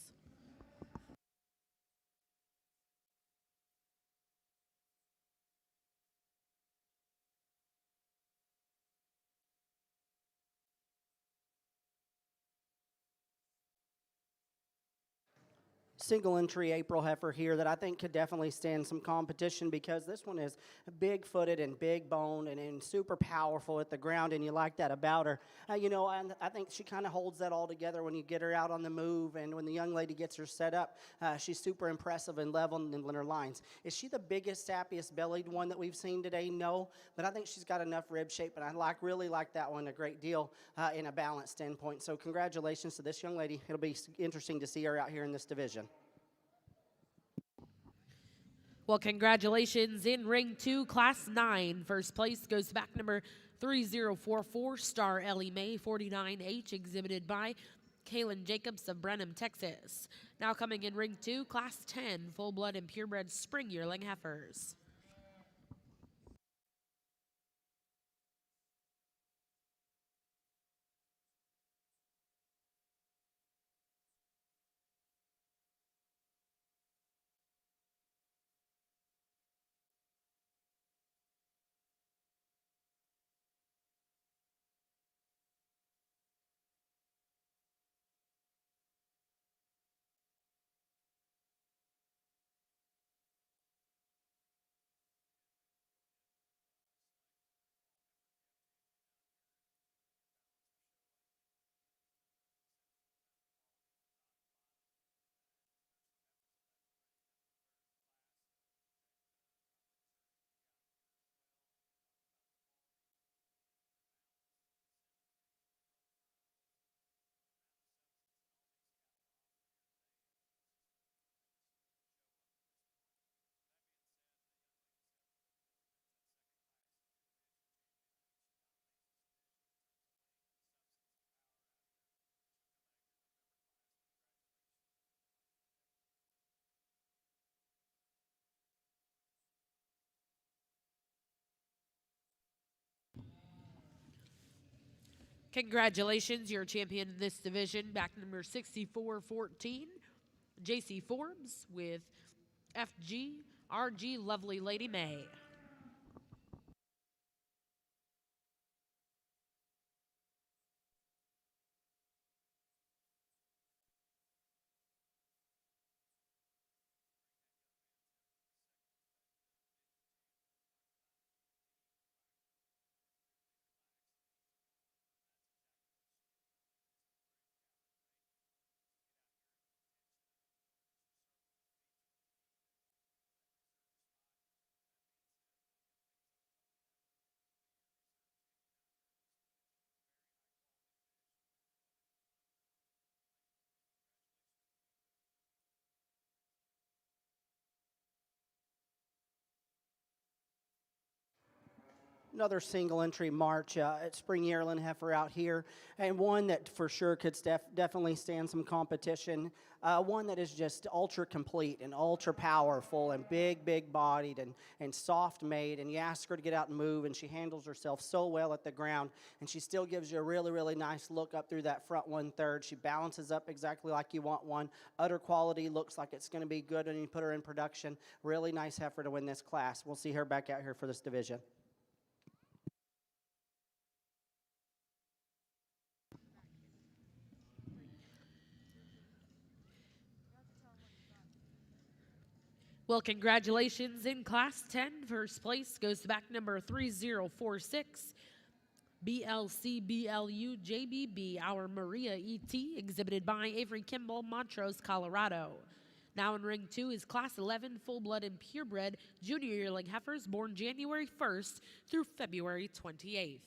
Single entry April heifer here that I think could definitely stand some competition, because this one is big footed and big boned and super powerful at the ground, and you like that about her. And I think she kind of holds that all together when you get her out on the move, and when the young lady gets her set up, she's super impressive and level in her lines. Is she the biggest, sappiest bellied one that we've seen today? No, but I think she's got enough rib shape, and I really like that one a great deal in a balance standpoint. So congratulations to this young lady. It'll be interesting to see her out here in this division. Well, congratulations in ring 2, Class 9. First place goes to back number 3044, Star Ellie Mae 49H, exhibited by Kaylin Jacobs of Brenham, Texas. Now coming in ring 2, Class 10, full blood and purebred spring yearling heifers. Congratulations, your champion in this division, back number 6414, JC Forbes with FG RG Lovely Lady May. Another single entry March at spring yearling heifer out here, and one that for sure could definitely stand some competition. One that is just ultra complete and ultra powerful and big bodied and soft made, and you ask her to get out and move and she handles herself so well at the ground, and she still gives you a really nice look up through that front 1/3. She balances up exactly like you want one. Udder quality looks like it's going to be good when you put her in production. Really nice heifer to win this class. We'll see her back out here for this division. Well, congratulations in Class 10. First place goes to back number 3046, BLCBLU JBB, our Maria ET, exhibited by Avery Kimball, Montrose, Colorado. Now in ring 2 is Class 11 full-blood and purebred junior yearling heifers born January 1st through February 28th.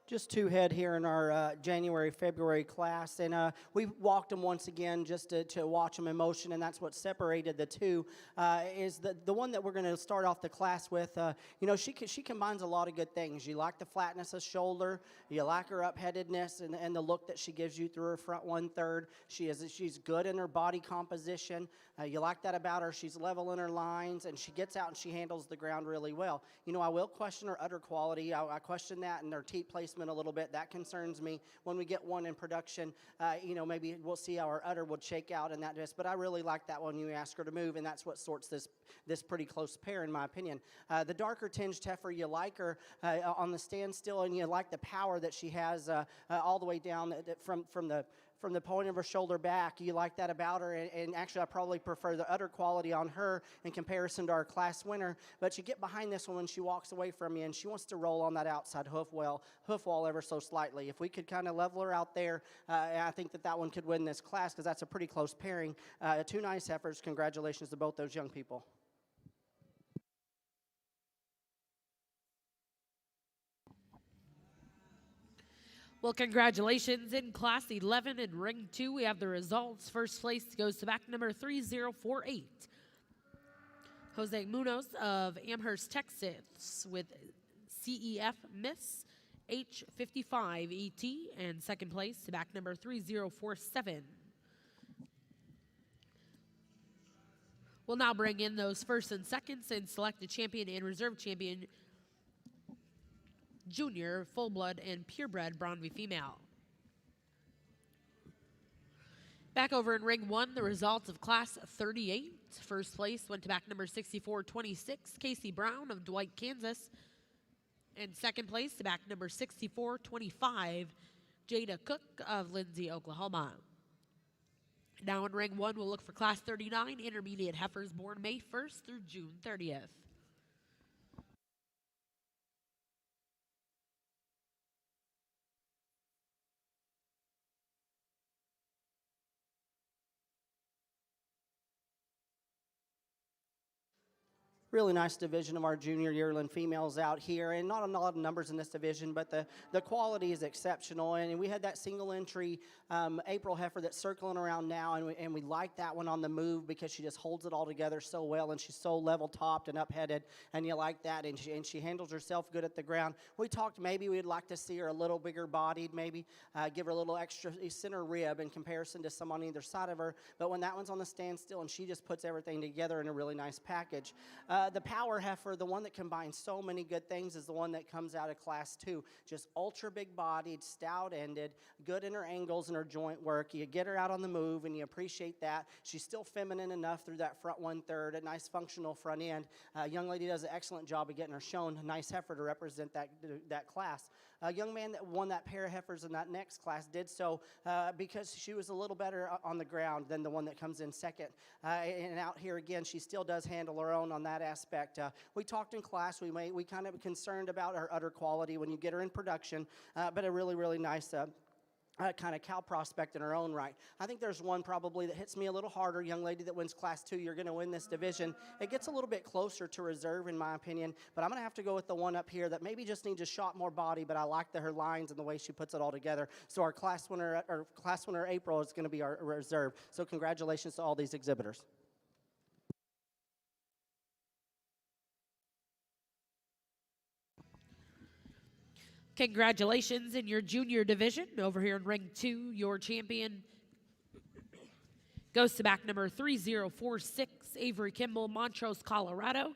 Just two head here in our January, February class, and we walked them once again just to watch them in motion, and that's what separated the two. Is the one that we're going to start off the class with? She combines a lot of good things. You like the flatness of shoulder, you like her upheadedness, and the look that she gives you through her front 1/3. She's good in her body composition. You like that about her. She's level in her lines, and she gets out and she handles the ground really well. I will question her udder quality. I question that and her teat placement a little bit. That concerns me. When we get one in production, maybe we'll see how our udder would shake out in that dress. But I really like that one. You ask her to move, and that's what sorts this pretty close pair, in my opinion. The darker tinged heifer, you like her on the standstill, and you like the power that she has all the way down from the point of her shoulder back. You like that about her, and actually I probably prefer the udder quality on her in comparison to our class winner. But you get behind this one when she walks away from you, and she wants to roll on that outside hoof wall ever so slightly. If we could kind of level her out there, I think that one could win this class, because that's a pretty close pairing. Two nice heifers. Congratulations to both those young people. Well, congratulations in Class 11 in Ring 2. We have the results. First place goes to back number 3048, Jose Munoz of Amherst, Texas, with CEF Miss H55 ET. And second place to back number 3047, We'll now bring in those first and seconds and select the champion and reserve champion, junior, full blood, and purebred Braunvieh female. Back over in ring 1, the results of class 38. First place went to back number 6426, Casey Brown of Dwight, Kansas. And second place to back number 6425, Jada Cook of Lindsay, Oklahoma. Now in ring 1, we'll look for class 39 intermediate heifers born May 1st through June 30th. Really nice division of our junior yearling females out here, and not a lot of numbers in this division, but the quality is exceptional. And we had that single entry April heifer that's circling around now, and we like that one on the move because she just holds it all together so well, and she's so level topped and up-headed, and you like that, and she handles herself good at the ground. We talked maybe we'd like to see her a little bigger bodied, maybe give her a little extra center rib in comparison to someone on either side of her, but when that one's on the standstill and she just puts everything together in a really nice package. The power heifer, the one that combines so many good things, is the one that comes out of class 2. Just ultra big bodied, stout ended, good in her angles and her joint work. You get her out on the move and you appreciate that. She's still feminine enough through that front 1/3, a nice functional front end. Young lady does an excellent job of getting her shown. A nice heifer to represent that class. A young man that won that pair of heifers in that next class did so because she was a little better on the ground than the one that comes in second. And out here again, she still does handle her own on that aspect. We talked in class. We kind of concerned about her udder quality when you get her in production, but a really, really nice kind of cow prospect in her own right. I think there's one probably that hits me a little harder. Young lady that wins class 2, you're going to win this division. It gets a little bit closer to reserve in my opinion, but I'm going to have to go with the one up here that maybe just needs a shot more body, but I like her lines and the way she puts it all together. So our class winner April is going to be our reserve. So congratulations to all these exhibitors. Congratulations in your junior division. Over here in ring 2, your champion goes to back number 3046, Avery Kimball, Montrose, Colorado.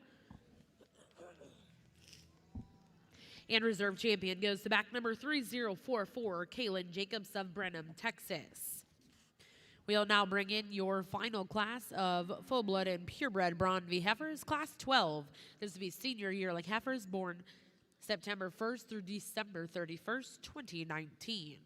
And reserve champion goes to back number 3044, Kaylin Jacobs of Brenham, Texas. We'll now bring in your final class of full-blood and purebred Braunvieh heifers, class 12. This will be senior yearling heifers born September 1st through December 31st, 2019.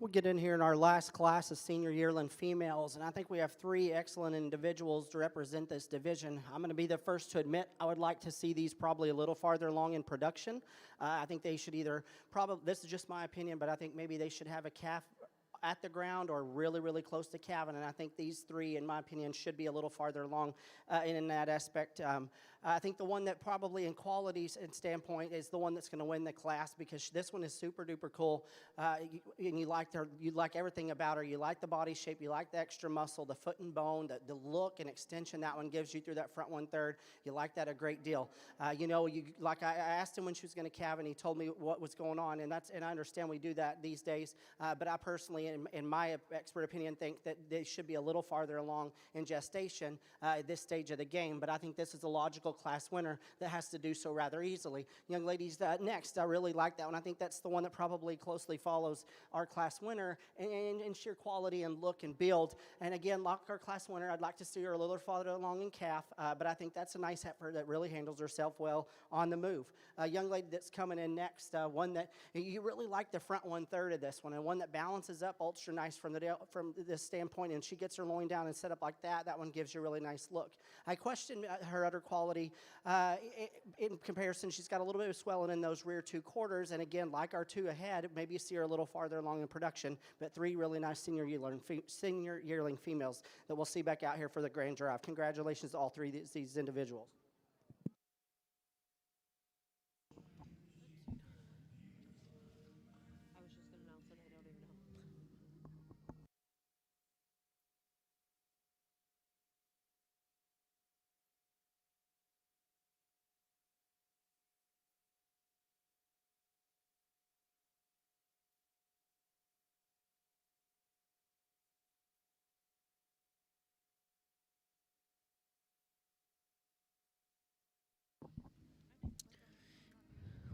We'll get in here in our last class of senior yearling females, and I think we have three excellent individuals to represent this division. I'm going to be the first to admit I would like to see these probably a little farther along in production. I think they should either, probably, this is just my opinion, but I think maybe they should have a calf at the ground or really, really close to calving, and I think these three, in my opinion, should be a little farther along in that aspect. I think the one that probably in qualities and standpoint is the one that's going to win the class, because this one is super duper cool, and you like everything about her. You like the body shape, you like the extra muscle, the foot and bone, the look and extension that one gives you through that front 1/3. You like that a great deal. Like I asked him when she was going to calve, and he told me what was going on, and I understand we do that these days, but I personally, in my expert opinion, think that they should be a little farther along in gestation at this stage of the game. But I think this is a logical class winner that has to do so rather easily. Young ladies, next, I really like that one. I think that's the one that probably closely follows our class winner in sheer quality and look and build. And again, like our class winner, I'd like to see her a little farther along in calf, but I think that's a nice heifer that really handles herself well on the move. A young lady that's coming in next, one that you really like the front 1/3 of this one, and one that balances up ultra nice from this standpoint, and she gets her loin down and set up like that. That one gives you a really nice look. I question her udder quality in comparison. She's got a little bit of swelling in those rear 2 quarters, and again, like our 2 ahead, maybe you see her a little farther along in production, but 3 really nice senior yearling females that we'll see back out here for the grand draft. Congratulations to all 3 of these individuals. I was just going to announce it. I don't even know.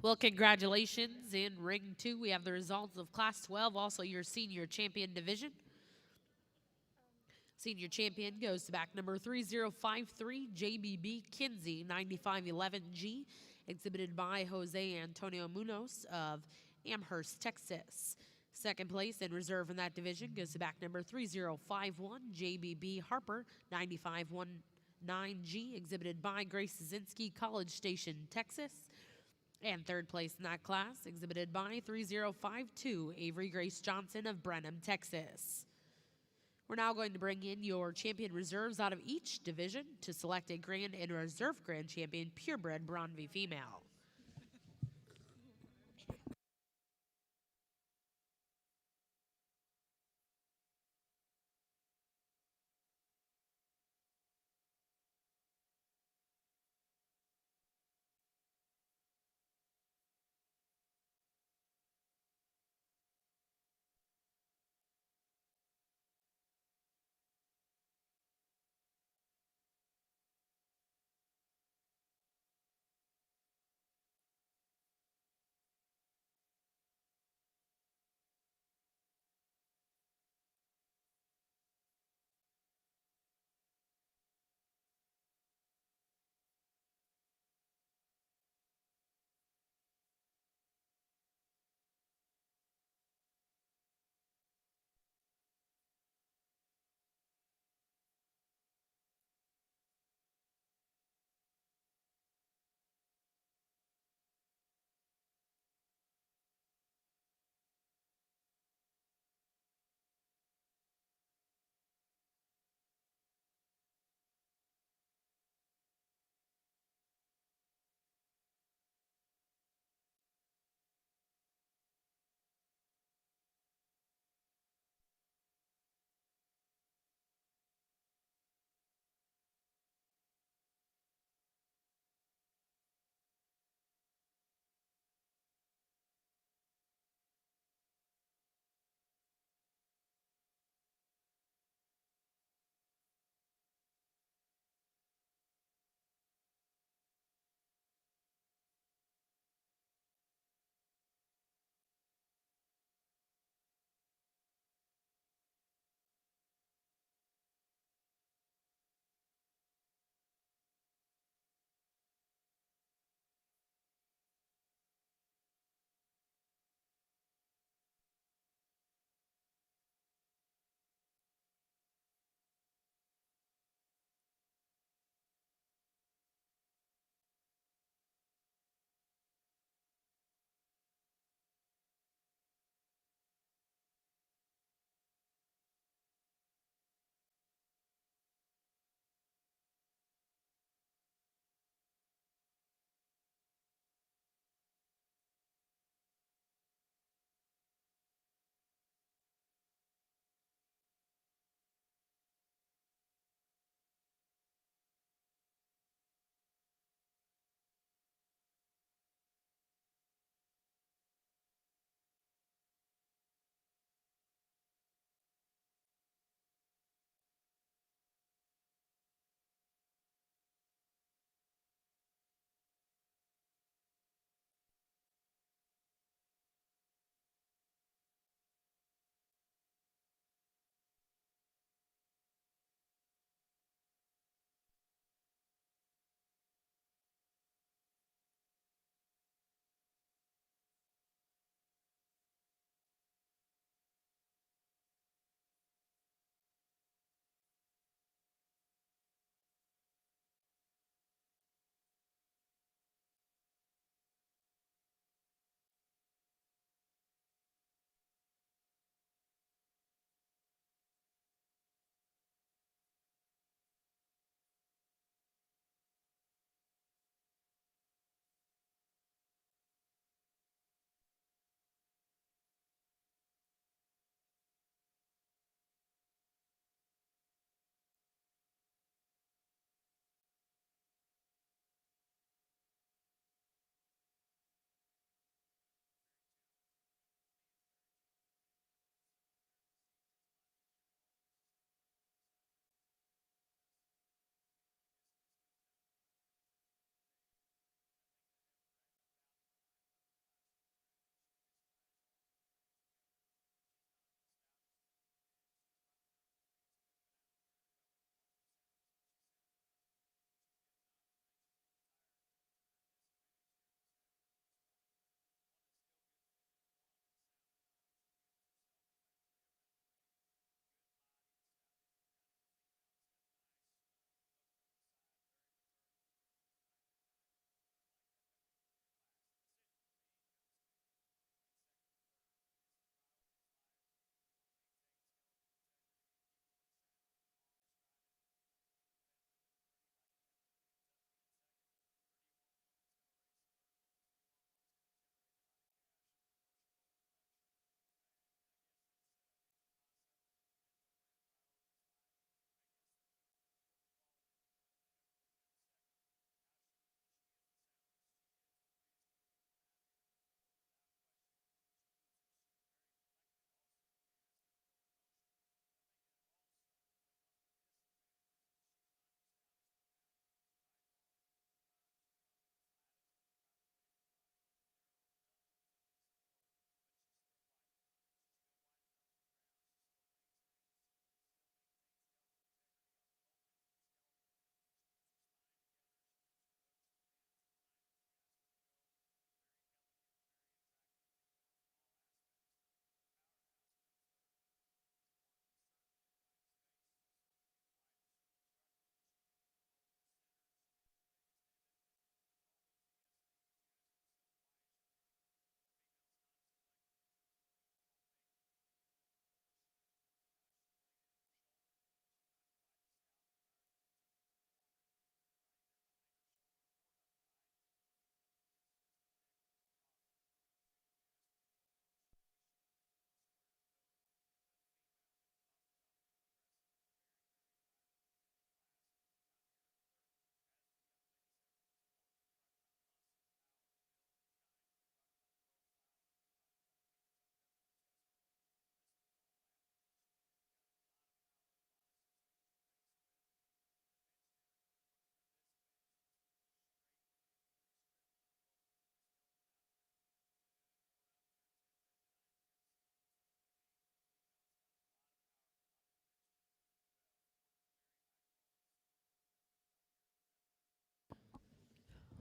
Well, congratulations. In ring 2, we have the results of Class 12, also your senior champion division. Senior champion goes to back number 3053, JBB Kinsey, 9511G, exhibited by Jose Antonio Munoz of Amherst, Texas. Second place in reserve in that division goes to back number 3051, JBB Harper, 9519G, exhibited by Grace Zazinski, College Station, Texas. And third place in that class, exhibited by 3052, Avery Grace Johnson of Brenham, Texas. We're now going to bring in your champion reserves out of each division to select a grand and reserve grand champion, Purebred Braunvieh female.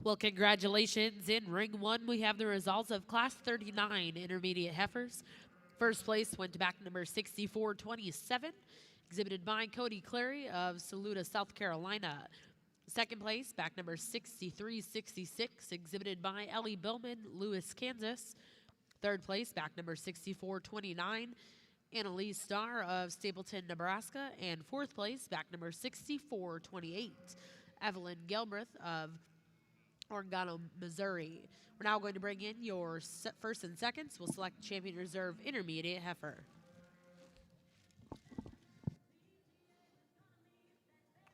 Well, congratulations. In ring one, we have the results of Class 39 intermediate heifers. First place went to back number 6427, exhibited by Cody Clary of Saluda, South Carolina. Second place, back number 6366, exhibited by Ellie Billman, Lewis, Kansas. Third place, back number 6429, Annalise Starr of Stapleton, Nebraska. And fourth place, back number 6428, Evelyn Gelbreth of Orangano, Missouri. We're now going to bring in your first and seconds. We'll select champion reserve intermediate heifer.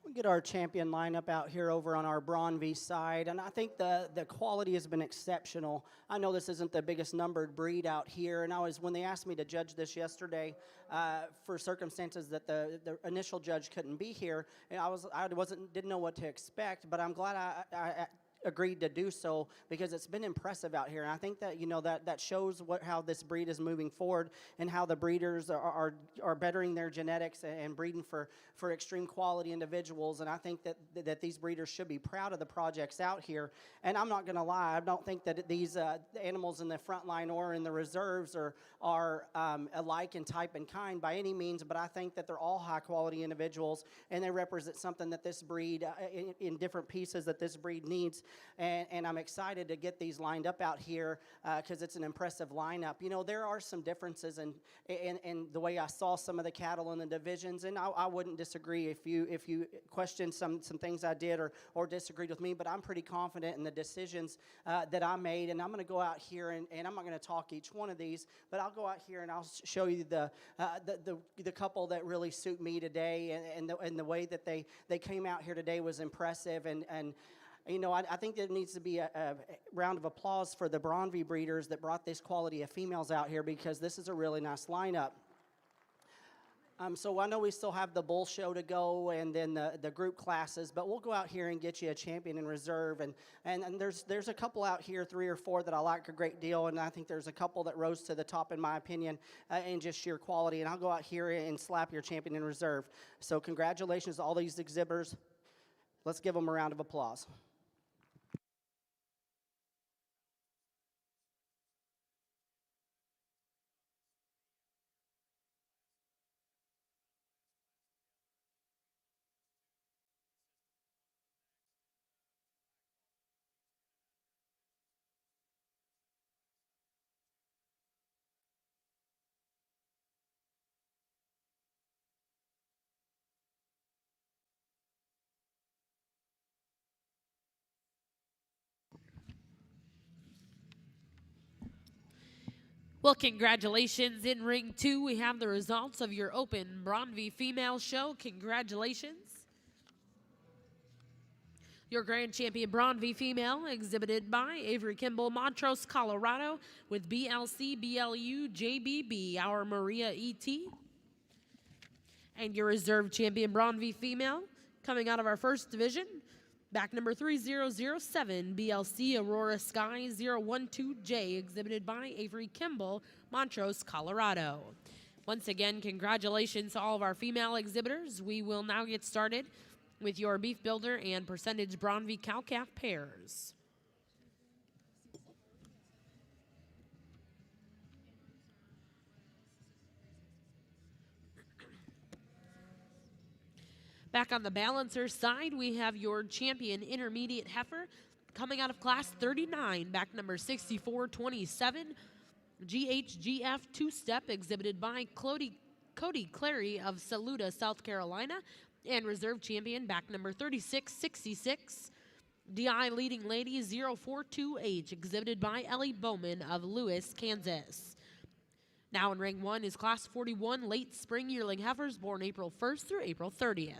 We get our champion lineup out here over on our Braunvieh side, and I think the quality has been exceptional. I know this isn't the biggest numbered breed out here, and when they asked me to judge this yesterday, for circumstances that the initial judge couldn't be here, and didn't know what to expect, but I'm glad I agreed to do so because it's been impressive out here. And I think that that shows how this breed is moving forward and how the breeders are bettering their genetics and breeding for extreme quality individuals. And I think that these breeders should be proud of the projects out here. And I'm not going to lie, I don't think that these animals in the front line or in the reserves are alike in type and kind by any means, but I think that they're all high quality individuals and they represent something that this breed in different pieces that this breed needs. And I'm excited to get these lined up out here because it's an impressive lineup. There are some differences in the way I saw some of the cattle in the divisions, and I wouldn't disagree if you question some things I did or disagreed with me, but I'm pretty confident in the decisions that I made, and I'm going to go out here and I'm not going to talk each one of these, but I'll go out here and I'll show you the couple that really suit me today, and the way that they came out here today was impressive, and I think there needs to be a round of applause for the Braunvieh breeders that brought this quality of females out here because this is a really nice lineup. So I know we still have the bull show to go and then the group classes, but we'll go out here and get you a champion in reserve. And there's a couple out here, 3 or 4, that I like a great deal, and I think there's a couple that rose to the top in my opinion in just sheer quality. And I'll go out here and slap your champion in reserve. So congratulations to all these exhibitors. Let's give them a round of applause. Well, congratulations. In ring 2, we have the results of your open Braunvieh female show. Congratulations. Your grand champion Braunvieh female, exhibited by Avery Kimball, Montrose, Colorado, with BLC, BLU, JBB, our Maria E.T. And your reserve champion Braunvieh female, coming out of our first division, back number 3007, BLC Aurora Sky 012J, exhibited by Avery Kimball, Montrose, Colorado. Once again, congratulations to all of our female exhibitors. We will now get started with your beef builder and percentage Braunvieh cow-calf pairs. Back on the balancer side, we have your champion intermediate heifer coming out of class 39, back number 6427, GHGF two-step, exhibited by Cody Clary of Saluda, South Carolina, and reserve champion back number 3666, DI leading lady 042H, exhibited by Ellie Bowman of Lewis, Kansas. Now in ring 1 is class 41 late spring yearling heifers born April 1st through April 30th.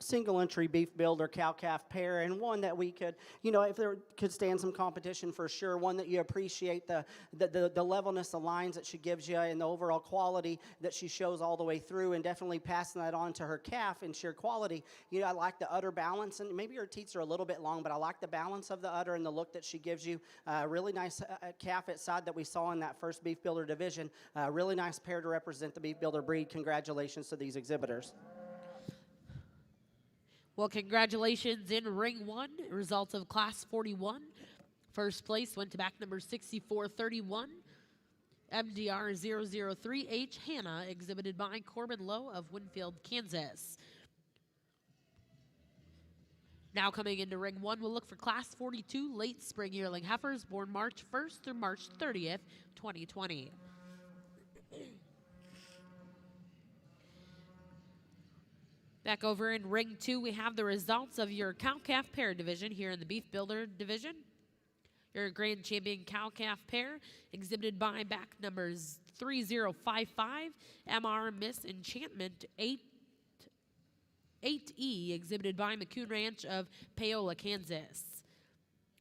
single entry beef builder cow-calf pair, and one that we could, if there could stand some competition for sure, one that you appreciate the levelness, the lines that she gives you, and the overall quality that she shows all the way through, and definitely passing that on to her calf in sheer quality. I like the udder balance, and maybe her teats are a little bit long, but I like the balance of the udder and the look that she gives you. Really nice calf at side that we saw in that first beef builder division. Really nice pair to represent the beef builder breed. Congratulations to these exhibitors. Well, congratulations in ring 1. Results of class 41. First place went to back number 6431. MDR 003H Hannah, exhibited by Corbin Lowe of Winfield, Kansas. Now coming into ring 1, we'll look for class 42 late spring yearling heifers born March 1st through March 30th, 2020. Back over in ring 2, we have the results of your cow-calf pair division here in the beef builder division. Your grand champion cow-calf pair, exhibited by back numbers 3055, MR Miss Enchantment 8E, exhibited by McCoon Ranch of Paola, Kansas.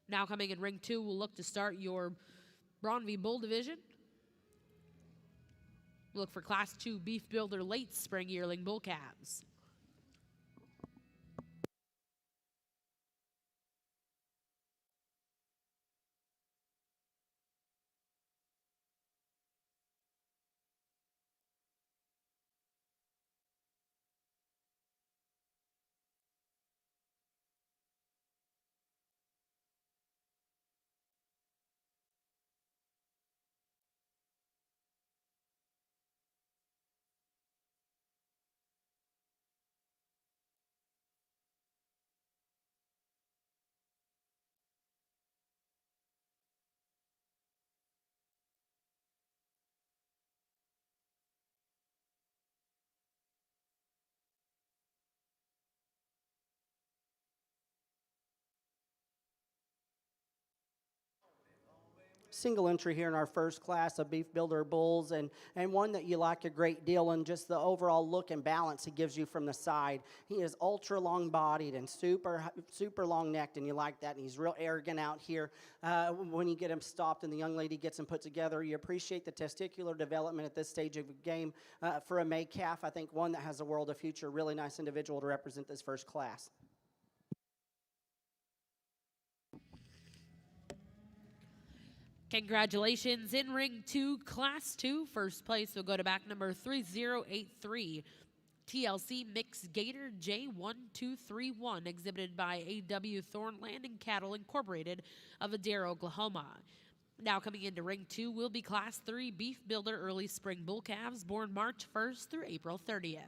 Now coming in ring 2, we'll look to start your Braunvieh Bull division. We'll look for class 2 beef builder late spring yearling bull calves. Single entry here in our first class of beef builder bulls, and one that you like a great deal, and just the overall look and balance he gives you from the side. He is ultra long bodied and super long necked, and you like that, and he's real arrogant out here. When you get him stopped and the young lady gets him put together, you appreciate the testicular development at this stage of the game. For a May calf, I think one that has a world of future. Really nice individual to represent this first class. Congratulations in ring 2, class 2. First place will go to back number 3083. TLC Mixed Gator J1231, exhibited by A.W. Thorn Land and Cattle Incorporated of Adair, Oklahoma. Now coming into ring 2 will be class 3 beef builder early spring bull calves born March 1st through April 30th.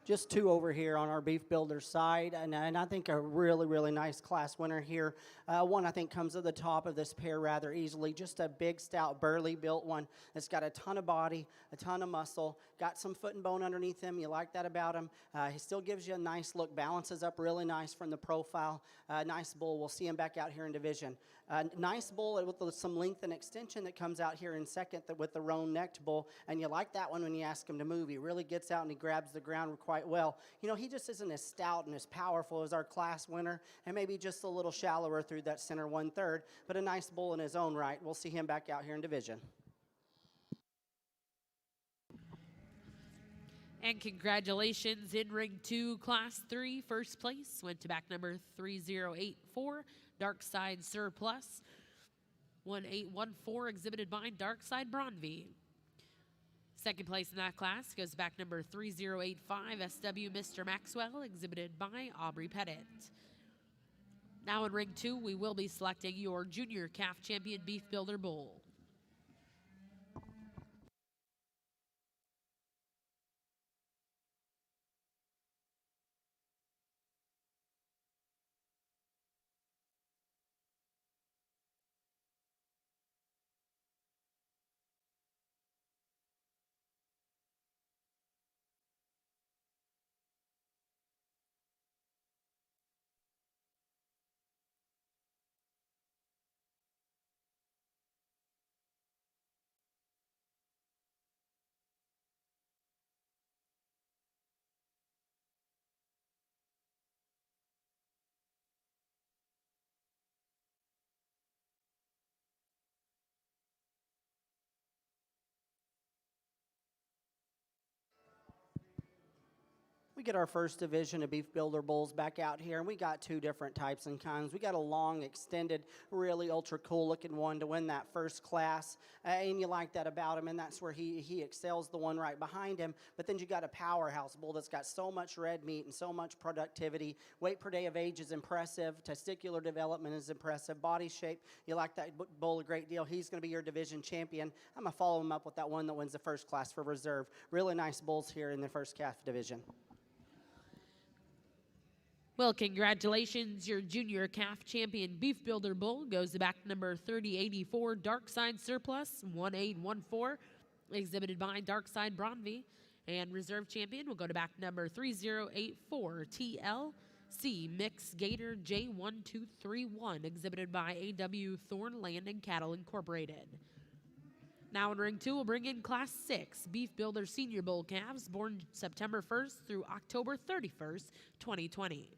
Just two over here on our beef builder side, and I think a really nice class winner here. One I think comes to the top of this pair rather easily. Just a big, stout, burly built one that's got a ton of body, a ton of muscle, got some foot and bone underneath him. You like that about him. He still gives you a nice look, balances up really nice from the profile. Nice bull. We'll see him back out here in division. Nice bull with some length and extension that comes out here in second with the roan-necked bull, and you like that one when you ask him to move. He really gets out and he grabs the ground quite quite well. You know, he just isn't as stout and as powerful as our class winner, and maybe just a little shallower through that center 1/3, but a nice bull in his own right. We'll see him back out here in division. And congratulations in ring 2, class 3, first place went to back number 3084, Darkside Surplus. 1814 exhibited by Darkside Braunvieh. Second place in that class goes back number 3085, SW Mr. Maxwell, exhibited by Aubrey Pettit. Now in ring 2, we will be selecting your junior calf champion beef builder bull. We get our first division of beef builder bulls back out here, and we got two different types and kinds. We got a long, extended, really ultra cool looking one to win that first class, and you like that about him, and that's where he excels the one right behind him. But then you got a powerhouse bull that's got so much red meat and so much productivity. Weight per day of age is impressive. Testicular development is impressive. Body shape, you like that bull a great deal. He's going to be your division champion. I'm going to follow him up with that one that wins the first class for reserve. Really nice bulls here in the first calf division. Well, congratulations. Your junior calf champion beef builder bull goes to back number 3084, Darkside Surplus, 1814, exhibited by Darkside Braunvieh. And reserve champion will go to back number 3084, TLC Mix Gator J1231, exhibited by AW Thorn Land and Cattle Incorporated. Now in ring 2, we'll bring in class 6 beef builder senior bull calves born September 1st through October 31st, 2020.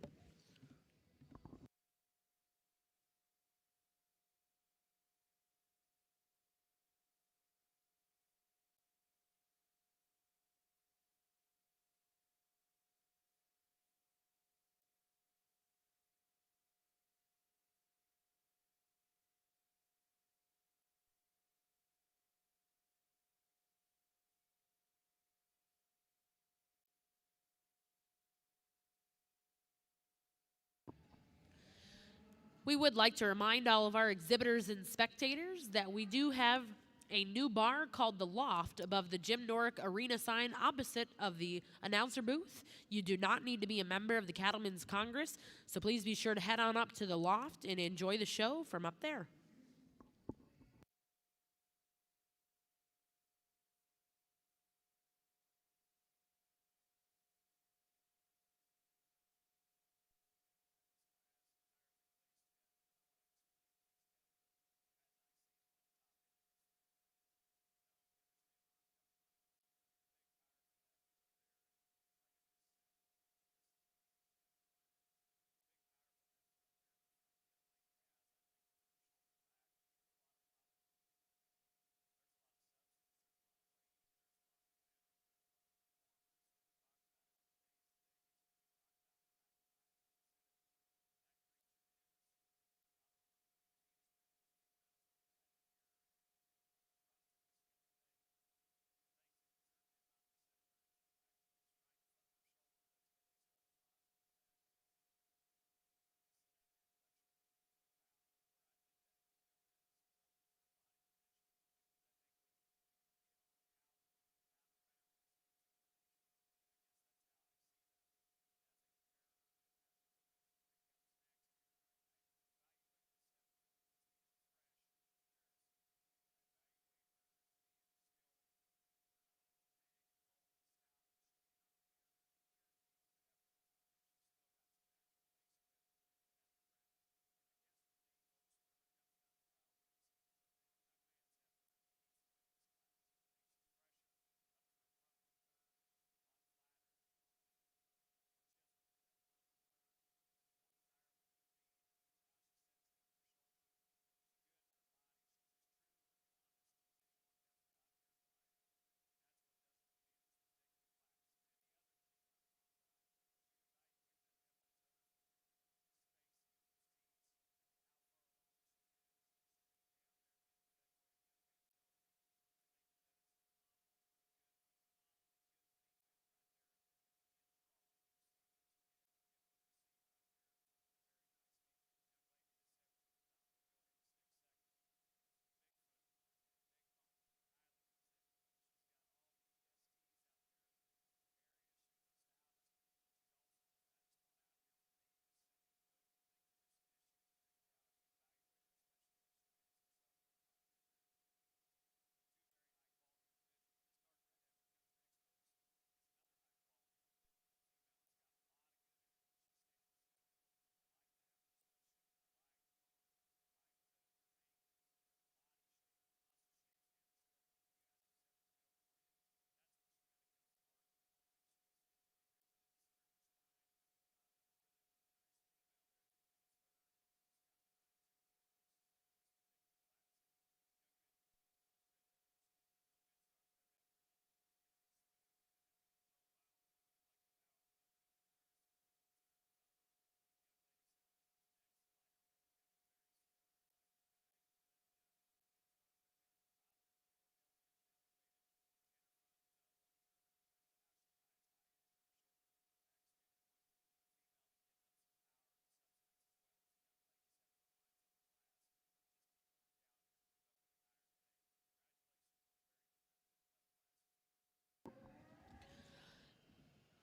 We would like to remind all of our exhibitors and spectators that we do have a new bar called The Loft above the Jim Norick Arena sign opposite of the announcer booth. You do not need to be a member of the Cattlemen's Congress, so please be sure to head on up to The Loft and enjoy the show from up there.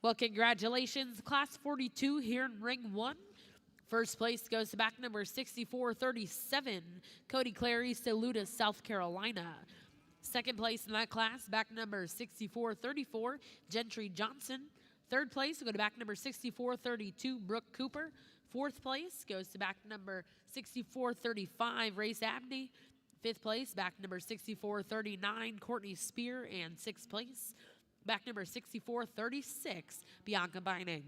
Well, congratulations, Class 42 here in Ring 1. First place goes to back number 6437, Cody Clary, Saluda, South Carolina. Second place in that class, back number 6434, Gentry Johnson. Third place will go to back number 6432, Brooke Cooper. Fourth place goes to back number 6435, Race Abney. Fifth place, back number 6439, Courtney Spear. And sixth place, back number 6436, Bianca Beining.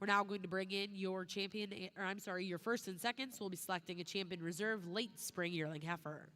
We're now going to bring in your champion, or I'm sorry, your first and seconds. We'll be selecting a champion reserve late spring yearling heifer.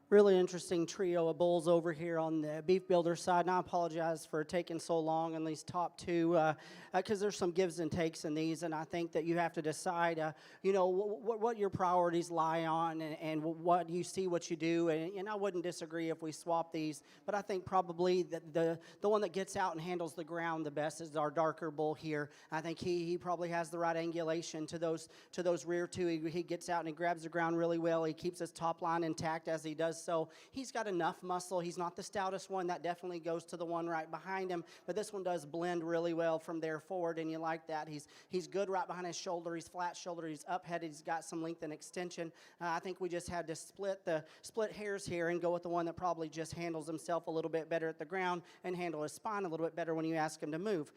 Really interesting trio of bulls over here on the beef builder side, and I apologize for taking so long on these top two, because there's some gives and takes in these, and I think that you have to decide, what your priorities lie on, and what you see, what you do, and I wouldn't disagree if we swap these, but I think probably the one that gets out and handles the ground the best is our darker bull here. I think he probably has the right angulation to those rear two. He gets out and he grabs the ground really well. He keeps his top line intact as he does so. He's got enough muscle. He's not the stoutest one. That definitely goes to the one right behind him. But this one does blend really well from there forward, and you like that. He's good right behind his shoulder. He's flat shoulder. He's up-headed. He's got some length and extension. I think we just had to split hairs here and go with the one that probably just handles himself a little bit better at the ground and handle his spine a little bit better when you ask him to move.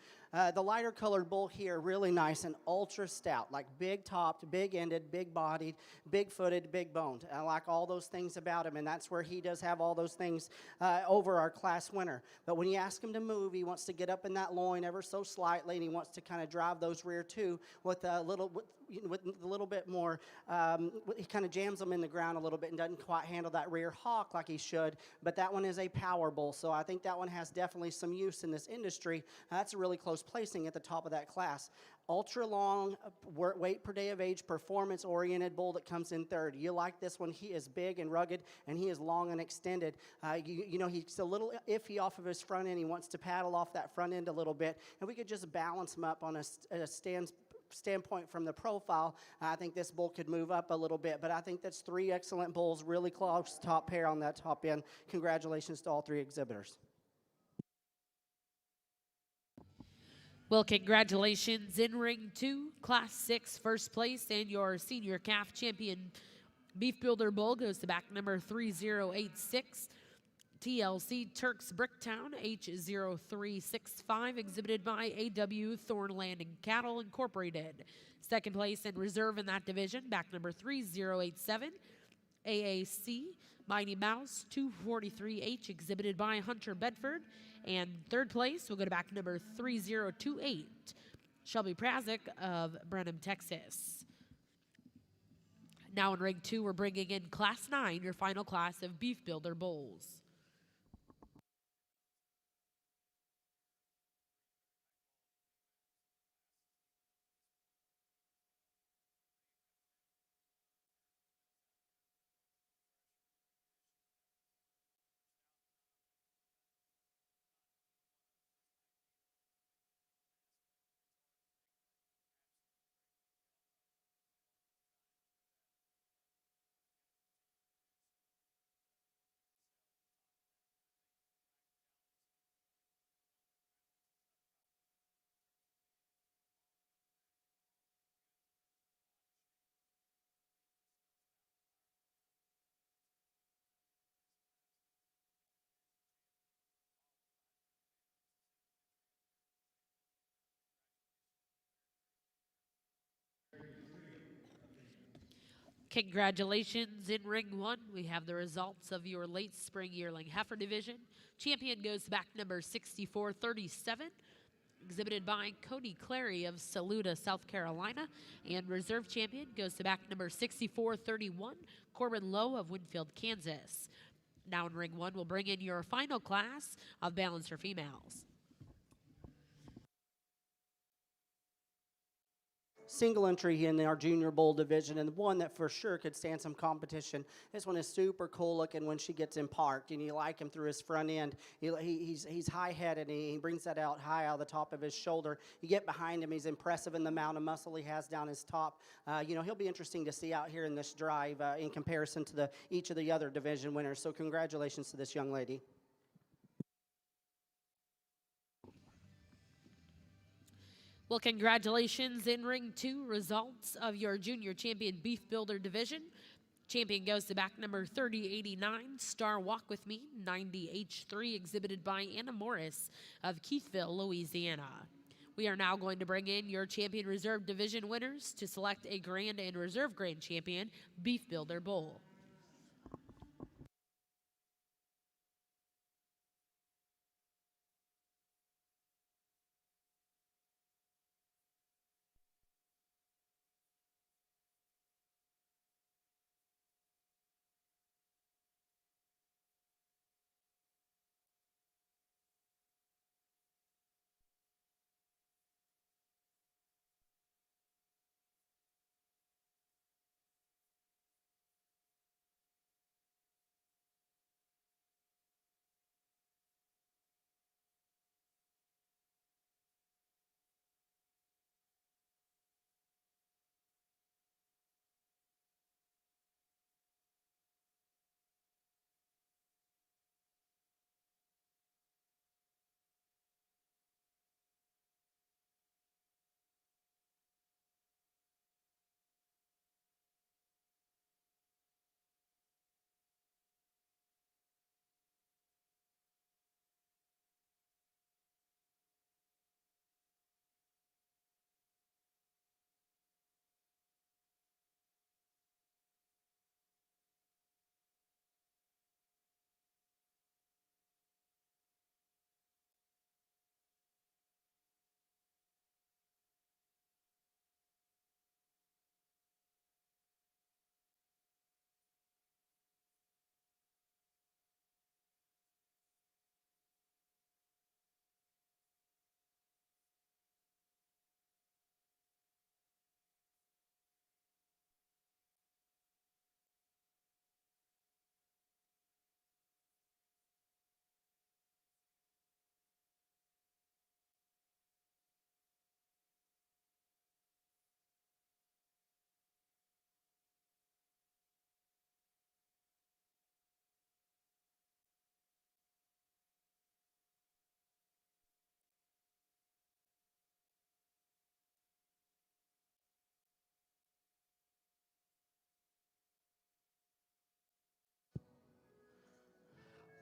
The lighter colored bull here, really nice and ultra stout, like big topped, big ended, big bodied, big footed, big boned. I like all those things about him, and that's where he does have all those things over our class winner. But when you ask him to move, he wants to get up in that loin ever so slightly, and he wants to kind of drive those rear two with a little bit more. He kind of jams them in the ground a little bit and doesn't quite handle that rear hawk like he should. But that one is a power bull, so I think that one has definitely some use in this industry. That's a really close placing at the top of that class. Ultra long, weight per day of age, performance oriented bull that comes in third. You like this one? He is big and rugged, and he is long and extended. He's a little iffy off of his front end. He wants to paddle off that front end a little bit, and we could just balance him up on a standpoint from the profile. I think this bull could move up a little bit, but I think that's three excellent bulls, really close top pair on that top end. Congratulations to all three exhibitors. Well, congratulations in ring 2, Class 6, first place, and your senior calf champion beef builder bull goes to back number 3086, TLC Turks Bricktown H0365, exhibited by AW Thornland and Cattle Incorporated. Second place and reserve in that division, back number 3087, AAC Mighty Mouse 243H, exhibited by Hunter Bedford. And third place will go to back number 3028, Shelby Prazik of Brenham, Texas. Now in ring 2, we're bringing in Class 9, your final class of beef builder bulls. Congratulations. In ring one, we have the results of your late spring yearling heifer division. Champion goes back number 6437, exhibited by Cody Clary of Saluda, South Carolina. And reserve champion goes to back number 6431, Corbin Lowe of Winfield, Kansas. Now in ring one, we'll bring in your final class of balancer females. Single entry in our junior bull division, and one that for sure could stand some competition. This one is super cool looking when she gets him parked, and you like him through his front end. He's high-headed, and he brings that out high out of the top of his shoulder. You get behind him, he's impressive in the amount of muscle he has down his top. He'll be interesting to see out here in this drive in comparison to each of the other division winners. So congratulations to this young lady. Well, congratulations in ring two, results of your junior champion beef builder division. Champion goes to back number 3089, Star Walk With Me, 90H3, exhibited by Anna Morris of Keithville, Louisiana. We are now going to bring in your champion reserve division winners to select a grand and reserve grand champion beef builder bull.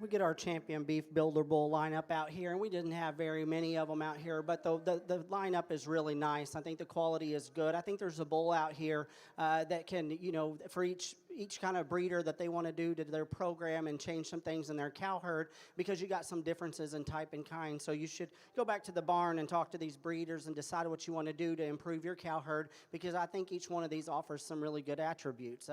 We get our champion beef builder bull lineup out here, and we didn't have very many of them out here, but the lineup is really nice. I think the quality is good. I think there's a bull out here that can, for each kind of breeder that they want to do to their program and change some things in their cow herd, because you got some differences in type and kind. So you should go back to the barn and talk to these breeders and decide what you want to do to improve your cow herd, because I think each one of these offers some really good attributes.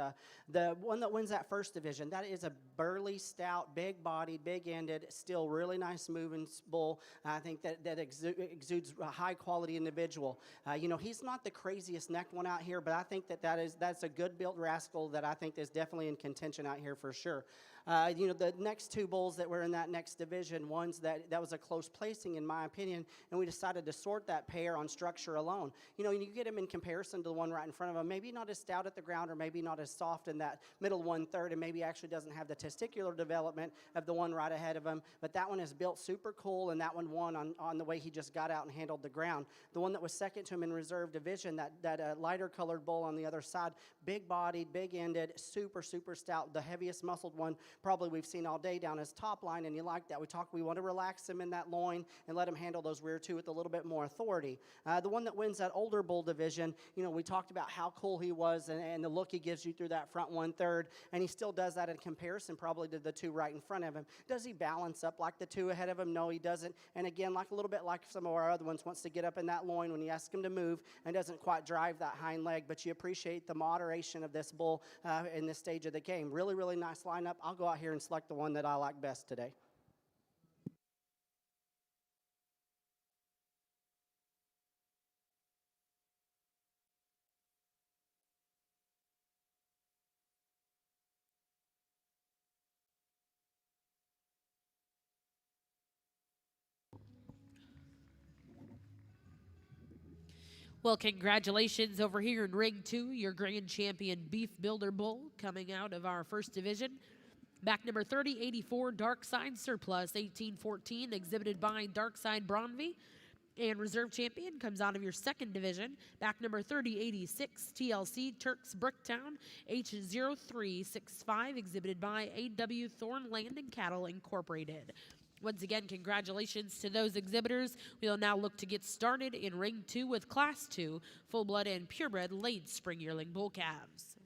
The one that wins that first division, that is a burly, stout, big-bodied, big-ended, still really nice moving bull. I think that exudes a high-quality individual. He's not the craziest necked one out here, but I think that's a good-built rascal that I think is definitely in contention out here for sure. The next two bulls that were in that next division, ones that was a close placing in my opinion, and we decided to sort that pair on structure alone. You get them in comparison to the one right in front of them, maybe not as stout at the ground or maybe not as soft in that middle 1/3, and maybe actually doesn't have the testicular development of the one right ahead of him, but that one is built super cool, and that one won on the way he just got out and handled the ground. The one that was second to him in reserve division, that lighter colored bull on the other side, big bodied, big ended, super stout, the heaviest muscled one, probably we've seen all day down his top line, and you like that. We want to relax him in that loin and let him handle those rear two with a little bit more authority. The one that wins that older bull division, we talked about how cool he was and the look he gives you through that front 1/3, and he still does that in comparison probably to the two right in front of him. Does he balance up like the two ahead of him? No, he doesn't. And again, like a little bit like some of our other ones, wants to get up in that loin when you ask him to move and doesn't quite drive that hind leg, but you appreciate the moderation of this bull in this stage of the game. Really, really nice lineup. I'll go out here and select the one that I like best today. Well, congratulations over here in Ring 2, your grand champion Beef Builder Bull coming out of our first division. Back number 3084, Darkside Surplus 1814, exhibited by Darkside Braunvieh. And reserve champion comes out of your second division. Back number 3086, TLC Turks Bricktown H0365, exhibited by AW Thorn Land and Cattle Incorporated. Once again, congratulations to those exhibitors. We'll now look to get started in Ring 2 with Class 2, full-blood and purebred late spring yearling bull calves.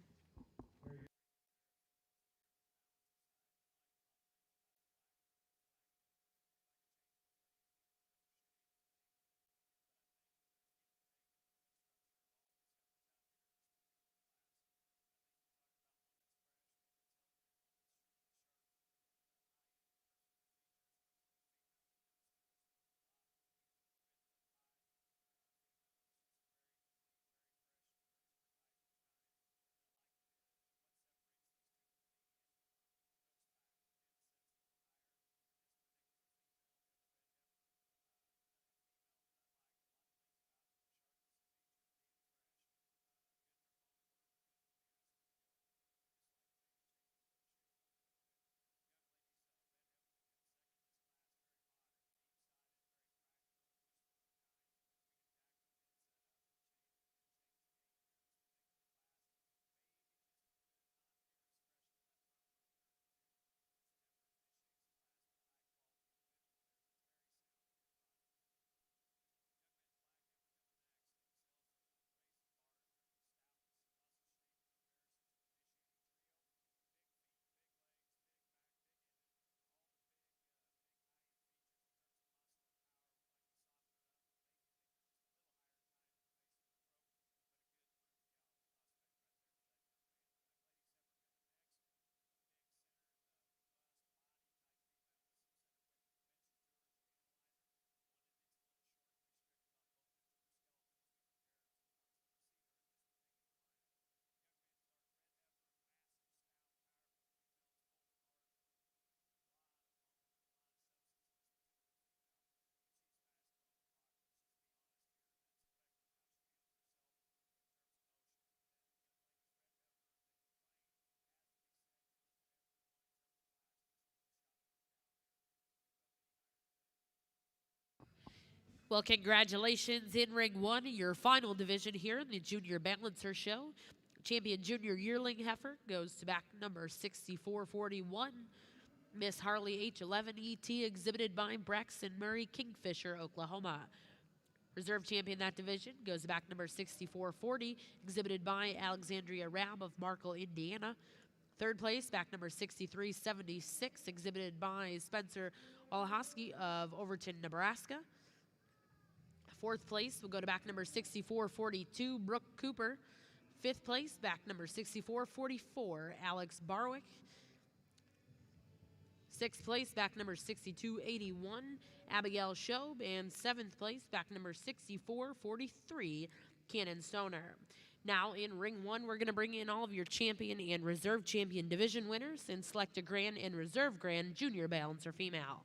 Well, congratulations in Ring 1, your final division here in the Junior Balancer Show. Champion Junior Yearling Heifer goes to back number 6441. Miss Harley H11ET, exhibited by Braxton Murray, Kingfisher, Oklahoma. Reserve champion that division goes to back number 6440, exhibited by Alexandria Rab of Markle, Indiana. Third place, back number 6376, exhibited by Spencer Walahoski of Overton, Nebraska. Fourth place will go to back number 6442, Brooke Cooper. Fifth place, back number 6444, Alex Barwick. Sixth place, back number 6281, Abigail Shobe. And seventh place, back number 6443, Cannon Stoner. Now in Ring 1, we're going to bring in all of your champion and reserve champion division winners and select a grand and reserve grand junior balancer female.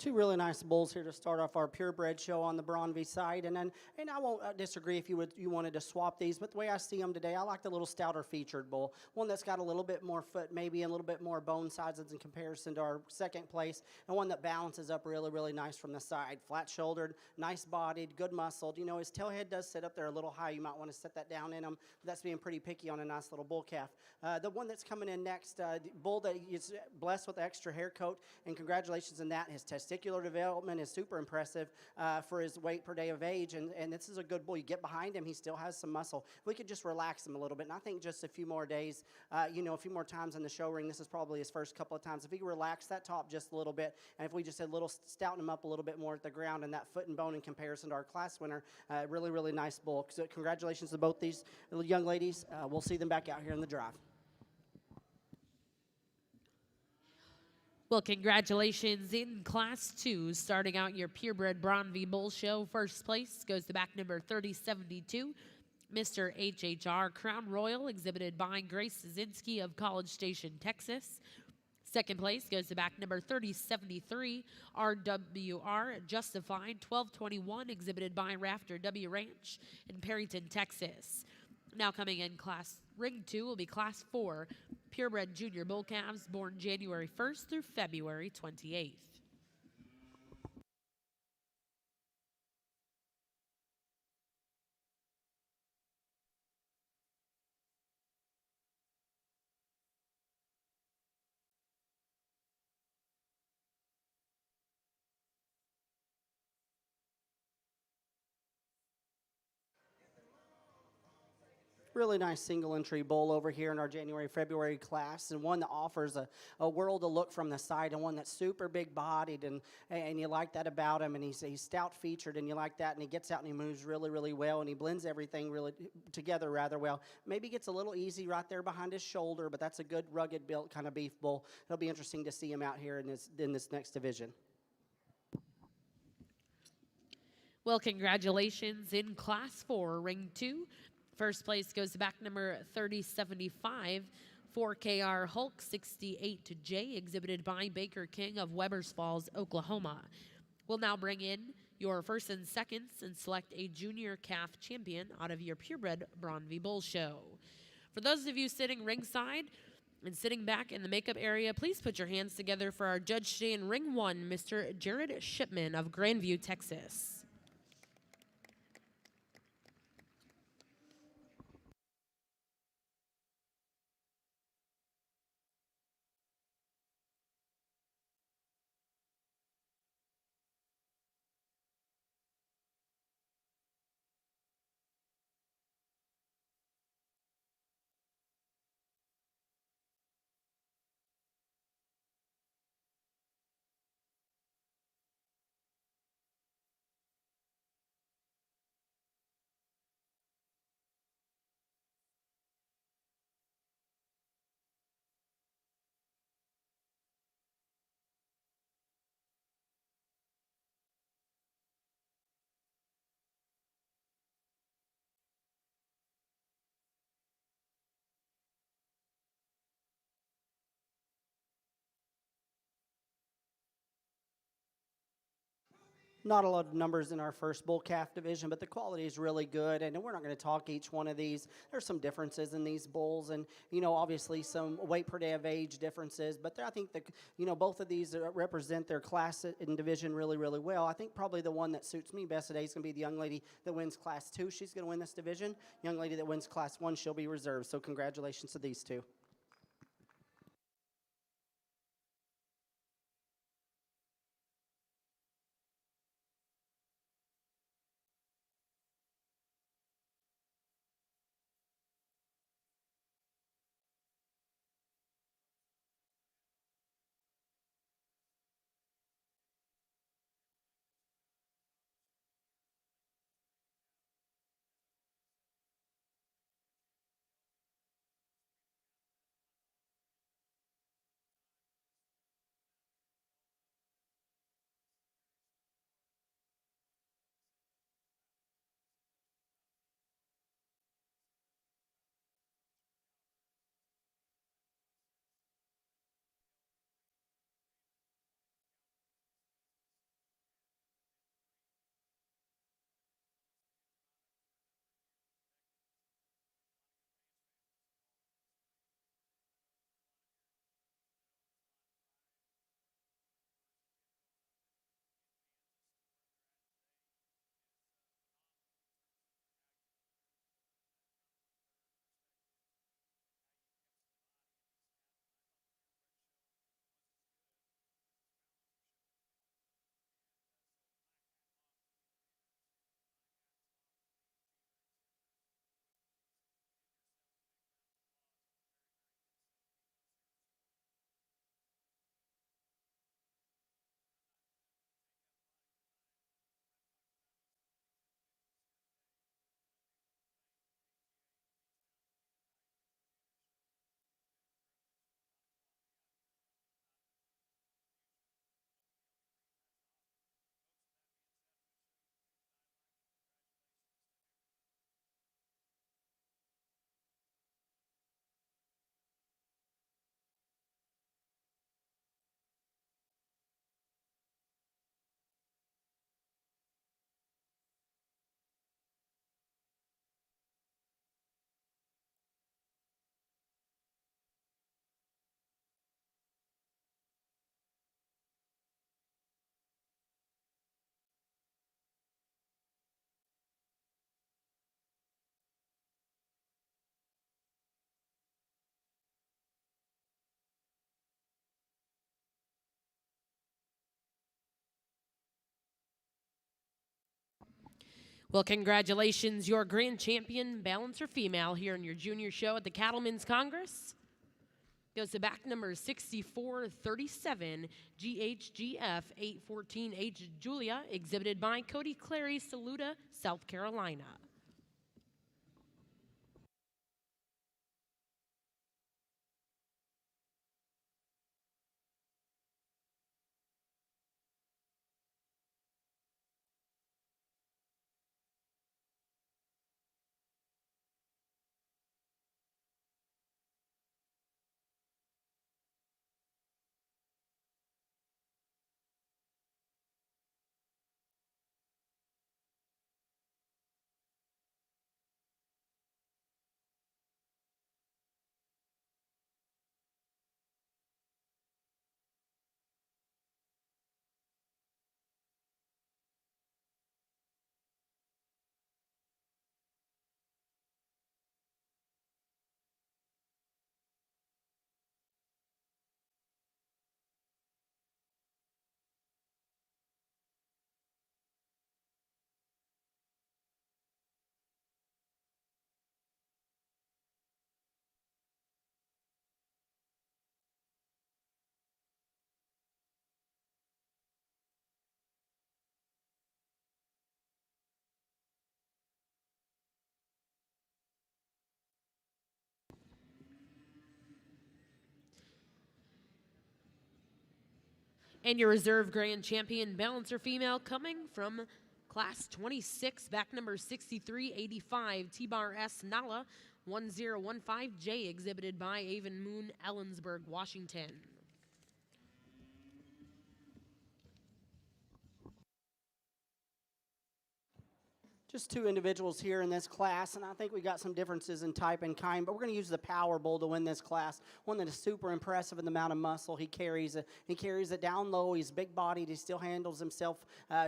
Two really nice bulls here to start off our purebred show on the Braunvieh side, and I won't disagree if you wanted to swap these, but the way I see them today, I like the little stouter featured bull, one that's got a little bit more foot, maybe a little bit more bone sizes in comparison to our second place, and one that balances up really nice from the side, flat shouldered, nice bodied, good muscled. You know, his tail head does sit up there a little high. You might want to set that down in him. But that's being pretty picky on a nice little bull calf. The one that's coming in next, the bull that is blessed with the extra hair coat, and congratulations on that. His testicular development is super impressive for his weight per day of age, and this is a good bull. You get behind him, he still has some muscle. We could just relax him a little bit, and I think just a few more days, a few more times in the show ring, this is probably his first couple of times. If he could relax that top just a little bit, and if we just had a little stouten him up a little bit more at the ground and that foot and bone in comparison to our class winner, really nice bull. So congratulations to both these little young ladies. We'll see them back out here in the drive. Well, congratulations in Class 2, starting out your Purebred Braunvieh Bull Show. First place goes to back number 3072, Mr. HHR Crown Royal, exhibited by Grace Szynski of College Station, Texas. Second place goes to back number 3073, RWR Justified 1221, exhibited by Rafter W Ranch in Perryton, Texas. Now coming in Ring 2 will be Class 4, Purebred Junior Bull Calves, born January 1st through February 28th. Really nice single entry bull over here in our January-February class, and one that offers a world of look from the side, and one that's super big bodied, and you like that about him, and he's stout featured, and you like that, and he gets out and he moves really well, and he blends everything really together rather well. Maybe gets a little easy right there behind his shoulder, but that's a good rugged built kind of beef bull. It'll be interesting to see him out here in this next division. Well, congratulations in Class 4, Ring 2. First place goes to back number 3075, 4KR Hulk 68J, exhibited by Baker King of Webbers Falls, Oklahoma. We'll now bring in your first and seconds and select a junior calf champion out of your Purebred Braunvieh Bull Show. For those of you sitting ringside and sitting back in the makeup area, please put your hands together for our judge today in Ring 1, Mr. Jared Shipman of Grandview, Texas. Not a lot of numbers in our first bull calf division, but the quality is really good, and we're not going to talk each one of these. There's some differences in these bulls, and obviously some weight per day of age differences, but I think both of these represent their class and division really well. I think probably the one that suits me best today is going to be the young lady that wins Class 2. She's going to win this division. Young lady that wins Class 1, she'll be reserved, so congratulations to these two. Well, congratulations, your grand champion, Balancer Female, here in your junior show at the Cattlemen's Congress. Goes to back number 6437, GHGF 814H Julia, exhibited by Cody Clary, Saluda, South Carolina. And your reserve grand champion, Balancer Female, coming from class 26, back number 6385, T-Bar S Nala 1015J, exhibited by Avon Moon, Ellensburg, Washington. Just two individuals here in this class, and I think we got some differences in type and kind, but we're going to use the Power Bull to win this class. One that is super impressive in the amount of muscle he carries. He carries it down low. He's big-bodied. He still handles himself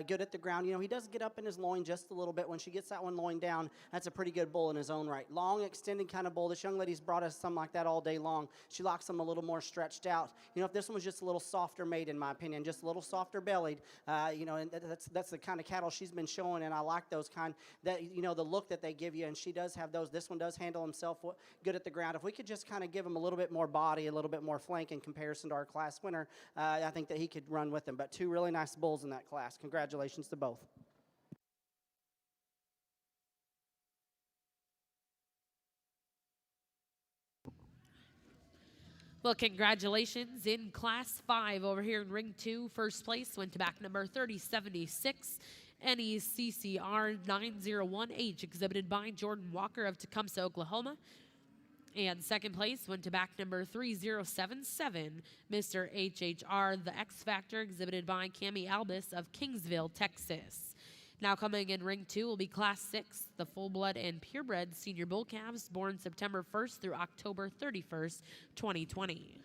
good at the ground. You know, he does get up in his loin just a little bit. When she gets that one loin down, that's a pretty good bull in his own right. Long, extended kind of bull. This young lady's brought us some like that all day long. She likes them a little more stretched out. You know, if this one was just a little softer made, in my opinion, just a little softer bellied, you know, and that's the kind of cattle she's been showing, and I like those kind. That, you know, the look that they give you, and she does have those. This one does handle himself good at the ground. If we could just kind of give him a little bit more body, a little bit more flank in comparison to our class winner, I think that he could run with them. But two really nice bulls in that class. Congratulations to both. Well, congratulations. In Class 5 over here in Ring 2, first place went to back number 3076, NECCR 901H, exhibited by Jordan Walker of Tecumseh, Oklahoma. And second place went to back number 3077, Mr. HHR, the X Factor, exhibited by Cami Albus of Kingsville, Texas. Now coming in Ring 2 will be Class 6, the full-blood and purebred senior bull calves born September 1st through October 31st, 2020.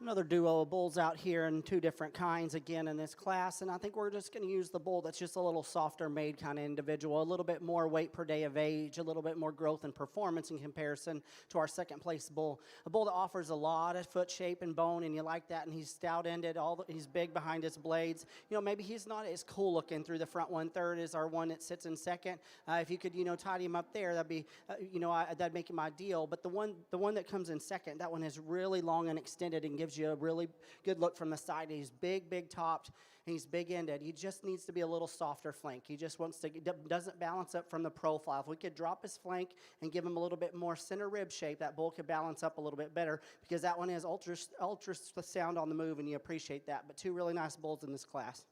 Another duo of bulls out here in two different kinds again in this class, and I think we're just going to use the bull that's just a little softer made kind of individual, a little bit more weight per day of age, a little bit more growth and performance in comparison to our second place bull. A bull that offers a lot of foot shape and bone, and you like that, and he's stout-ended, he's big behind his blades. You know, maybe he's not as cool looking through the front 1/3 as our one that sits in second. If you could, you know, tidy him up there, that'd be, you know, that'd make him ideal. But the one that comes in second, that one is really long and extended and gives gives you a really good look from the side. He's big, big topped. He's big ended. He just needs to be a little softer flank. He just wants to, doesn't balance up from the profile. If we could drop his flank and give him a little bit more center rib shape, that bull could balance up a little bit better, because that one is ultra sound on the move, and you appreciate that. But two really nice bulls in this class.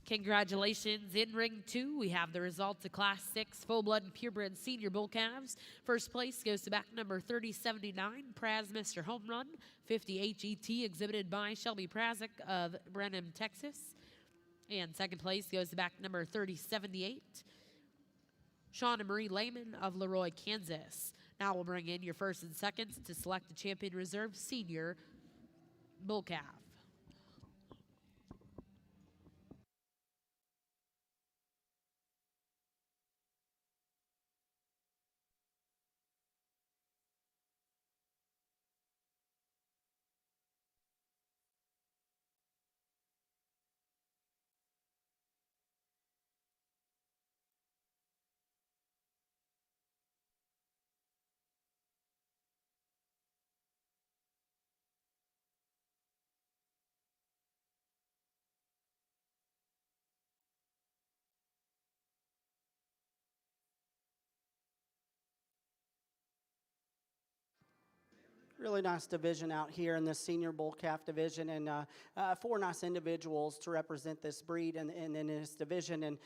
Congratulations. In ring 2, we have the results of Class 6 full-blood and purebred senior bull calves. First place goes to back number 3079, Praz Mr. Home Run, 50 HET, exhibited by Shelby Prazik of Brenham, Texas. And second place goes to back number 3078, Shauna Marie Lehman of Leroy, Kansas. Now we'll bring in your first and seconds to select the champion reserve senior bull calf. Really nice division out here in this senior bull calf division, and four nice individuals to represent this breed and in this division. And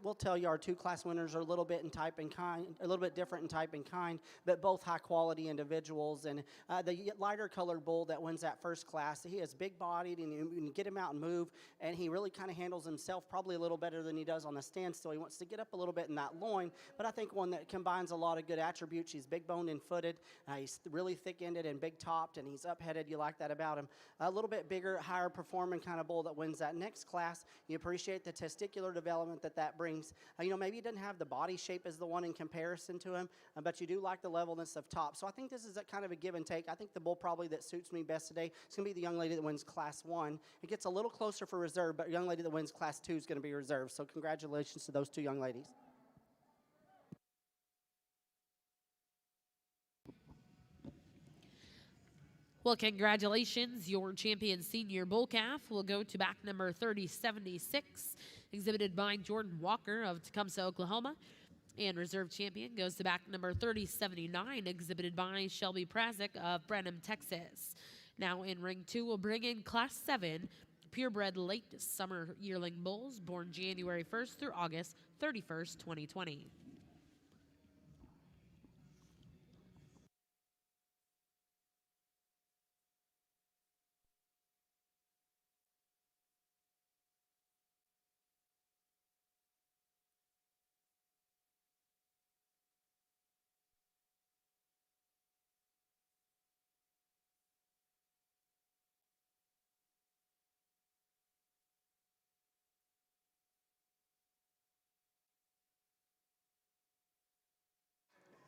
we'll tell you, our two class winners are a little bit in type and kind, a little bit different in type and kind, but both high quality individuals. And the lighter colored bull that wins that first class, he is big bodied, and you can get him out and move, and he really kind of handles himself probably a little better than he does on the standstill. He wants to get up a little bit in that loin, but I think one that combines a lot of good attributes. He's big boned and footed. He's really thick-ended and big topped, and he's up-headed. You like that about him. A little bit bigger, higher performing kind of bull that wins that next class. You appreciate the testicular development that brings. Maybe he doesn't have the body shape as the one in comparison to him, but you do like the levelness of top. So I think this is a kind of a give and take. I think the bull probably that suits me best today is going to be the young lady that wins class 1. It gets a little closer for reserve, but the young lady that wins class 2 is going to be reserved. So congratulations to those two young ladies. Well, congratulations. Your champion senior bull calf will go to back number 3076, exhibited by Jordan Walker of Tecumseh, Oklahoma. And reserve champion goes to back number 3079, exhibited by Shelby Prazik of Brenham, Texas. Now in ring 2, we'll bring in class 7 purebred late summer yearling bulls born January 1st through August 31st, 2020.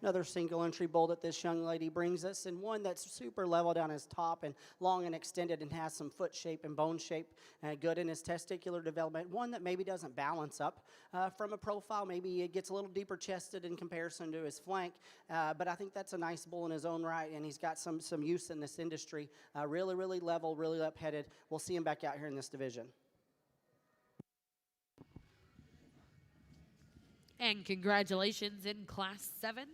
Another single entry bull that this young lady brings us, and one that's super level down his top and long and extended and has some foot shape and bone shape, good in his testicular development. One that maybe doesn't balance up from a profile. Maybe it gets a little deeper chested in comparison to his flank, but I think that's a nice bull in his own right, and he's got some use in this industry. Really, really level, really up-headed. We'll see him back out here in this division. And congratulations in class 7.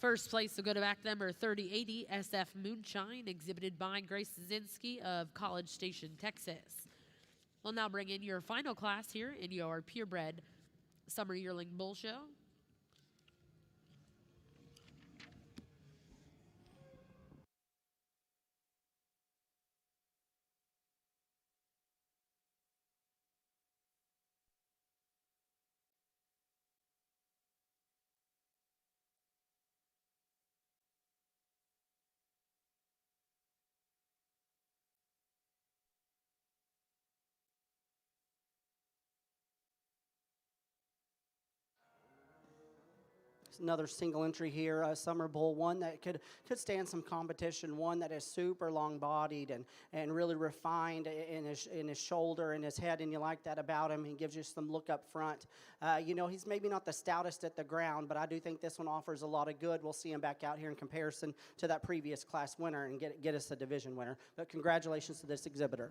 First place will go to back number 3080, SF Moonshine, exhibited by Grace Zinski of College Station, Texas. We'll now bring in your final class here in your purebred summer yearling bull show. another single entry here, a summer bull, one that could stand some competition, one that is super long-bodied and really refined in his shoulder and his head, and you like that about him. He gives you some look up front. You know, he's maybe not the stoutest at the ground, but I do think this one offers a lot of good. We'll see him back out here in comparison to that previous class winner and get us a division winner. But congratulations to this exhibitor.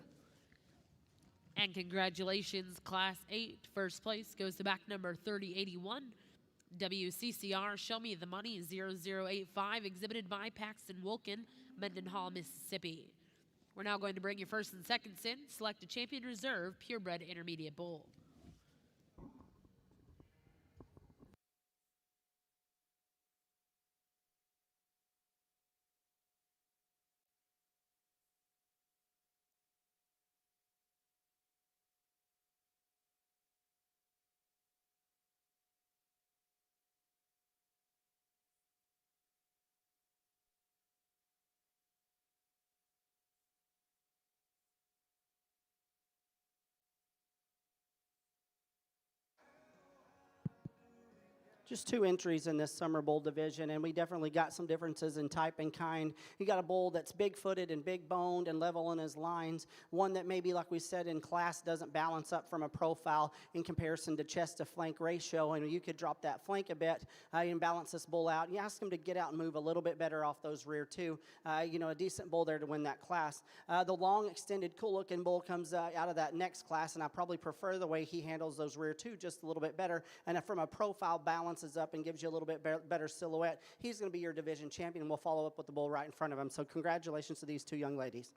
And congratulations, Class 8. First place goes to back number 3081. WCCR Show Me the Money 0085, exhibited by Paxton Wilkin, Mendenhall, Mississippi. We're now going to bring you first and second in. Select a champion reserve, purebred intermediate bull. Just 2 entries in this summer bull division, and we definitely got some differences in type and kind. You got a bull that's big-footed and big-boned and level in his lines, one that maybe, like we said in class, doesn't balance up from a profile in comparison to chest to flank ratio, and you could drop that flank a bit and balance this bull out. You ask him to get out and move a little bit better off those rear two. You know, a decent bull there to win that class. The long, extended, cool-looking bull comes out of that next class, and I probably prefer the way he handles those rear two just a little bit better, and from a profile balance up and gives you a little bit better silhouette. He's going to be your division champion, and we'll follow up with the bull right in front of him. So congratulations to these 2 young ladies.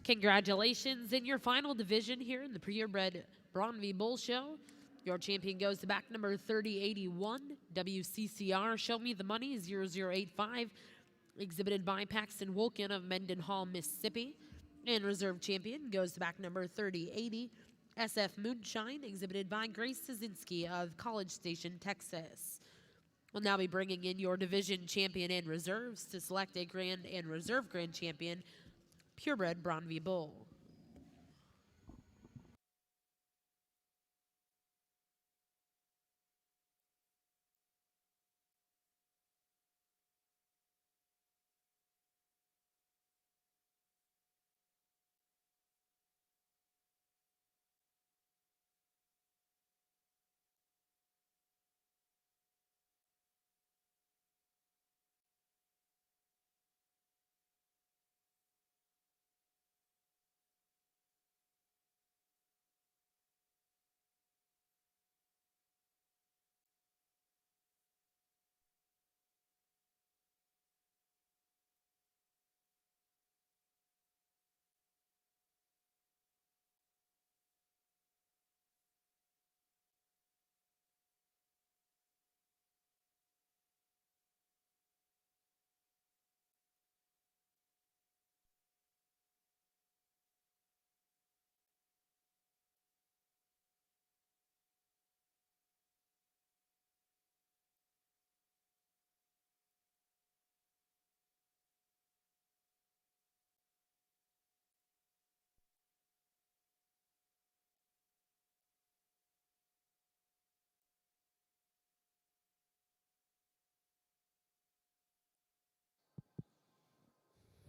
Congratulations in your final division here in the Purebred Braunvieh Bull Show. Your champion goes to back number 3081, WCCR Show Me the Money 0085, exhibited by Paxton Wilkin of Mendenhall, Mississippi. And reserve champion goes to back number 3080, SF Moonshine, exhibited by Grace Szynski of College Station, Texas. We'll now be bringing in your division champion and reserves to select a grand and reserve grand champion, Purebred Braunvieh Bull.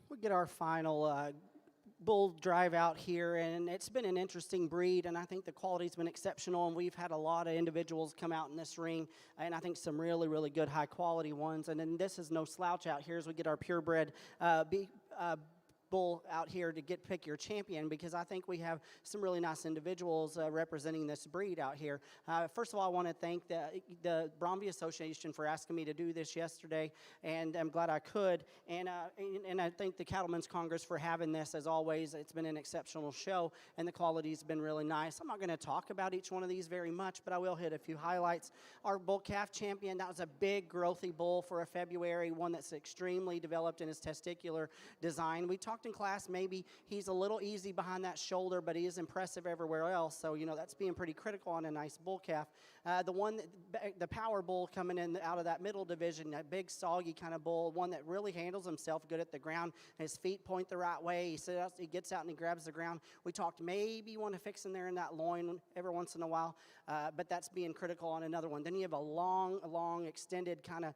We get our final bull drive out here, and it's been an interesting breed, and I think the quality's been exceptional, and we've had a lot of individuals come out in this ring, and I think some really, really good high-quality ones. And then this is no slouch out here as we get our purebred bull out here to pick your champion, because I think we have some really nice individuals representing this breed out here. First of all, I want to thank the Braunvieh Association for asking me to do this yesterday, and I'm glad I could. And I thank the Cattlemen's Congress for having this. As always, it's been an exceptional show, and the quality's been really nice. I'm not going to talk about each one of these very much, but I will hit a few highlights. Our bull calf champion, that was a big, growthy bull for a February, one that's extremely developed in his testicular design. We talked Stockton class, maybe he's a little easy behind that shoulder, but he is impressive everywhere else. So, that's being pretty critical on a nice bull calf. The power bull coming in out of that middle division, that big soggy kind of bull, one that really handles himself good at the ground. His feet point the right way. He gets out and he grabs the ground. We talked maybe want to fix in there in that loin every once in a while, but that's being critical on another one. Then you have a long, extended kind of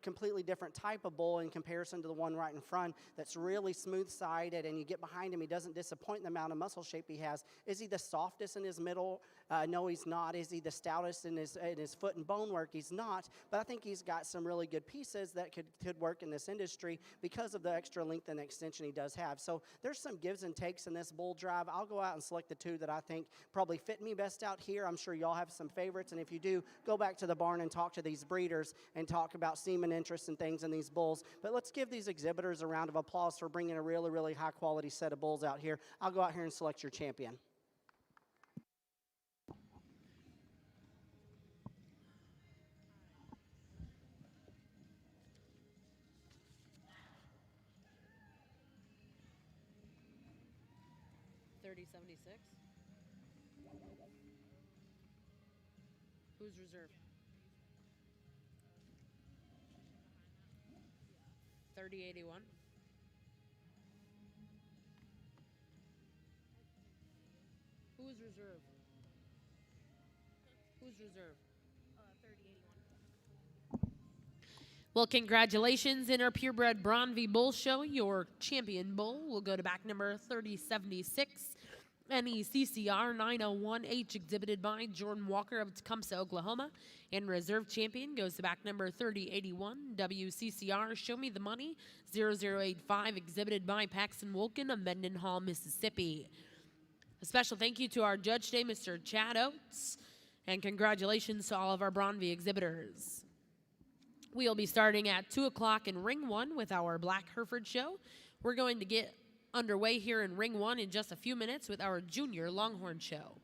completely different type of bull in comparison to the one right in front that's really smooth-sided, and you get behind him, he doesn't disappoint in the amount of muscle shape he has. Is he the softest in his middle? No, he's not. Is he the stoutest in his foot and bone work? He's not, but I think he's got some really good pieces that could work in this industry because of the extra length and extension he does have. So there's some gives and takes in this bull drive. I'll go out and select the two that I think probably fit me best out here. I'm sure y'all have some favorites, and if you do, go back to the barn and talk to these breeders and talk about semen interest and things in these bulls. But let's give these exhibitors a round of applause for bringing a really high-quality set of bulls out here. I'll go out here and select your champion. $30.76. Who's reserved? $30.81. Who's reserved? Who's reserved? Well, congratulations in our Purebred Braunvieh Bull Show. Your champion bull will go to back number 3076, NECCR 901H, exhibited by Jordan Walker of Tecumseh, Oklahoma. And reserve champion goes to back number 3081, WCCR Show Me the Money 0085, exhibited by Paxton Wolkin of Mendenhall, Mississippi. A special thank you to our judge today, Mr. Chad Oates, and congratulations to all of our Braunvieh exhibitors. We'll be starting at 2 o'clock in Ring 1 with our Black Hereford show. We're going to get underway here in Ring 1 in just a few minutes with our Junior Longhorn show.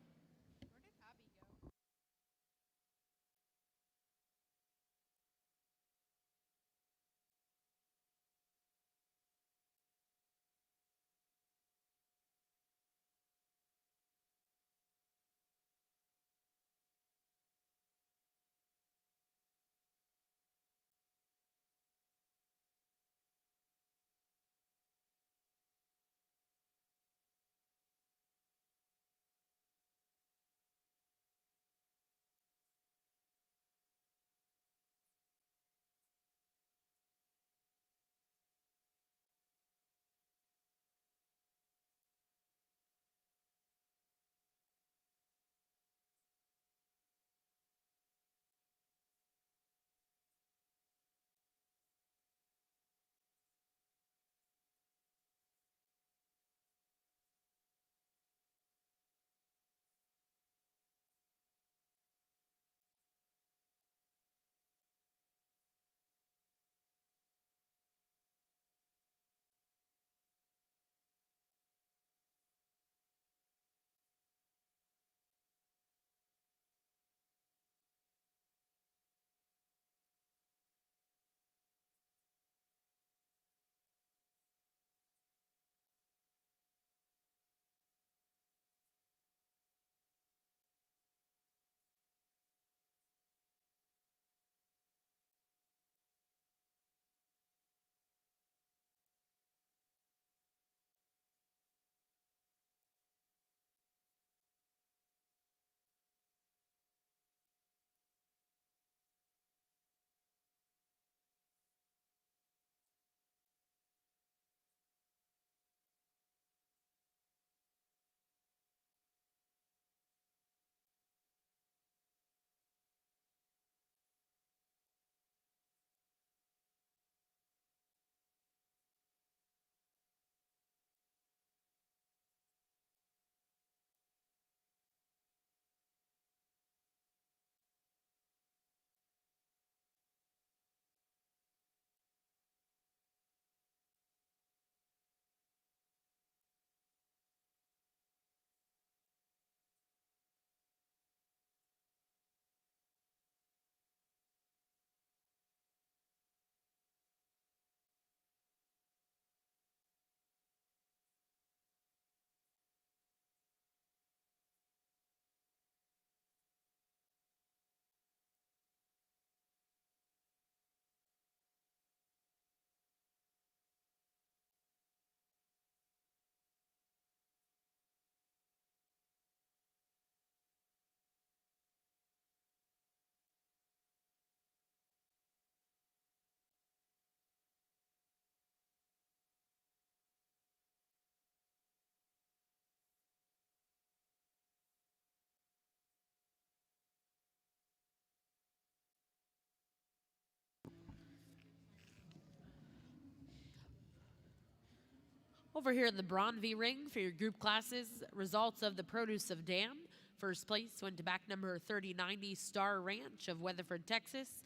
Over here in the Braunvieh ring for your group classes, results of the produce of Dam. First place went to back number 3090 Star Ranch of Weatherford, Texas.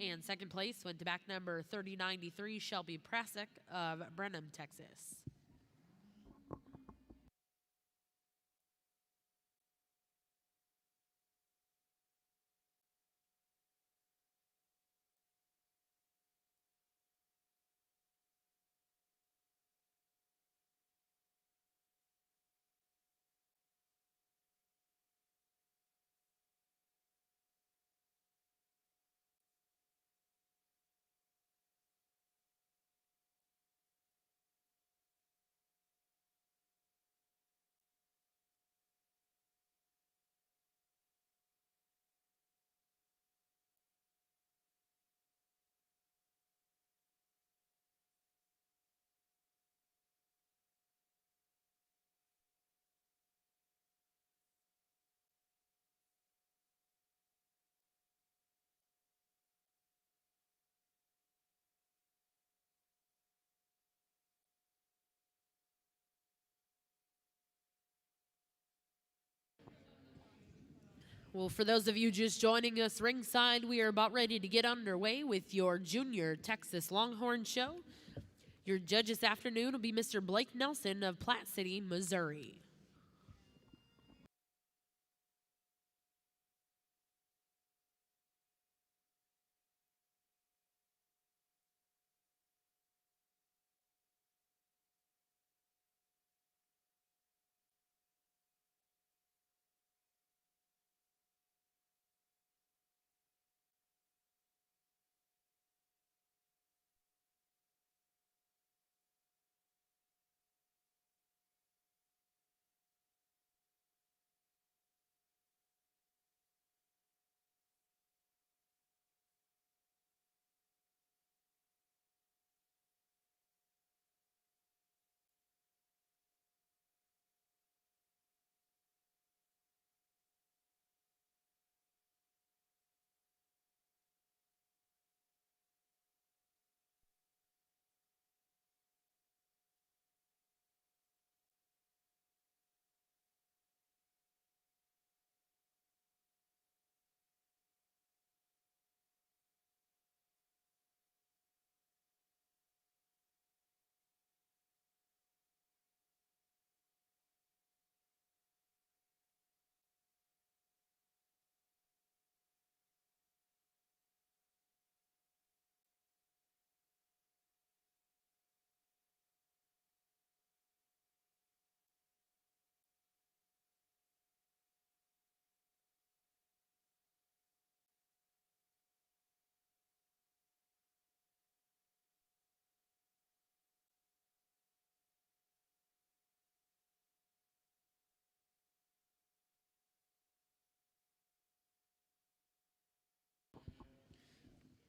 And second place went to back number 3093 Shelby Prasick of Brenham, Texas. Well, for those of you just joining us ringside, we are about ready to get underway with your Junior Texas Longhorn Show. Your judge this afternoon will be Mr. Blake Nelson of Platte City, Missouri.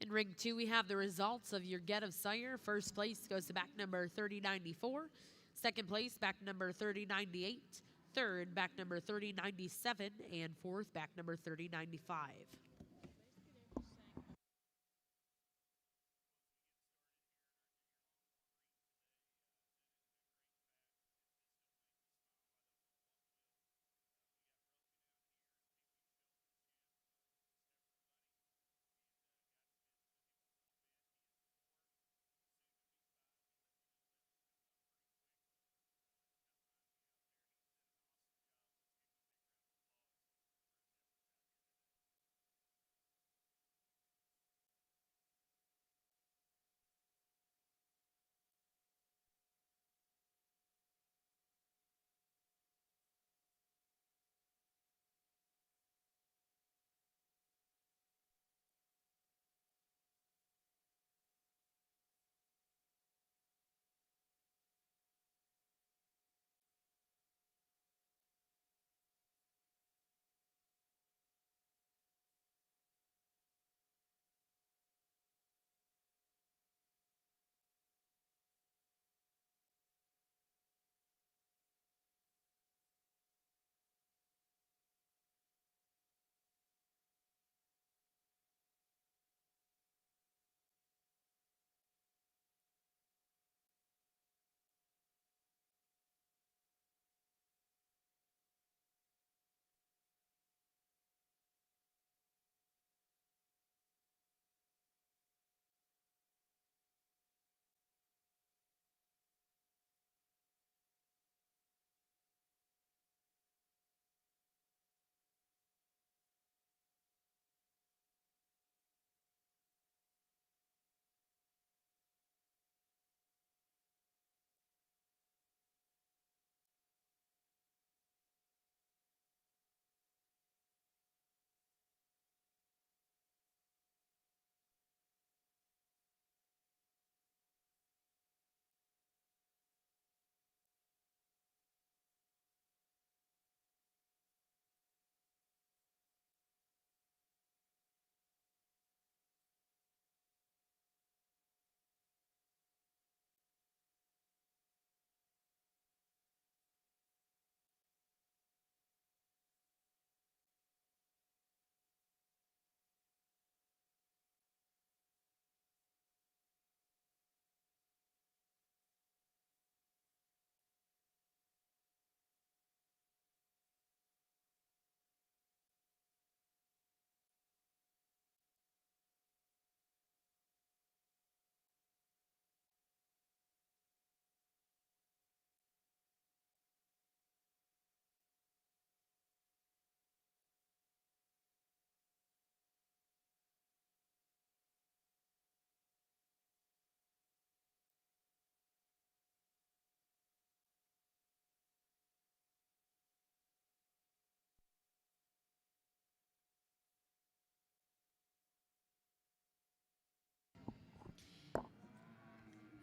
In ring 2, we have the results of your get of sire. First place goes to back number 3094. Second place, back number 3098. Third, back number 3097. And fourth, back number 3095.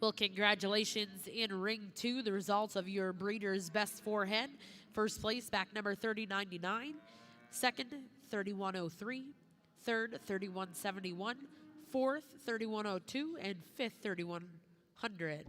Well, congratulations in ring 2, the results of your breeder's best forehead. First place, back number 3099. Second, 3103. Third, 3171. Fourth, 3102. And fifth, 3100.